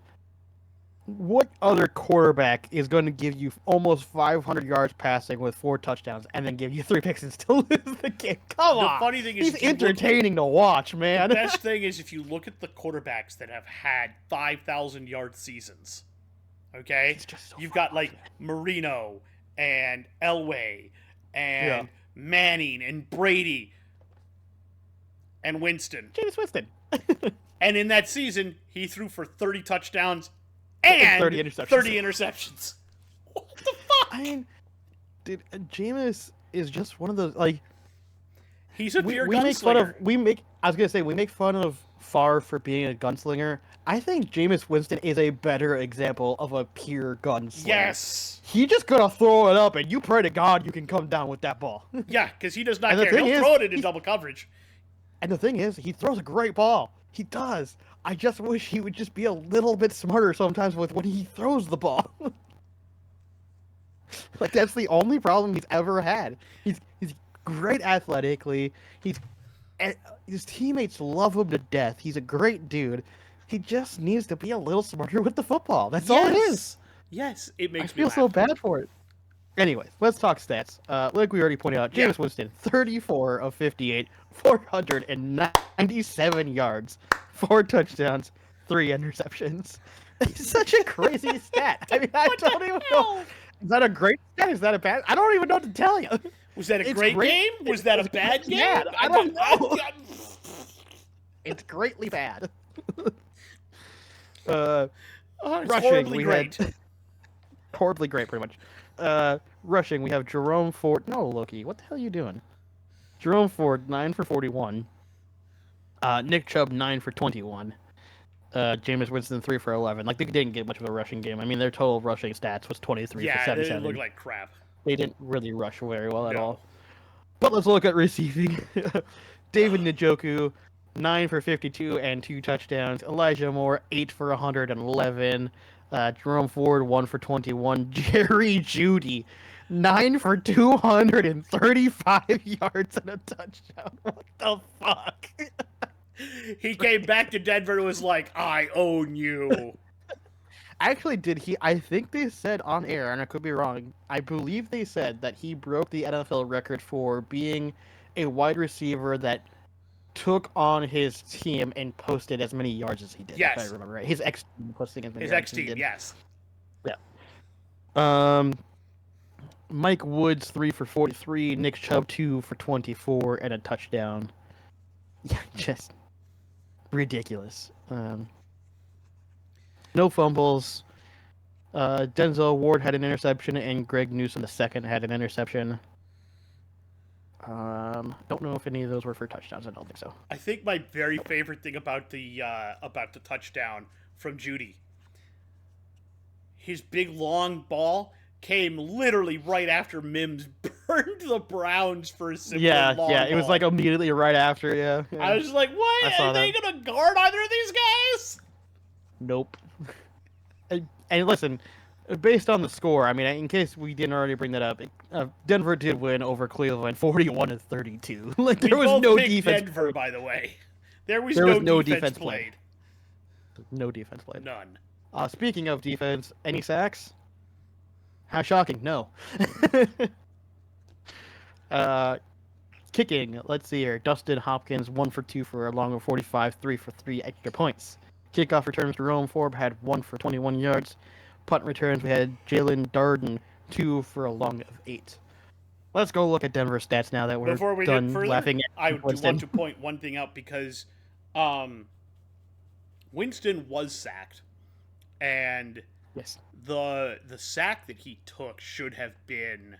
what other quarterback is going to give you almost 500 yards passing with 4 touchdowns and then give you 3 picks and still lose the game? Come on. The funny thing is, he's entertaining to watch, man. The best thing is if you look at the quarterbacks that have had 5,000-yard seasons, okay? You've got, like, Marino and Elway and Manning and Brady and Winston. Jameis Winston. And in that season, he threw for 30 touchdowns and 30 interceptions. What the fuck? I mean, dude, Jameis is just one of those, like... He's a pure gunslinger. We make fun of Favre for being a gunslinger. I think Jameis Winston is a better example of a pure gunslinger. Yes. He just gonna throw it up, and you pray to God you can come down with that ball. Yeah, because he does not care. He'll throw it into double coverage. And the thing is, he throws a great ball. He does. I just wish he would just be a little bit smarter sometimes with when he throws the ball. Like, that's the only problem he's ever had. He's great athletically. His teammates love him to death. He's a great dude. He just needs to be a little smarter with the football. That's all it is. Yes, it makes me laugh. I feel so bad for it. Anyways, let's talk stats. Like we already pointed out, Jameis Winston, 34 of 58, 497 yards, 4 touchdowns, 3 interceptions. It's such a crazy stat. I mean, I don't even know. Is that a great stat? Is that a bad? I don't even know what to tell you. Was that a great game? Was that a bad game? Bad. I don't know. It's greatly bad. It's rushing, horribly great. Horribly great, pretty much. Rushing, we have Jerome Ford. No, Loki, what the hell are you doing? Jerome Ford, 9 for 41. Nick Chubb, 9 for 21. Jameis Winston, 3 for 11. Like, they didn't get much of a rushing game. I mean, their total rushing stats was 23 for 77. Yeah, they didn't look like crap. They didn't really rush very well at all. But let's look at receiving. David Njoku, 9 for 52 and 2 touchdowns. Elijah Moore, 8 for 111. Jerome Ford, 1 for 21. Jerry Jeudy, 9 for 235 yards and a touchdown. What the fuck? He came back to Denver and was like, I own you. Actually, I think they said on air, and I could be wrong, I believe they said that he broke the NFL record for being a wide receiver that took on his team and posted as many yards as he did. Yes. If I remember right. His ex-team posting as many yards as he did. Yes. Yeah. Mike Woods, 3 for 43. Nick Chubb, 2 for 24 and a touchdown. Yeah, just ridiculous. No fumbles. Denzel Ward had an interception, and Greg Newsome II had an interception. Don't know if any of those were for touchdowns. I don't think so. I think my very favorite thing about the touchdown from Jeudy, his big long ball came literally right after Mims burned the Browns for a simple long ball. It was like immediately right after. Yeah. I was just like, what? Are they gonna guard either of these guys? Nope. And listen, based on the score, I mean, in case we didn't already bring that up, Denver did win over Cleveland, 41-32. Like, there was no defense. Denver, by the way, there was no defense played. No defense played. None. Speaking of defense, any sacks? How shocking! No. Kicking. Let's see here. Dustin Hopkins, 1 for 2 for a long of 45, 3 for 3 extra points. Kickoff returns, Jerome Ford had 1 for 21 yards. Punt returns, we had Jalen Darden, 2 for a long of 8. Let's go look at Denver stats now that we're done laughing at I do want to point one thing out because Winston was sacked, and Yes. The sack that he took should have been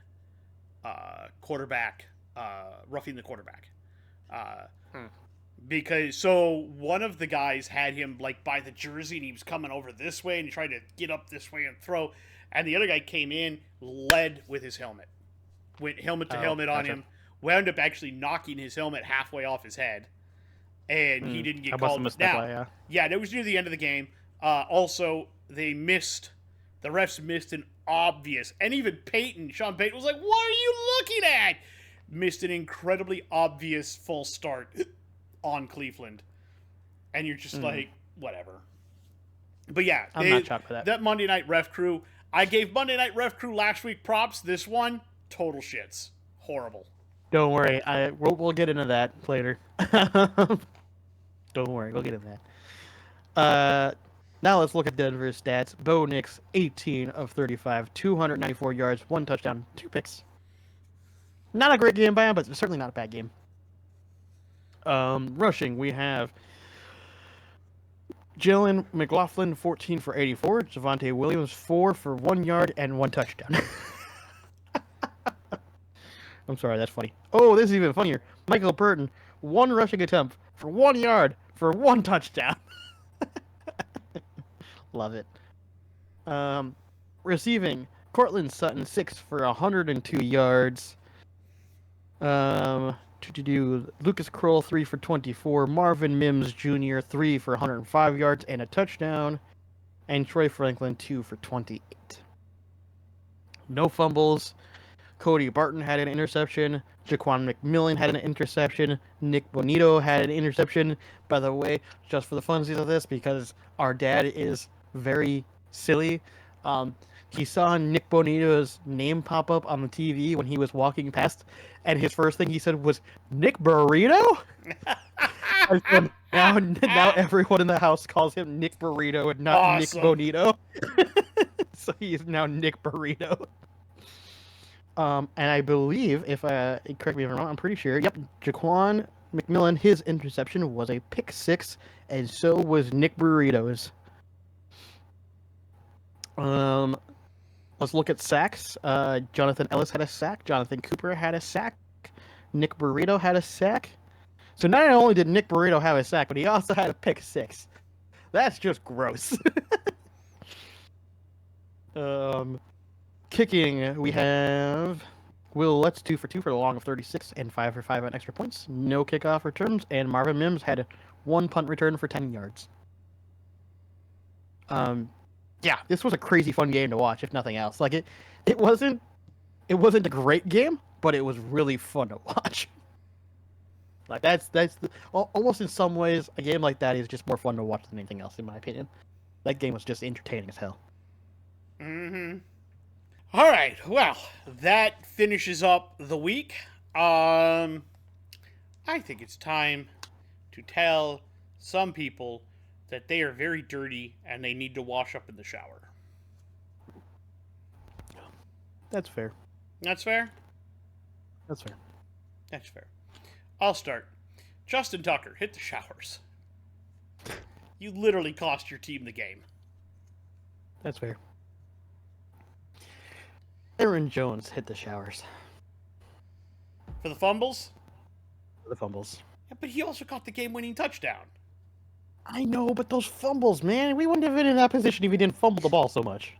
quarterback, roughing the quarterback. Because so one of the guys had him like by the jersey and he was coming over this way and he tried to get up this way and throw, and the other guy came in, led with his helmet, went helmet to helmet on him, wound up actually knocking his helmet halfway off his head, and he didn't get called. Now, yeah, that was near the end of the game. Also, the refs missed an obvious, and even Sean Payton was like, "What are you looking at?" Missed an incredibly obvious false start on Cleveland, and you're just like, whatever. But yeah, I'm not shocked by that Monday Night Ref Crew. I gave Monday Night Ref Crew last week props. This one, total shits, horrible. Don't worry, we'll get into that later. Don't worry, we'll get into that. Now let's look at Denver's stats. Bo Nix, 18 of 35, 294 yards, 1 touchdown, 2 picks. Not a great game by him, but certainly not a bad game. Rushing, we have Jalen McLaughlin, 14 for 84. Javonte Williams, 4 for 1 yard and 1 touchdown. I'm sorry, that's funny. Oh, this is even funnier. Michael Burton, 1 rushing attempt for 1 yard for 1 touchdown. Love it. Receiving, Cortland Sutton, 6 for 102 yards. Lucas Kroll, 3 for 24. Marvin Mims Jr., 3 for 105 yards and a touchdown. And Troy Franklin, 2 for 28. No fumbles. Cody Barton had an interception. Jaquan McMillan had an interception. Nick Bonito had an interception. By the way, just for the funsies of this, because our dad is very silly, he saw Nick Bonito's name pop up on the TV when he was walking past, and his first thing he said was, "Nick Burrito?" now everyone in the house calls him Nick Burrito and not awesome. Nick Bonito. So he is now Nick Burrito. And I believe, correct me if I'm wrong, I'm pretty sure, yep, Jaquan McMillan, his interception was a pick 6, and so was Nick Burrito's. Let's look at sacks. Jonathan Ellis had a sack. Jonathan Cooper had a sack. Nick Burrito had a sack. So not only did Nick Burrito have a sack, but he also had a pick 6. That's just gross. Kicking, we have Will Lutz 2 for 2 for the long of 36 and 5 for 5 on extra points. No kickoff returns, and Marvin Mims had 1 punt return for 10 yards. Yeah, this was a crazy fun game to watch, if nothing else. Like it wasn't a great game, but it was really fun to watch. Like almost in some ways, a game like that is just more fun to watch than anything else, in my opinion. That game was just entertaining as hell. Mm-hmm. All right, well, that finishes up the week. I think it's time to tell some people that they are very dirty and they need to wash up in the shower. That's fair. That's fair? That's fair. That's fair. I'll start. Justin Tucker, hit the showers. You literally cost your team the game. That's fair. Aaron Jones hit the showers. For the fumbles? For the fumbles. Yeah, but he also caught the game-winning touchdown. I know, but those fumbles, man. We wouldn't have been in that position if he didn't fumble the ball so much.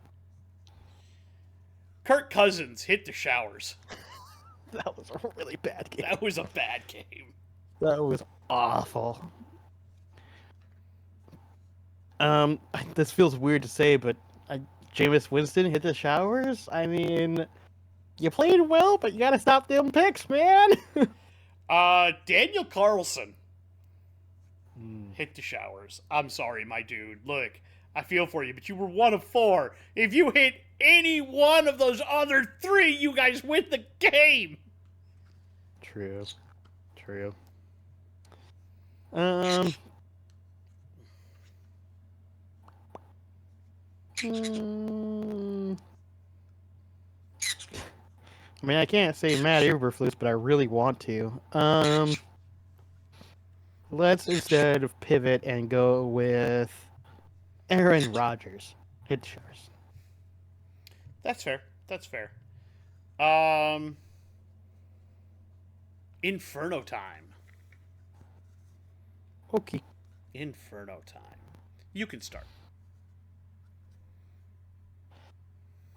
Kirk Cousins hit the showers. That was a really bad game. That was a bad game. That was awful. This feels weird to say, but Jameis Winston hit the showers? I mean, you played well, but you gotta stop them picks, man! Daniel Carlson hit the showers. I'm sorry, my dude. Look, I feel for you, but you were 1 of 4. If you hit any one of those other 3, you guys win the game! True. I mean, I can't say Matt Eberflus, but I really want to. Let's instead pivot and go with Aaron Rodgers. Hit the showers. That's fair. That's fair. Um, Inferno time. Okay. Inferno time. You can start.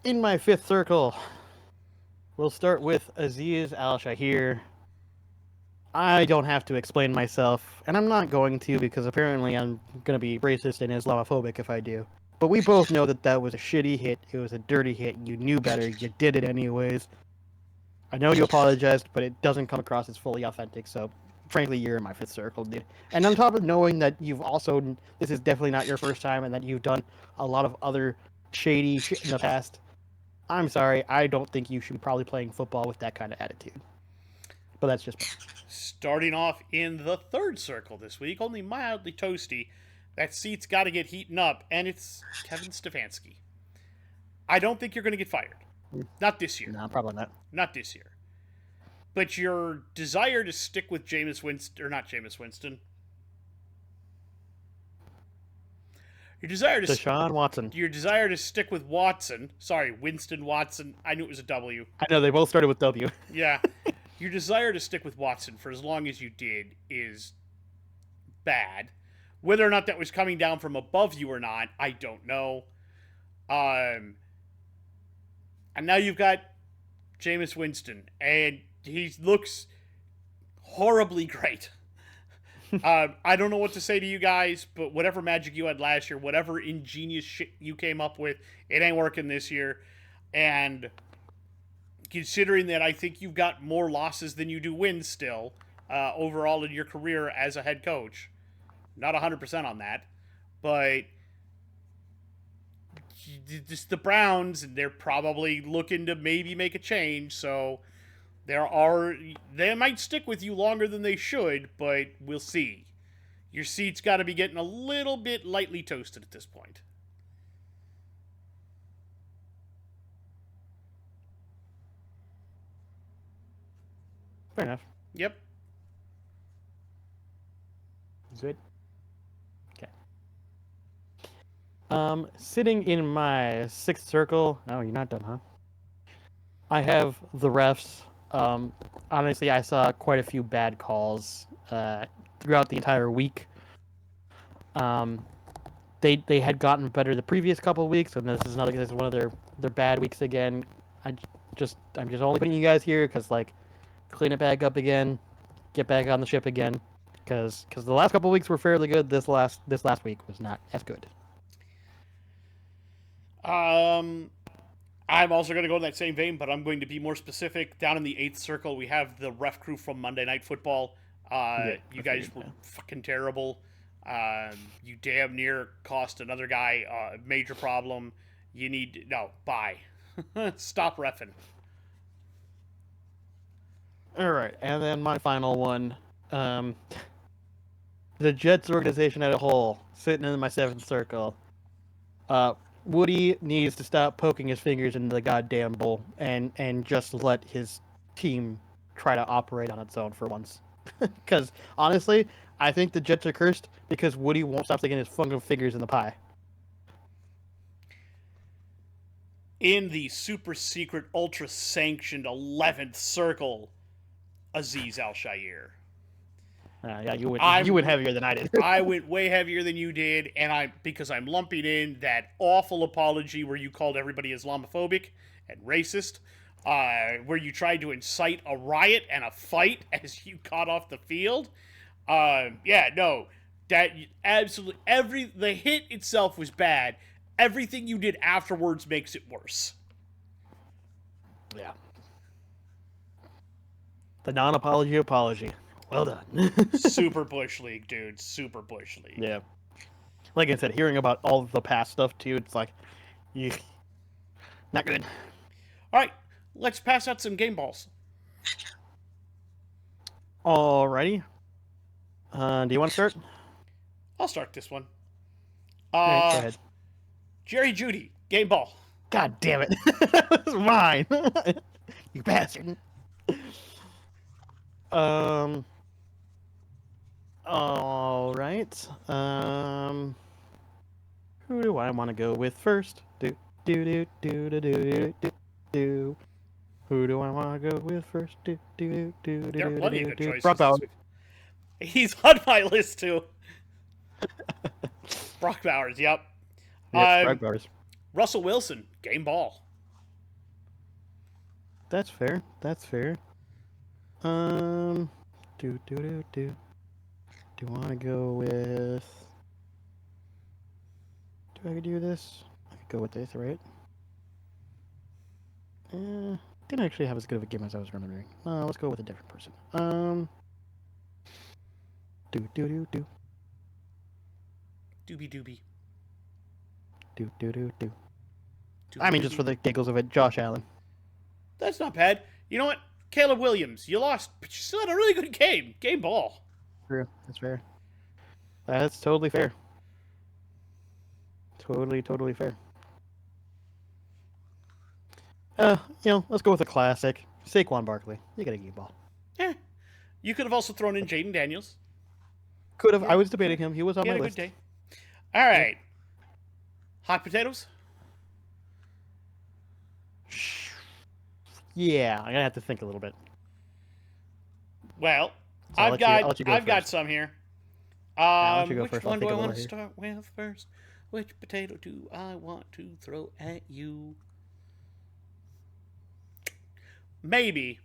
In my fifth circle, we'll start with Aziz Al Shahir. I don't have to explain myself, and I'm not going to because apparently I'm going to be racist and Islamophobic if I do. But we both know that that was a shitty hit. It was a dirty hit. You knew better. You did it anyways. I know you apologized, but it doesn't come across as fully authentic. So, frankly, you're in my fifth circle, dude. And on top of knowing that you've also, this is definitely not your first time, and that you've done a lot of other shady shit in the past, I'm sorry. I don't think you should be probably playing football with that kind of attitude. But that's just me. Starting off in the third circle this week, only mildly toasty. That seat's got to get heating up, and it's Kevin Stefanski. I don't think you're going to get fired. Not this year. No, probably not. Not this year. But your desire to stick with Jameis Winston, or not Jameis Winston, your desire to Deshaun Watson. your desire to stick with Watson. Sorry, Winston Watson. I knew it was a W. I know they both started with W. Yeah. Your desire to stick with Watson for as long as you did is bad. Whether or not that was coming down from above you or not, I don't know. And now you've got Jameis Winston, and he looks horribly great. I don't know what to say to you guys, but whatever magic you had last year, whatever ingenious shit you came up with, it ain't working this year. And considering that I think you've got more losses than you do wins still overall in your career as a head coach, not 100% on that, but just the Browns, they're probably looking to maybe make a change, so they might stick with you longer than they should, but we'll see. Your seat's got to be getting a little bit lightly toasted at this point. Fair enough. Yep. Good. Okay. Sitting in my sixth circle. Oh, you're not done, huh? I have the refs. Honestly, I saw quite a few bad calls throughout the entire week. They had gotten better the previous couple of weeks, and this is one of their bad weeks again. I'm just only putting you guys here because clean it back up again, get back on the ship again, because the last couple of weeks were fairly good. This last week was not as good. I'm also going to go in that same vein, but I'm going to be more specific. Down in the eighth circle, we have the ref crew from Monday Night Football. You guys were fucking terrible. You damn near cost another guy a major problem. You need bye. Stop reffing. All right, and then my final one, the Jets organization as a whole, sitting in my seventh circle. Woody needs to stop poking his fingers into the goddamn bowl and just let his team try to operate on its own for once. Because honestly, I think the Jets are cursed because Woody won't stop sticking his fucking fingers in the pie. In the super secret, ultra sanctioned 11th circle, Aziz Al Shahir. Yeah, you went heavier than I did. I went way heavier than you did, and because I'm lumping in that awful apology where you called everybody Islamophobic and racist, where you tried to incite a riot and a fight as you got off the field. That absolutely the hit itself was bad. Everything you did afterwards makes it worse. Yeah. The non-apology apology. Well done. Super Bush League, dude. Super Bush League. Yeah. Like I said, hearing about all the past stuff too, it's like, not good. All right, let's pass out some game balls. Alrighty. Do you want to start? I'll start this one. Right, go ahead. Jerry Jeudy, game ball. God damn it. That was mine. You bastard. All right. Who do I want to go with first? Do do do do do do do. Who do I want to go with first? Do do do do There are do do plenty of do good do. choices Brock this Bowers. week. He's on my list too. Brock Bowers, yep. Yep, Brock Bowers. Russell Wilson, game ball. That's fair. That's fair. Do do do do. Do I want to go with? Do I do this? I could go with this, right? Didn't actually have as good of a game as I was remembering. Let's go with a different person. Do do do do. Doobie doobie. Do do do do. Doobie, I mean, just for the giggles of it, Josh Allen. That's not bad. You know what? Caleb Williams, you lost, but you still had a really good game. Game ball. True. That's fair. That's totally fair. Totally fair. Let's go with a classic. Saquon Barkley. You get a game ball. Yeah. You could have also thrown in Jaden Daniels. Could have. I was debating him. He was on He my had a list. good day. All right. Hot potatoes? Yeah, I'm gonna have to think a little bit. Well, So I'll let you go I've got first. some here. I'll let you go Which first. I'll one do think I a want to little start with first? Which potato do I want to throw at you? Maybe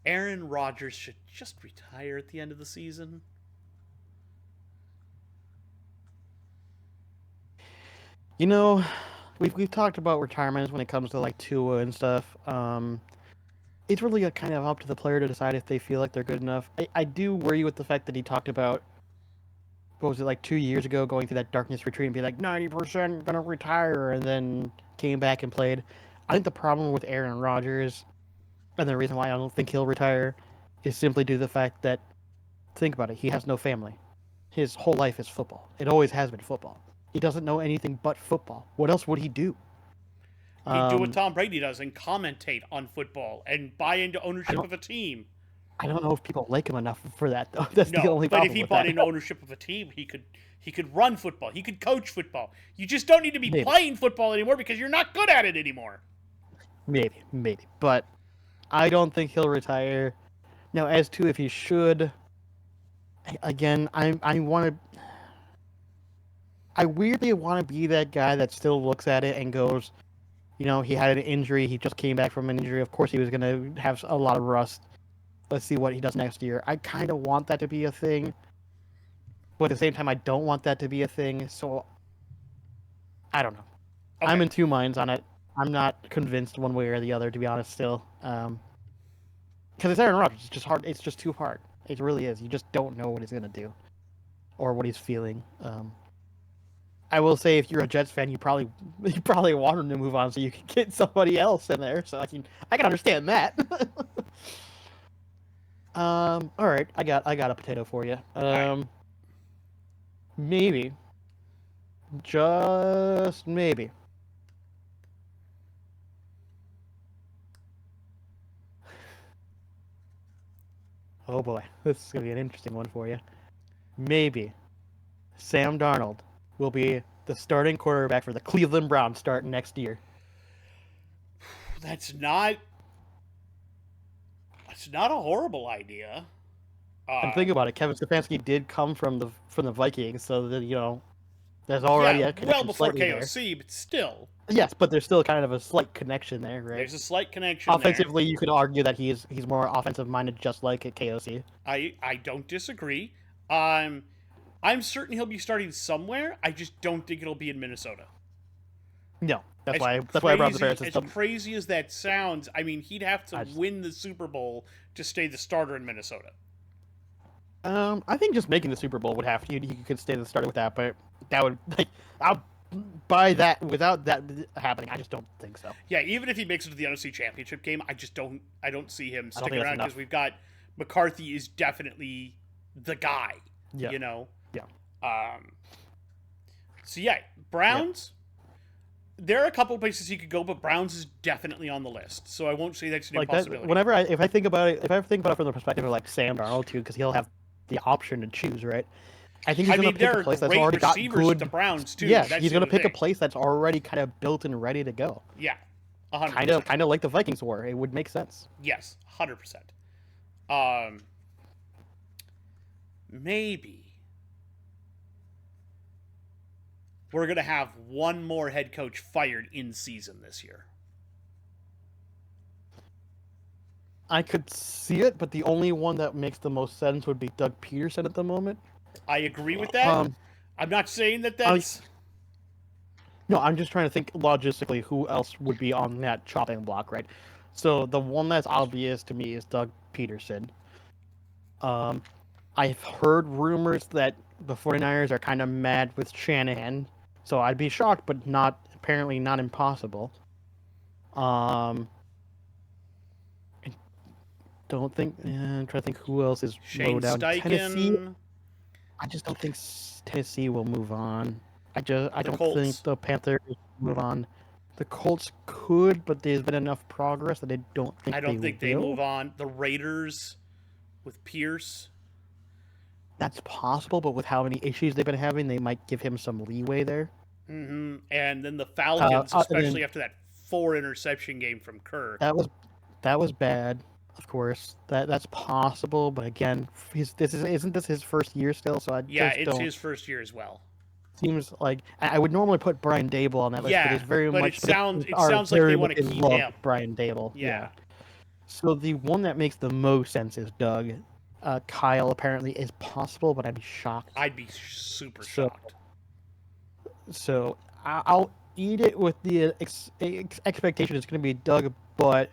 Aaron Rodgers should just retire at the end of the season. You know, we've talked about retirements when it comes to like Tua and stuff. It's really kind of up to the player to decide if they feel like they're good enough. I do worry with the fact that he talked about, what was it, like 2 years ago, going through that darkness retreat and be like 90% gonna retire, and then came back and played. I think the problem with Aaron Rodgers, and the reason why I don't think he'll retire, is simply due to the fact that, think about it, he has no family. His whole life is football. It always has been football. He doesn't know anything but football. What else would he do? He'd do what Tom Brady does and commentate on football and buy into ownership of a team. I don't know if people like him enough for that, though. That's the No, only but problem if he with bought that. into ownership of a team, he could run football. He could coach football. You just don't need to be Maybe. playing football anymore because you're not good at it anymore. Maybe. But I don't think he'll retire. Now, as to if he should, again, I want to. I weirdly want to be that guy that still looks at it and goes, he had an injury. He just came back from an injury. Of course, he was going to have a lot of rust. Let's see what he does next year. I kind of want that to be a thing. But at the same time, I don't want that to be a thing. So, I don't know. Okay. I'm in two minds on it. I'm not convinced one way or the other, to be honest, still. Because it's Aaron Rodgers. It's just hard. It's just too hard. It really is. You just don't know what he's going to do or what he's feeling. I will say, if you're a Jets fan, you probably want him to move on so you can get somebody else in there. So I can understand that. All right, I got a potato for you. Maybe, just maybe. Oh boy, this is gonna be an interesting one for you. Maybe Sam Darnold will be the starting quarterback for the Cleveland Browns starting next year. That's not a horrible idea. And think about it, Kevin Stefanski did come from the Vikings, so that there's already a connection well before slightly KOC, but still. Yes, but there's still kind of a slight connection there, right? There's a slight connection Offensively, you could argue that he's more offensive minded, just like at KOC. I don't disagree. I'm certain he'll be starting somewhere. I just don't think it'll be in Minnesota. No, that's why I brought the Bears. As crazy as that sounds, I mean, he'd have to win the Super Bowl to stay the starter in Minnesota. I think just making the Super Bowl would have to. You could stay the starter with that, but that would I'll buy that without that happening. I just don't think so. Yeah, even if he makes it to the NFC Championship game, I don't see him sticking that's around because we've got McCarthy is definitely the guy. Yeah. Yeah. So yeah, Browns. Yeah. There are a couple of places he could go, but Browns is definitely on the list. So I won't say that's an impossibility. Whenever if I think about it from the perspective of like Sam Darnold too, because he'll have the option to choose, right? I think he's going to pick there a are place that's great already got receivers good. with the Browns too. Yeah, That's he's the going to other pick a thing. place that's already kind of built and ready to go. Yeah, 100%. Kind of like the Vikings were. It would make sense. Yes, 100%. Maybe we're going to have one more head coach fired in season this year. I could see it, but the only one that makes the most sense would be Doug Peterson at the moment. I agree with that. I'm not saying that that's... No, I'm just trying to think logistically who else would be on that chopping block, right? So the one that's obvious to me is Doug Peterson. I've heard rumors that the 49ers are kind of mad with Shanahan, so I'd be shocked, but apparently not impossible. I don't think. I'm trying to think who else is Shane low down. Steichen. Tennessee. I just don't think Tennessee will move on. I don't think the Panthers will move on. The Colts could, but there's been enough progress that I don't think they move on. The Raiders with Pierce. That's possible, but with how many issues they've been having, they might give him some leeway there. Mm-hmm. And then the Falcons, especially after that 4-interception game from Kirk. That was bad, of course. That's possible, but again, isn't this his first year still? So it's his first year as well. Seems like I would normally put Brian Dable on that list, but it's very much. It sounds like they want to keep him. Brian Dable. Yeah. So the one that makes the most sense is Doug. Kyle apparently is possible, but I'd be shocked. I'd be super shocked. So I'll eat it with the expectation it's going to be Doug, but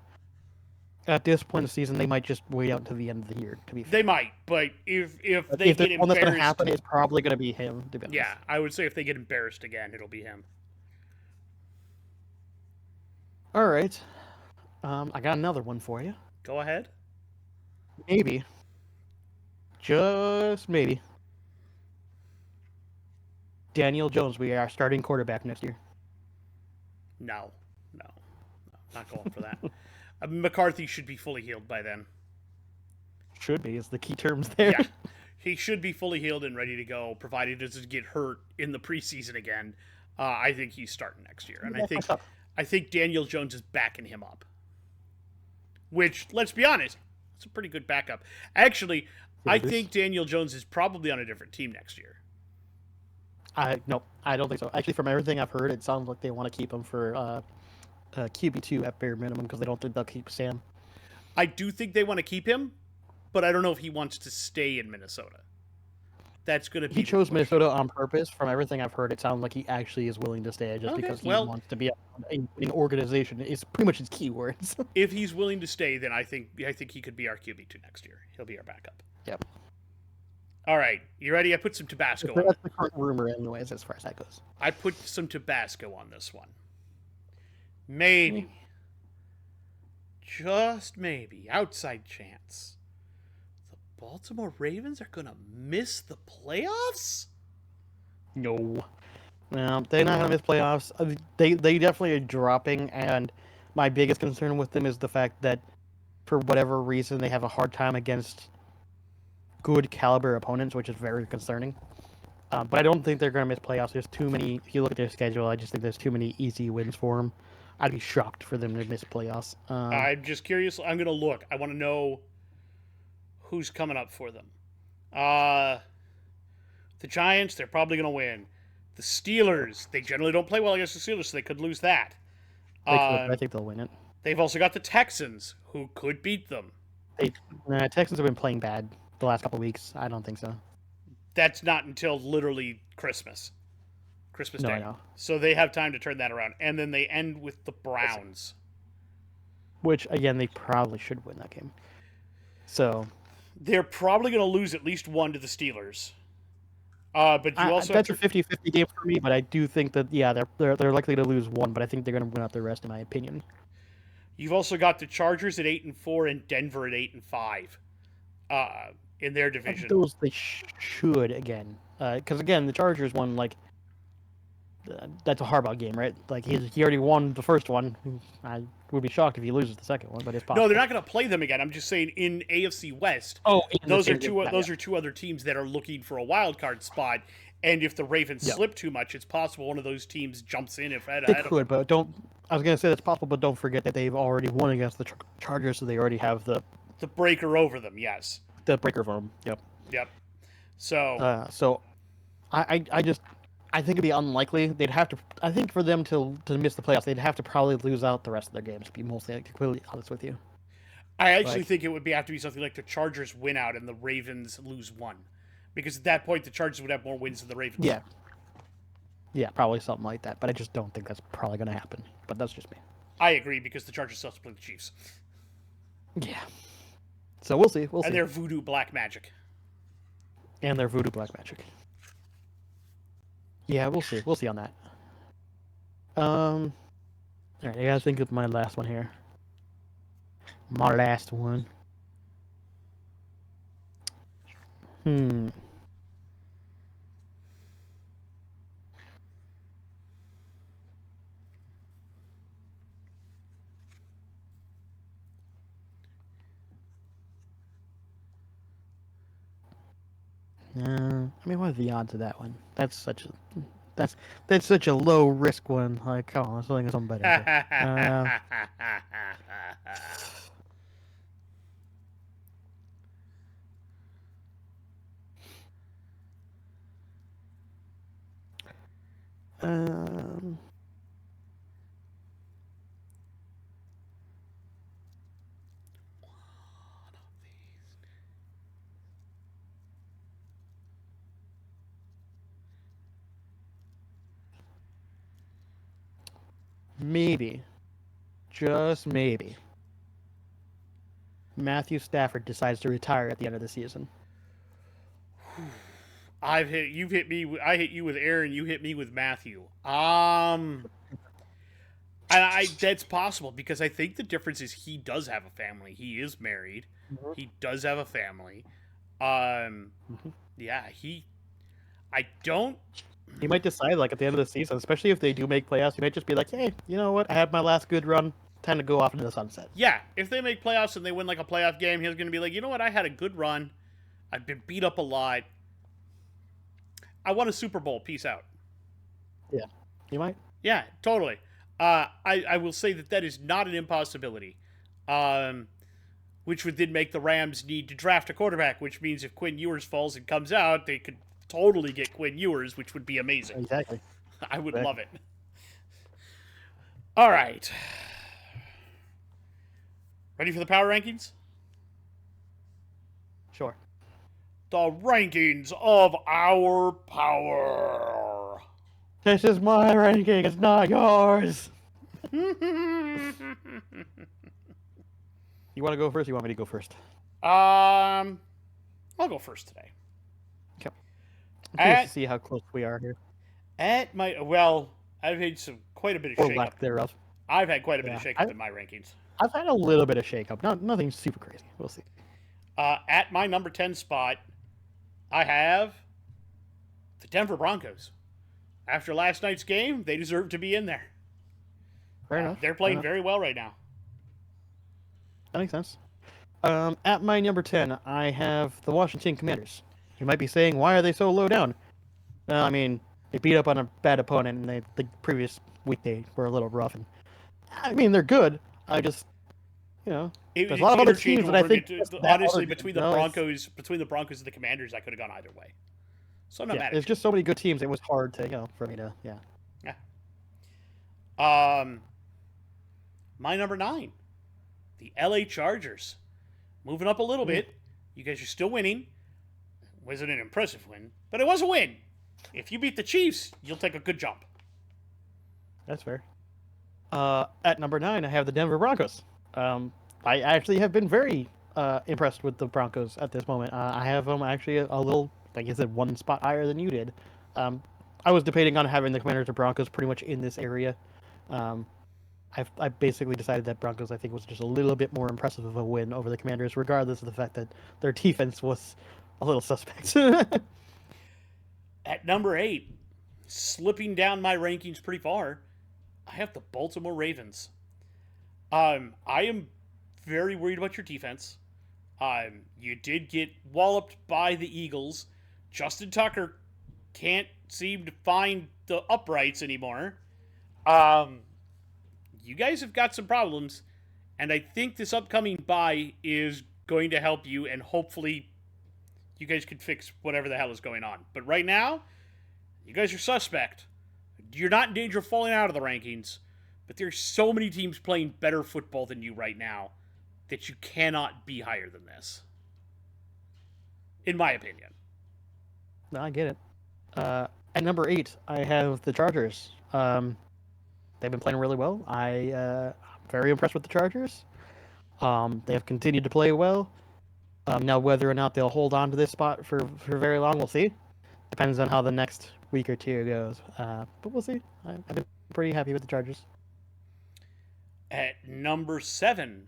at this point in the season, they might just wait out until the end of the year. To be fair. They might, but if they get embarrassed, one that's going to happen, it's probably going to be him. To be honest. Yeah, I would say if they get embarrassed again, it'll be him. All right, I got another one for you. Go ahead. Maybe. Just maybe. Daniel Jones, we are starting quarterback next year. No, not going for that. McCarthy should be fully healed by then. Should be, is the key terms there. Yeah, he should be fully healed and ready to go, provided he doesn't get hurt in the preseason again. I think he's starting next year, and I think Daniel Jones is backing him up. Which, let's be honest, it's a pretty good backup. Actually, I think Daniel Jones is probably on a different team next year. No, I don't think so. Actually, from everything I've heard, it sounds like they want to keep him for QB2 at bare minimum because they don't think they'll keep Sam. I do think they want to keep him, but I don't know if he wants to stay in Minnesota. That's going to be. He chose Minnesota on purpose. From everything I've heard, it sounds like he actually is willing to stay just because he wants to be an organization. It's pretty much his keywords. If he's willing to stay, then I think he could be our QB2 next year. He'll be our backup. Yep. All right, you ready? I put some Tabasco on. That's the current rumor, anyways, as far as that goes. I put some Tabasco on this one. Maybe. Just maybe. Outside chance. The Baltimore Ravens are going to miss the playoffs? No. No, they're not going to miss playoffs. They definitely are dropping, and my biggest concern with them is the fact that for whatever reason they have a hard time against good caliber opponents, which is very concerning. But I don't think they're going to miss playoffs. There's too many. If you look at their schedule, I just think there's too many easy wins for them. I'd be shocked for them to miss playoffs. I'm just curious. I'm going to look. I want to know who's coming up for them. The Giants, they're probably going to win. The Steelers, they generally don't play well against the Steelers, so they could lose that. I think they'll win it. They've also got the Texans, who could beat them. Texans have been playing bad the last couple of weeks. I don't think so. That's not until literally Christmas Day. I know. So they have time to turn that around. And then they end with the Browns. Which, again, they probably should win that game. So they're probably going to lose at least one to the Steelers. But you also that's a 50-50 game for me, but I do think that, they're likely to lose one, but I think they're going to win out the rest, in my opinion. You've also got the Chargers at 8-4 and Denver at 8-5 in their division. Those they should, again. Because, again, the Chargers won, that's a Harbaugh game, right? Like he already won the first one. I would be shocked if he loses the second one, but it's possible. No, they're not going to play them again. I'm just saying in AFC West. Oh, those are two other teams that are looking for a wild card spot. And if the Ravens slip too much, it's possible one of those teams jumps in. They could, but don't. I was going to say that's possible, but don't forget that they've already won against the Chargers, so they already have the breaker over them. Yes, the breaker for them. Yep. So, I think it'd be unlikely. They'd have to. I think for them to miss the playoffs, they'd have to probably lose out the rest of their games. To be mostly completely honest with you, I actually think it would have to be something like the Chargers win out and the Ravens lose one, because at that point the Chargers would have more wins than the Ravens. Yeah, probably something like that. But I just don't think that's probably going to happen. But that's just me. I agree, because the Chargers still have to play the Chiefs. Yeah. So we'll see. And their voodoo black magic. Yeah, we'll see. We'll see on that. All right, I gotta think of my last one here. My last one. I mean, what are the odds of that one? That's such a low risk one. Like, come on, let's think of something better. Maybe, just maybe, Matthew Stafford decides to retire at the end of the season. You've hit me. I hit you with Aaron. You hit me with Matthew. That's possible, because I think the difference is he does have a family. He is married. Mm-hmm. He does have a family. Yeah, I don't. He might decide, like, at the end of the season, especially if they do make playoffs, he might just be like, hey, you know what? I had my last good run. Time to go off into the sunset. Yeah, if they make playoffs and they win, like, a playoff game, he's going to be like, you know what? I had a good run. I've been beat up a lot. I won a Super Bowl. Peace out. Yeah. You might? Yeah, totally. I will say that is not an impossibility. Which would then make the Rams need to draft a quarterback, which means if Quinn Ewers falls and comes out, they could totally get Quinn Ewers, which would be amazing. Exactly. I would love it. All right. Ready for the power rankings? Sure. The rankings of our power. This is my ranking. It's not yours. You want to go first? Or you want me to go first? I'll go first today. Okay. I'm curious to see how close we are here. I've had quite a bit of shakeup. Lack thereof. I've had quite a bit of shakeup in my rankings. I've had a little bit of shakeup. Nothing super crazy. We'll see. At my number 10 spot, I have the Denver Broncos. After last night's game, they deserve to be in there. Fair enough. They're playing very well right now. That makes sense. At my number 10, I have the Washington Commanders. You might be saying, why are they so low down? I mean, they beat up on a bad opponent, and the previous week they were a little rough. And I mean, they're good. I just, there's a lot of other teams that I think. Honestly, between the Broncos and the Commanders, I could have gone either way. So I'm not mad at there's just so many good teams. It was hard to, for me to, My number 9, the LA Chargers, moving up a little bit. You guys are still winning. Wasn't an impressive win, but it was a win. If you beat the Chiefs, you'll take a good jump. That's fair. At number 9, I have the Denver Broncos. I actually have been very impressed with the Broncos at this moment. I have them actually a little, like I said, one spot higher than you did. I was debating on having the Commanders or Broncos pretty much in this area. I basically decided that Broncos, I think, was just a little bit more impressive of a win over the Commanders, regardless of the fact that their defense was a little suspect. At number 8, slipping down my rankings pretty far, I have the Baltimore Ravens. I am very worried about your defense. You did get walloped by the Eagles. Justin Tucker can't seem to find the uprights anymore. Um, you guys have got some problems, and I think this upcoming bye is going to help you, and hopefully you guys can fix whatever the hell is going on. But right now, you guys are suspect. You're not in danger of falling out of the rankings, but there's so many teams playing better football than you right now that you cannot be higher than this. In my opinion. No, I get it. At number 8, I have the Chargers. They've been playing really well. I'm very impressed with the Chargers. They have continued to play well. Now, whether or not they'll hold on to this spot for very long, we'll see. Depends on how the next week or two goes. But we'll see. I've been pretty happy with the Chargers. At number 7,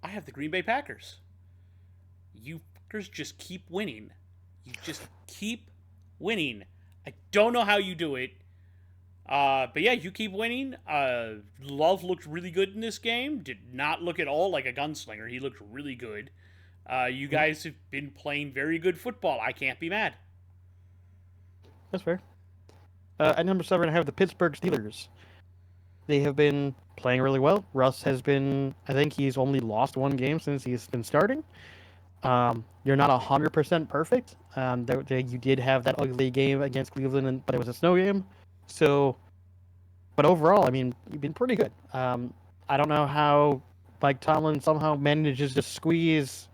I have the Green Bay Packers. You fuckers just keep winning. You just keep winning. I don't know how you do it. But yeah, you keep winning. Love looked really good in this game. Did not look at all like a gunslinger. He looked really good. You guys have been playing very good football. I can't be mad. That's fair. At number 7, I have the Pittsburgh Steelers. They have been playing really well. Russ has been, I think he's only lost one game since he's been starting. You're not 100% perfect. You did have that ugly game against Cleveland, but it was a snow game. So, but overall, I mean, you've been pretty good. I don't know how Mike Tomlin somehow manages to squeeze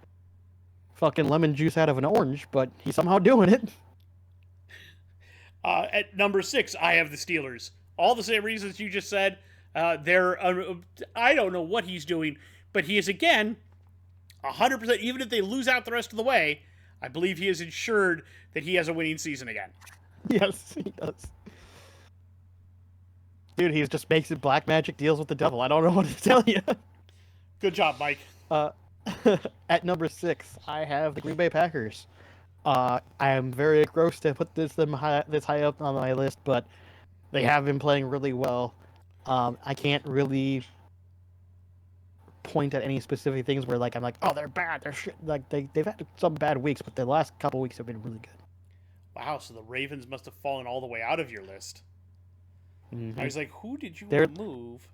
fucking lemon juice out of an orange, but he's somehow doing it. At number 6, I have the Steelers. All the same reasons you just said. I don't know what he's doing, but he is, again, 100%. Even if they lose out the rest of the way, I believe he is ensured that he has a winning season again. Yes, he does. Dude, he just makes it black magic deals with the devil. I don't know what to tell you. Good job, Mike. At number 6, I have the Green Bay Packers. I am very gross to put this high up on my list, but they have been playing really well. I can't really point at any specific things where I'm like, oh, they're bad, they're shit. Like they've had some bad weeks, but the last couple weeks have been really good. Wow, so the Ravens must have fallen all the way out of your list. Mm-hmm. I was like, who did you remove?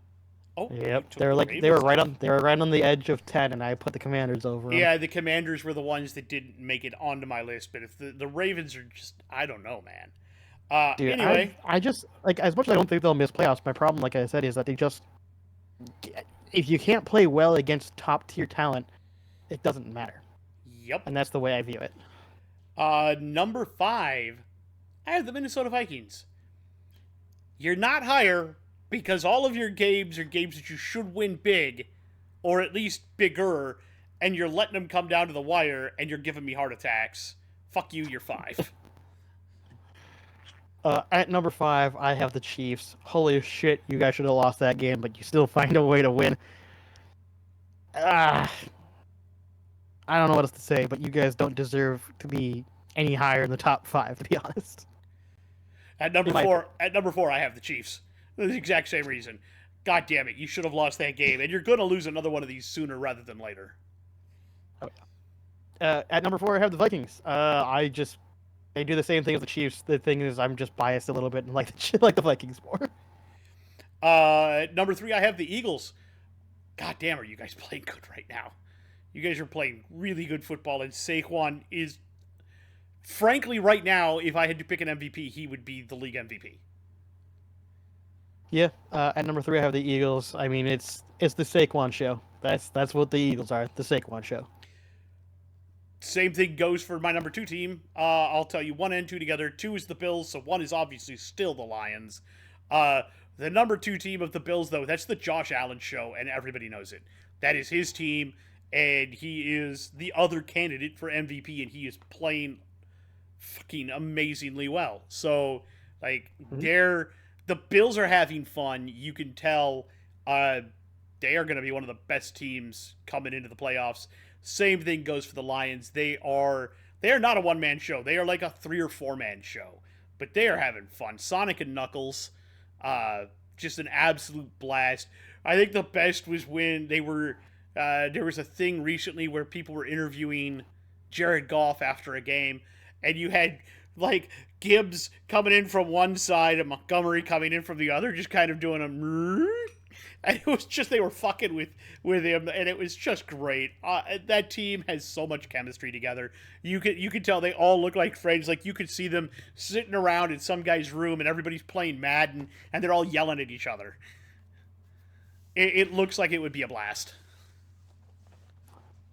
Oh, yep. They were right on the edge of 10, and I put the Commanders over them. Yeah, the Commanders were the ones that didn't make it onto my list, but if the Ravens are just, I don't know, man. Dude, anyway, I just as much as I don't think they'll miss playoffs. My problem, like I said, is that they just, if you can't play well against top tier talent, it doesn't matter. Yep. And that's the way I view it. Number 5, I have the Minnesota Vikings. You're not higher because all of your games are games that you should win big, or at least bigger, and you're letting them come down to the wire, and you're giving me heart attacks. Fuck you, you're 5. At number 5, I have the Chiefs. Holy shit, you guys should have lost that game, but you still find a way to win. I don't know what else to say, but you guys don't deserve to be any higher in the top 5, to be honest. At number 4, I have the Chiefs. The exact same reason. God damn it, you should have lost that game, and you're going to lose another one of these sooner rather than later. At number 4, I have the Vikings. They do the same thing as the Chiefs. The thing is, I'm just biased a little bit and like the Vikings more. At number 3, I have the Eagles. God damn, are you guys playing good right now? You guys are playing really good football, and Saquon is, frankly, right now, if I had to pick an MVP, he would be the league MVP. Yeah. At number 3, I have the Eagles. I mean, it's the Saquon show. That's what the Eagles are. The Saquon show. Same thing goes for my number 2 team. I'll tell you 1 and 2 together. 2 is the Bills, so 1 is obviously still the Lions. The number 2 team of the Bills, though, that's the Josh Allen show, and everybody knows it. That is his team, and he is the other candidate for MVP, and he is playing fucking amazingly well. So, the Bills are having fun. You can tell they are going to be one of the best teams coming into the playoffs. Same thing goes for the Lions. They are not a one-man show. They are like a 3 or 4-man show. but they are having fun. Sonic and Knuckles, just an absolute blast. I think the best was when they were. There was a thing recently where people were interviewing Jared Goff after a game, and you had like Gibbs coming in from one side and Montgomery coming in from the other, just kind of doing a. And it was just they were fucking with him, and it was just great. That team has so much chemistry together. You could tell they all look like friends. Like you could see them sitting around in some guy's room, and everybody's playing Madden, and they're all yelling at each other. It looks like it would be a blast.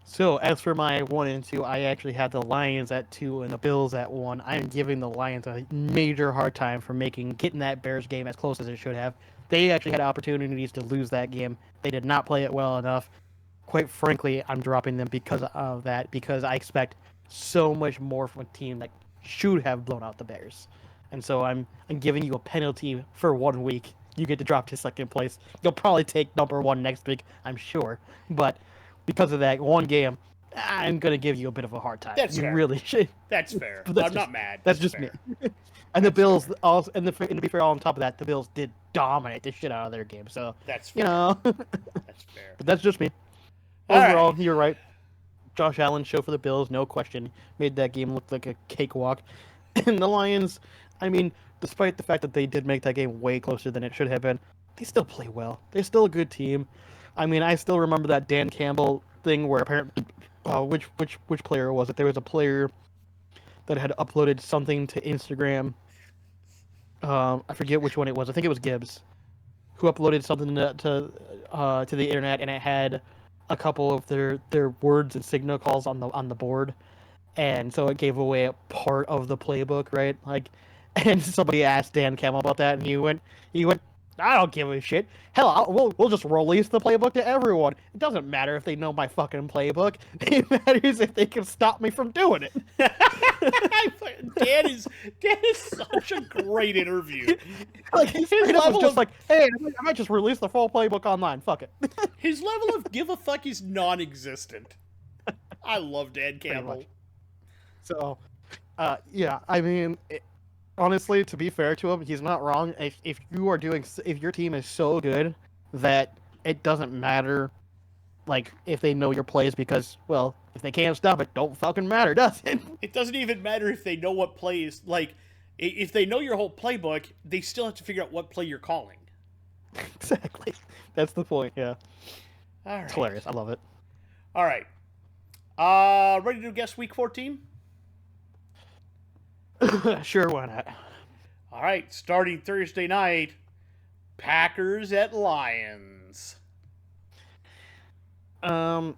So, as for my 1 and 2, I actually had the Lions at 2 and the Bills at 1. I'm giving the Lions a major hard time for getting that Bears game as close as it should have. They actually had opportunities to lose that game. They did not play it well enough. Quite frankly, I'm dropping them because of that, because I expect so much more from a team that should have blown out the Bears. And so I'm giving you a penalty for 1 week. You get to drop to second place. You'll probably take number 1 next week, I'm sure. But because of that one game, I'm going to give you a bit of a hard time. That's fair. Really should. That's fair. I'm not mad. That's just fair. Me. And the Bills also, and to be fair, on top of that, the Bills did dominate the shit out of their game. So that's fair. That's fair. But that's just me. All Overall, right. You're right. Josh Allen show for the Bills, no question, made that game look like a cakewalk. And the Lions, I mean, despite the fact that they did make that game way closer than it should have been, they still play well. They're still a good team. I mean, I still remember that Dan Campbell thing where apparently, which player was it? There was a player that had uploaded something to Instagram. I forget which one it was. I think it was Gibbs, who uploaded something to the internet, and it had a couple of their words and signal calls on the board, and so it gave away a part of the playbook, right? Like, and somebody asked Dan Campbell about that, and he went, I don't give a shit. Hell, we'll just release the playbook to everyone. It doesn't matter if they know my fucking playbook. It matters if they can stop me from doing it. Dan is such a great interview. Like his level was just like, hey, I might just release the full playbook online. Fuck it. His level of give a fuck is non-existent. I love Dan Campbell. So, yeah, I mean. Honestly, to be fair to him, he's not wrong. If your team is so good that it doesn't matter, like, if they know your plays, because, well, if they can't stop it, don't fucking matter, does it? It doesn't even matter if they know what plays. Like, if they know your whole playbook, they still have to figure out what play you're calling. Exactly. That's the point. Yeah. All right. It's hilarious. I love it. All right. Ready to guess week 14? Sure, why not? All right, starting Thursday night, Packers at Lions. I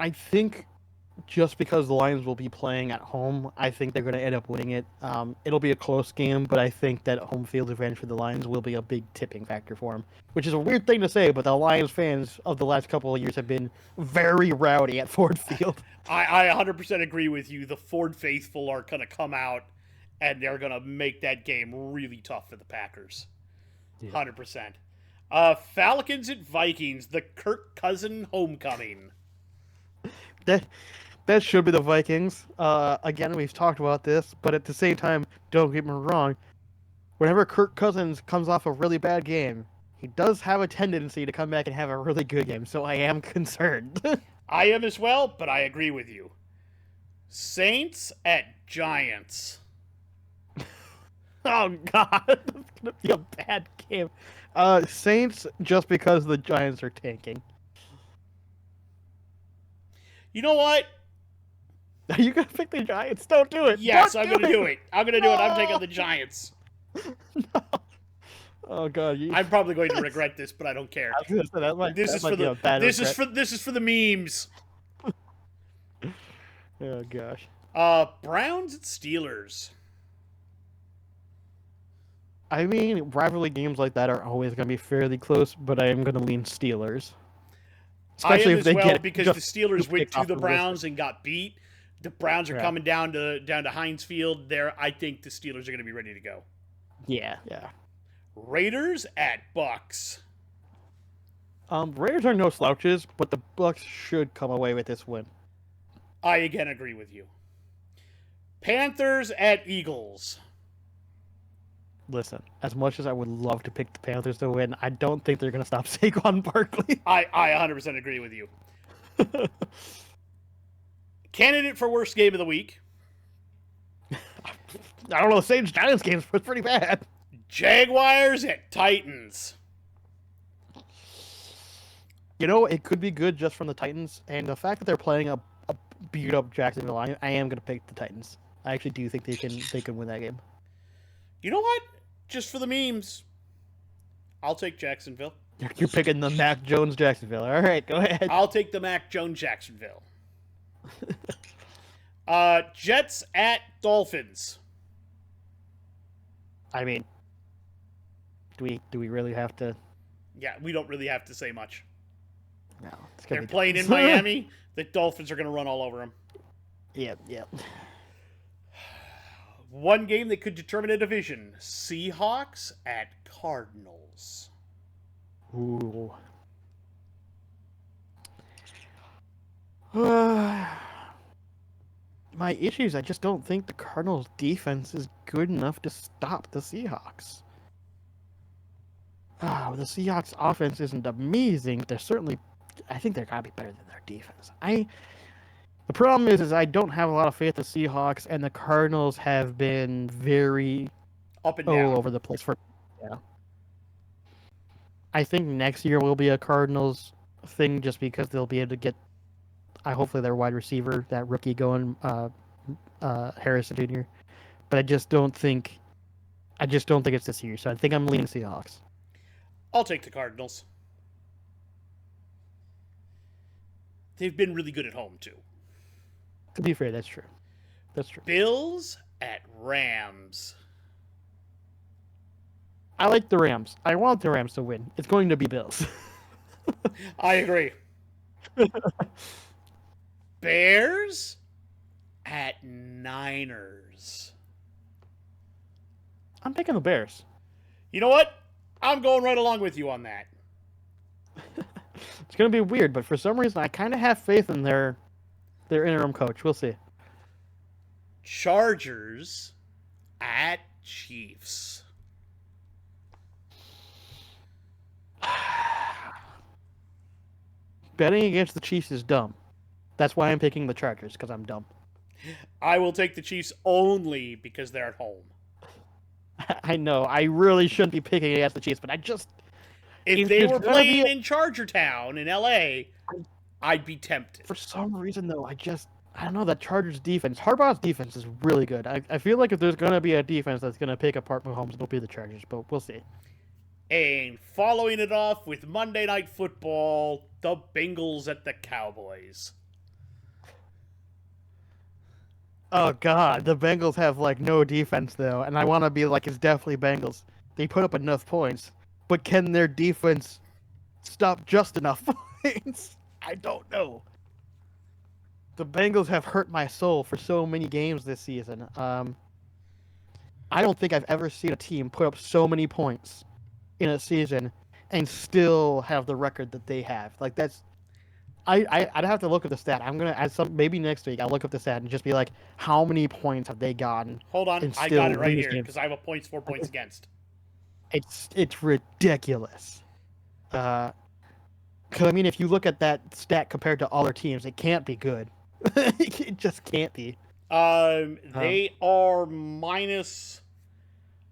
think just because the Lions will be playing at home, I think they're going to end up winning it. It'll be a close game, but I think that home field advantage for the Lions will be a big tipping factor for them, which is a weird thing to say, but the Lions fans of the last couple of years have been very rowdy at Ford Field. I 100% agree with you. The Ford faithful are going to come out, and they're going to make that game really tough for the Packers. Yeah. 100%. Falcons at Vikings, the Kirk Cousin homecoming. That should be the Vikings. Again, we've talked about this, but at the same time, don't get me wrong. Whenever Kirk Cousins comes off a really bad game, he does have a tendency to come back and have a really good game, so I am concerned. I am as well, but I agree with you. Saints at Giants. Oh, God. That's going to be a bad game. Saints, just because the Giants are tanking. You know what? Are you going to pick the Giants? Don't do it. Yes, I'm going to do it. I'm going to do it. I'm taking the Giants. No. Oh God! I'm probably going to regret this, but I don't care. This is for the memes. Oh gosh. Browns at Steelers. I mean, rivalry games like that are always going to be fairly close, but I am going to lean Steelers. Especially if they get because the Steelers went to the Browns and got beat. The Browns are coming down to Heinz Field. There, I think the Steelers are going to be ready to go. Yeah. Raiders at Bucks. Raiders are no slouches, but the Bucks should come away with this win. I again agree with you. Panthers at Eagles. Listen, as much as I would love to pick the Panthers to win, I don't think they're going to stop Saquon Barkley. I 100% agree with you. Candidate for worst game of the week. I don't know, the Saints Giants game was pretty bad. Jaguars at Titans. You know, it could be good just from the Titans, and the fact that they're playing a beat up Jacksonville, I am going to pick the Titans. I actually do think they can win that game. You know what? Just for the memes, I'll take Jacksonville. You're picking the Mac Jones Jacksonville. All right, go ahead. I'll take the Mac Jones Jacksonville. Jets at Dolphins. I mean, do we really have to? Yeah, we don't really have to say much. No, they're playing in Miami. The Dolphins are going to run all over them. Yeah. One game that could determine a division. Seahawks at Cardinals. Ooh. My issue is I just don't think the Cardinals' defense is good enough to stop the Seahawks. The Seahawks' offense isn't amazing. They're certainly, I think they're gotta be better than their defense. The problem is I don't have a lot of faith in the Seahawks, and the Cardinals have been very up and down all over the place for. Yeah. I think next year will be a Cardinals thing, just because they'll be able to get, hopefully their wide receiver, that rookie going, Harrison Jr. But I just don't think it's this year. So I think I'm leaning Seahawks. I'll take the Cardinals. They've been really good at home too. To be fair, that's true. Bills at Rams. I like the Rams. I want the Rams to win. It's going to be Bills. I agree. Bears at Niners. I'm picking the Bears. You know what? I'm going right along with you on that. It's going to be weird, but for some reason I kind of have faith in their interim coach. We'll see. Chargers at Chiefs. Betting against the Chiefs is dumb. That's why I'm picking the Chargers, because I'm dumb. I will take the Chiefs only because they're at home. I know. I really shouldn't be picking against the Chiefs, but I just... If they were playing in Charger Town in L.A., I'd be tempted. For some reason, though, I don't know, that Chargers defense. Harbaugh's defense is really good. I feel like if there's going to be a defense that's going to pick apart Mahomes, it'll be the Chargers, but we'll see. And following it off with Monday Night Football, the Bengals at the Cowboys. Oh, God. The Bengals have, no defense, though, and I want to be it's definitely Bengals. They put up enough points, but can their defense stop just enough points? I don't know. The Bengals have hurt my soul for so many games this season. I don't think I've ever seen a team put up so many points in a season and still have the record that they have. That's... I'd have to look at the stat. I'm gonna maybe next week I'll look up the stat and just be like, how many points have they gotten? Hold on, I got it right here because I have a points for, points against. It's ridiculous. Because I mean, if you look at that stat compared to other teams, it can't be good. It just can't be. They are minus,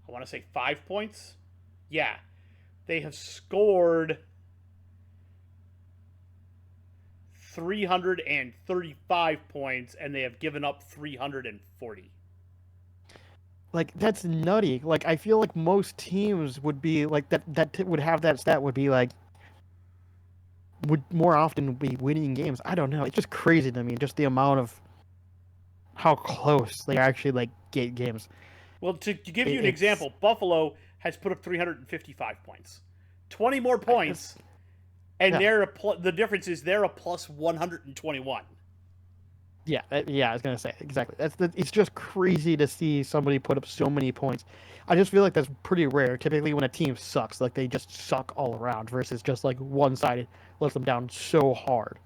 I want to say 5 points. Yeah, they have scored 335 points, and they have given up 340. That's nutty. I feel like most teams would be that would have that stat would be would more often be winning games. I don't know. It's just crazy to me, just the amount of how close they actually get games. Well, to give you an example, Buffalo has put up 355 points. 20 more points. And they're the difference is they're a plus 121. Yeah, I was gonna say exactly. It's just crazy to see somebody put up so many points. I just feel like that's pretty rare. Typically, when a team sucks, they just suck all around, versus just one-sided lets them down so hard.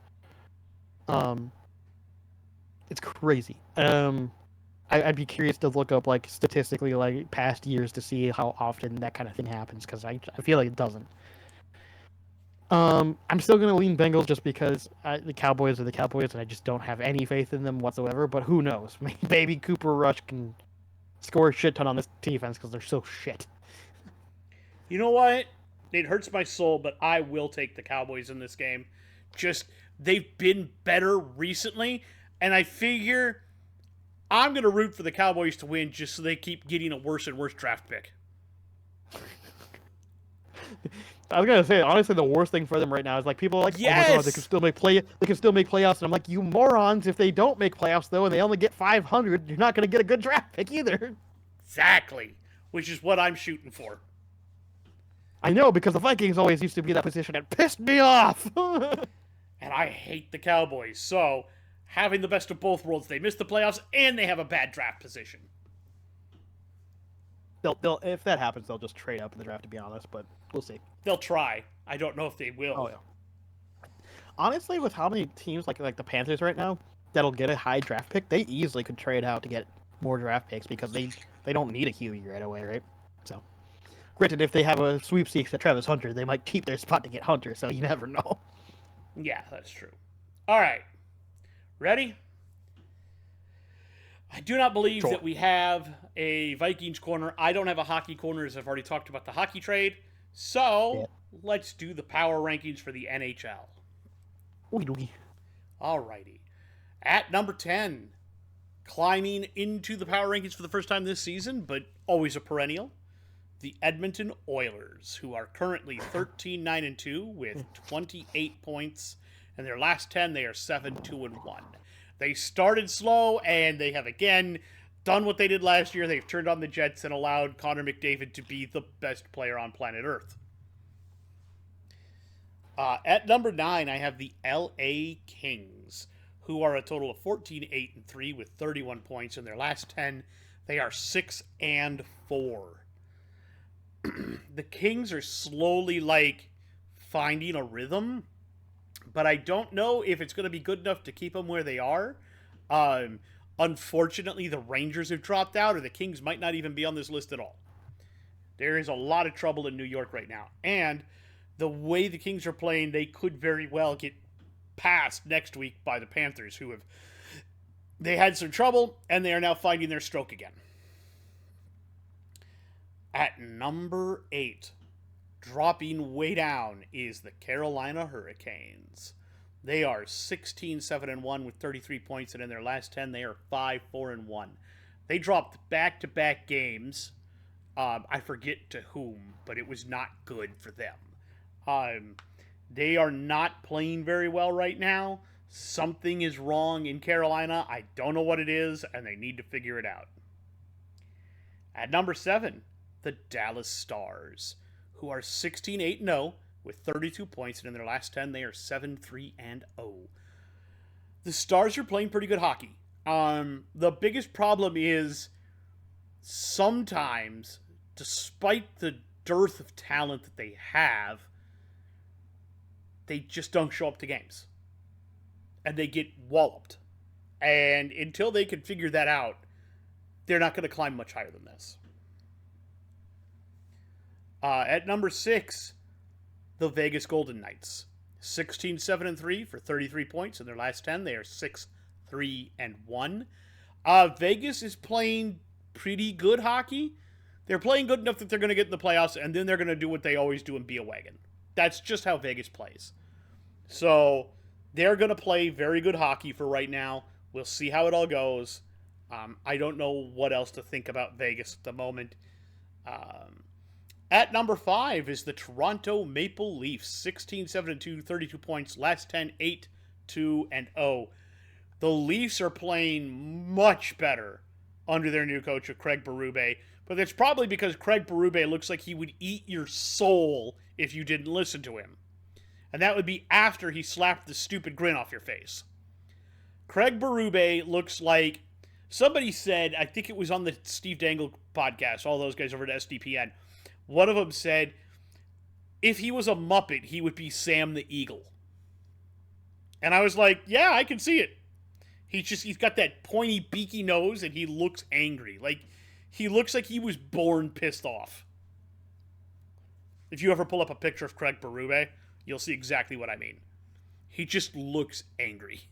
It's crazy. I'd be curious to look up like statistically like past years to see how often that kind of thing happens because I feel like it doesn't. I'm still gonna lean Bengals just because the Cowboys are the Cowboys and I just don't have any faith in them whatsoever. But who knows? Maybe Cooper Rush can score a shit ton on this defense because they're so shit. You know what? It hurts my soul, but I will take the Cowboys in this game. Just, they've been better recently, and I figure I'm going to root for the Cowboys to win just so they keep getting a worse and worse draft pick. I was gonna say honestly, the worst thing for them right now is like people are like, yes! oh my god, they can still make playoffs, and I'm like, you morons! If they don't make playoffs though, and they only get 500, you're not gonna get a good draft pick either. Exactly, which is what I'm shooting for. I know because the Vikings always used to be that position. It pissed me off. And I hate the Cowboys, so having the best of both worlds, they miss the playoffs and they have a bad draft position. They'll if that happens, they'll just trade up in the draft. To be honest, but we'll see. They'll try. I don't know if they will. Oh yeah. Honestly, with how many teams like the Panthers right now that'll get a high draft pick, they easily could trade out to get more draft picks because they don't need a QB right away, right? So, granted, if they have a sweepstakes at Travis Hunter, they might keep their spot to get Hunter. So you never know. Yeah, that's true. All right, ready? I do not believe that we have a Vikings corner. I don't have a hockey corner, as I've already talked about the hockey trade. So, let's do the power rankings for the NHL. Alrighty. At number 10, climbing into the power rankings for the first time this season, but always a perennial, the Edmonton Oilers, who are currently 13-9-2 with 28 points. In their last 10, they are 7-2-1. They started slow, and they have again done what they did last year. They've turned on the Jets and allowed Connor McDavid to be the best player on planet Earth. At number 9, I have the LA Kings, who are a total of 14-8-3 with 31 points. In their last 10, they are 6-4. The Kings are slowly, finding a rhythm, but I don't know if it's going to be good enough to keep them where they are. Unfortunately, the Rangers have dropped out, or the Kings might not even be on this list at all. There is a lot of trouble in New York right now, and the way the Kings are playing, they could very well get passed next week by the Panthers, they had some trouble, and they are now finding their stroke again. At number 8, dropping way down, is the Carolina Hurricanes. They are 16-7-1 with 33 points, and in their last 10, they are 5-4-1. They dropped back-to-back games. I forget to whom, but it was not good for them. They are not playing very well right now. Something is wrong in Carolina. I don't know what it is, and they need to figure it out. At number 7, the Dallas Stars, who are 16-8-0 with 32 points, and in their last 10, they are 7-3-0. The Stars are playing pretty good hockey. The biggest problem is sometimes, despite the dearth of talent that they have, they just don't show up to games. And they get walloped. And until they can figure that out, they're not going to climb much higher than this. At number 6, the Vegas Golden Knights. 16-7-3 for 33 points. In their last 10, they are 6-3-1. Vegas is playing pretty good hockey. They're playing good enough that they're going to get in the playoffs, and then they're going to do what they always do and be a wagon. That's just how Vegas plays. So they're going to play very good hockey for right now. We'll see how it all goes. I don't know what else to think about Vegas at the moment. At number 5 is the Toronto Maple Leafs. 16-7-2, 32 points. Last 10, 8-2-0. The Leafs are playing much better under their new coach, Craig Berube. But that's probably because Craig Berube looks like he would eat your soul if you didn't listen to him. And that would be after he slapped the stupid grin off your face. Craig Berube looks like, somebody said, I think it was on the Steve Dangle podcast, all those guys over at SDPN, one of them said, if he was a Muppet, he would be Sam the Eagle. And I was like, yeah, I can see it. He's got that pointy, beaky nose, and he looks angry. Like, he looks like he was born pissed off. If you ever pull up a picture of Craig Berube, you'll see exactly what I mean. He just looks angry.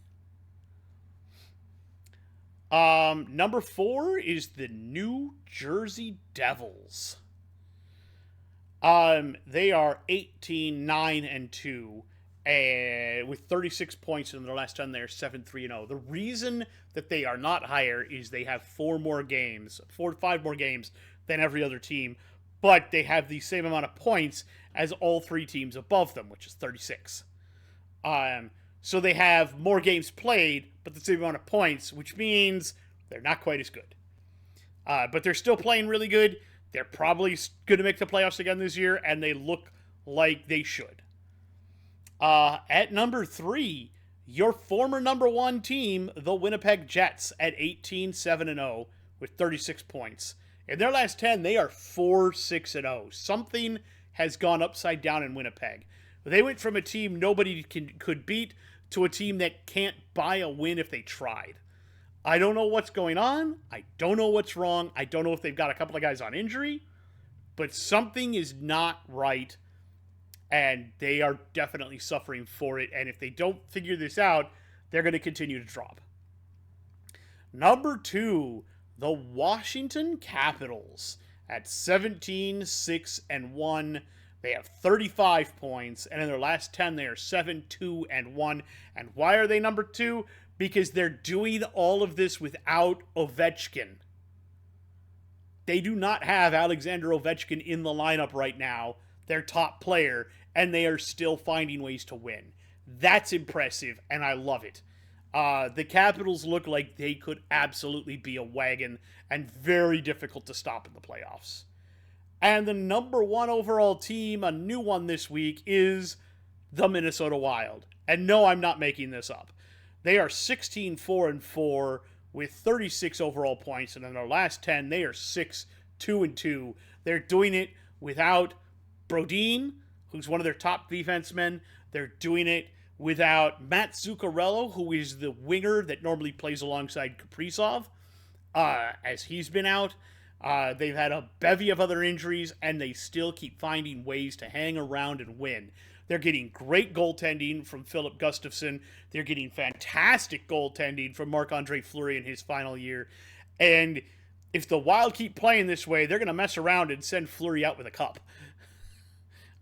Number 4 is the New Jersey Devils. They are 18-9-2, with 36 points in their last 10. They're 7-3-0. The reason that they are not higher is they have 5 more games than every other team, but they have the same amount of points as all 3 teams above them, which is 36. So they have more games played, but the same amount of points, which means they're not quite as good. But they're still playing really good. They're probably going to make the playoffs again this year, and they look like they should. At number 3, your former number 1 team, the Winnipeg Jets, at 18-7-0 with 36 points. In their last 10, they are 4-6-0. Something has gone upside down in Winnipeg. They went from a team nobody could beat to a team that can't buy a win if they tried. I don't know what's going on. I don't know what's wrong. I don't know if they've got a couple of guys on injury, but something is not right, and they are definitely suffering for it. And if they don't figure this out, they're going to continue to drop. Number 2, the Washington Capitals at 17-6-1. They have 35 points, and in their last 10, they are 7-2-1. And why are they number 2? Because they're doing all of this without Ovechkin. They do not have Alexander Ovechkin in the lineup right now, their top player, and they are still finding ways to win. That's impressive, and I love it. The Capitals look like they could absolutely be a wagon and very difficult to stop in the playoffs. And the number 1 overall team, a new one this week, is the Minnesota Wild. And no, I'm not making this up. They are 16-4-4 with 36 overall points, and in their last 10, they are 6-2-2. They're doing it without Brodin, who's one of their top defensemen. They're doing it without Matt Zuccarello, who is the winger that normally plays alongside Kaprizov, as he's been out. They've had a bevy of other injuries, and they still keep finding ways to hang around and win. They're getting great goaltending from Philip Gustafsson. They're getting fantastic goaltending from Marc-Andre Fleury in his final year. And if the Wild keep playing this way, they're going to mess around and send Fleury out with a cup.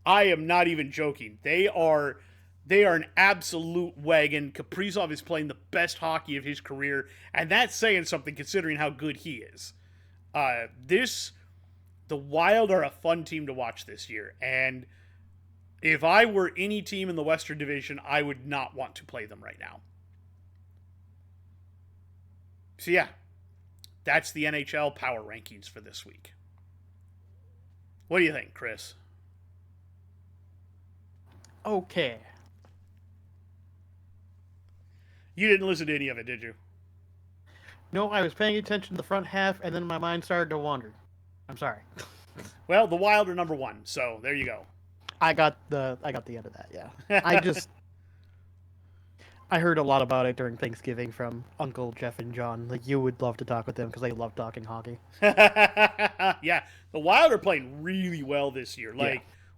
I am not even joking. They are an absolute wagon. Kaprizov is playing the best hockey of his career, and that's saying something considering how good he is. The Wild are a fun team to watch this year, and if I were any team in the Western Division, I would not want to play them right now. So yeah, that's the NHL power rankings for this week. What do you think, Chris? Okay. You didn't listen to any of it, did you? No, I was paying attention to the front half, and then my mind started to wander. I'm sorry. Well, the Wild are number 1, so there you go. I got the end of that, yeah. I heard a lot about it during Thanksgiving from Uncle Jeff and John. Like, you would love to talk with them because they love talking hockey. Yeah, the Wild are playing really well this year.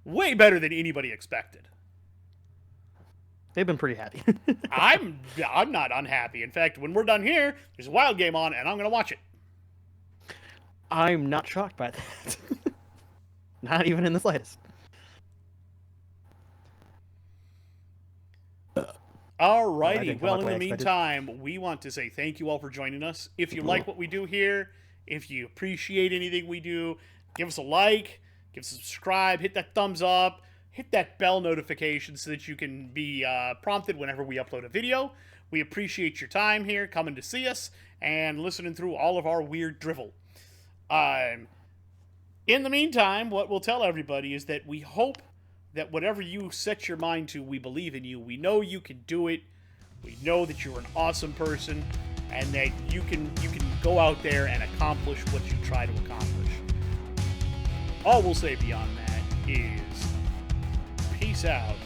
Way better than anybody expected. They've been pretty happy. I'm not unhappy. In fact, when we're done here, there's a Wild game on, and I'm going to watch it. I'm not shocked by that. Not even in the slightest. Alrighty. Well, in the meantime, we want to say thank you all for joining us. If you like what we do here, if you appreciate anything we do, give us a like, give us a subscribe, hit that thumbs up, hit that bell notification so that you can be prompted whenever we upload a video. We appreciate your time here, coming to see us, and listening through all of our weird drivel. In the meantime, what we'll tell everybody is that we hope that whatever you set your mind to, we believe in you. We know you can do it. We know that you're an awesome person, and that you can go out there and accomplish what you try to accomplish. All we'll say beyond that is peace out.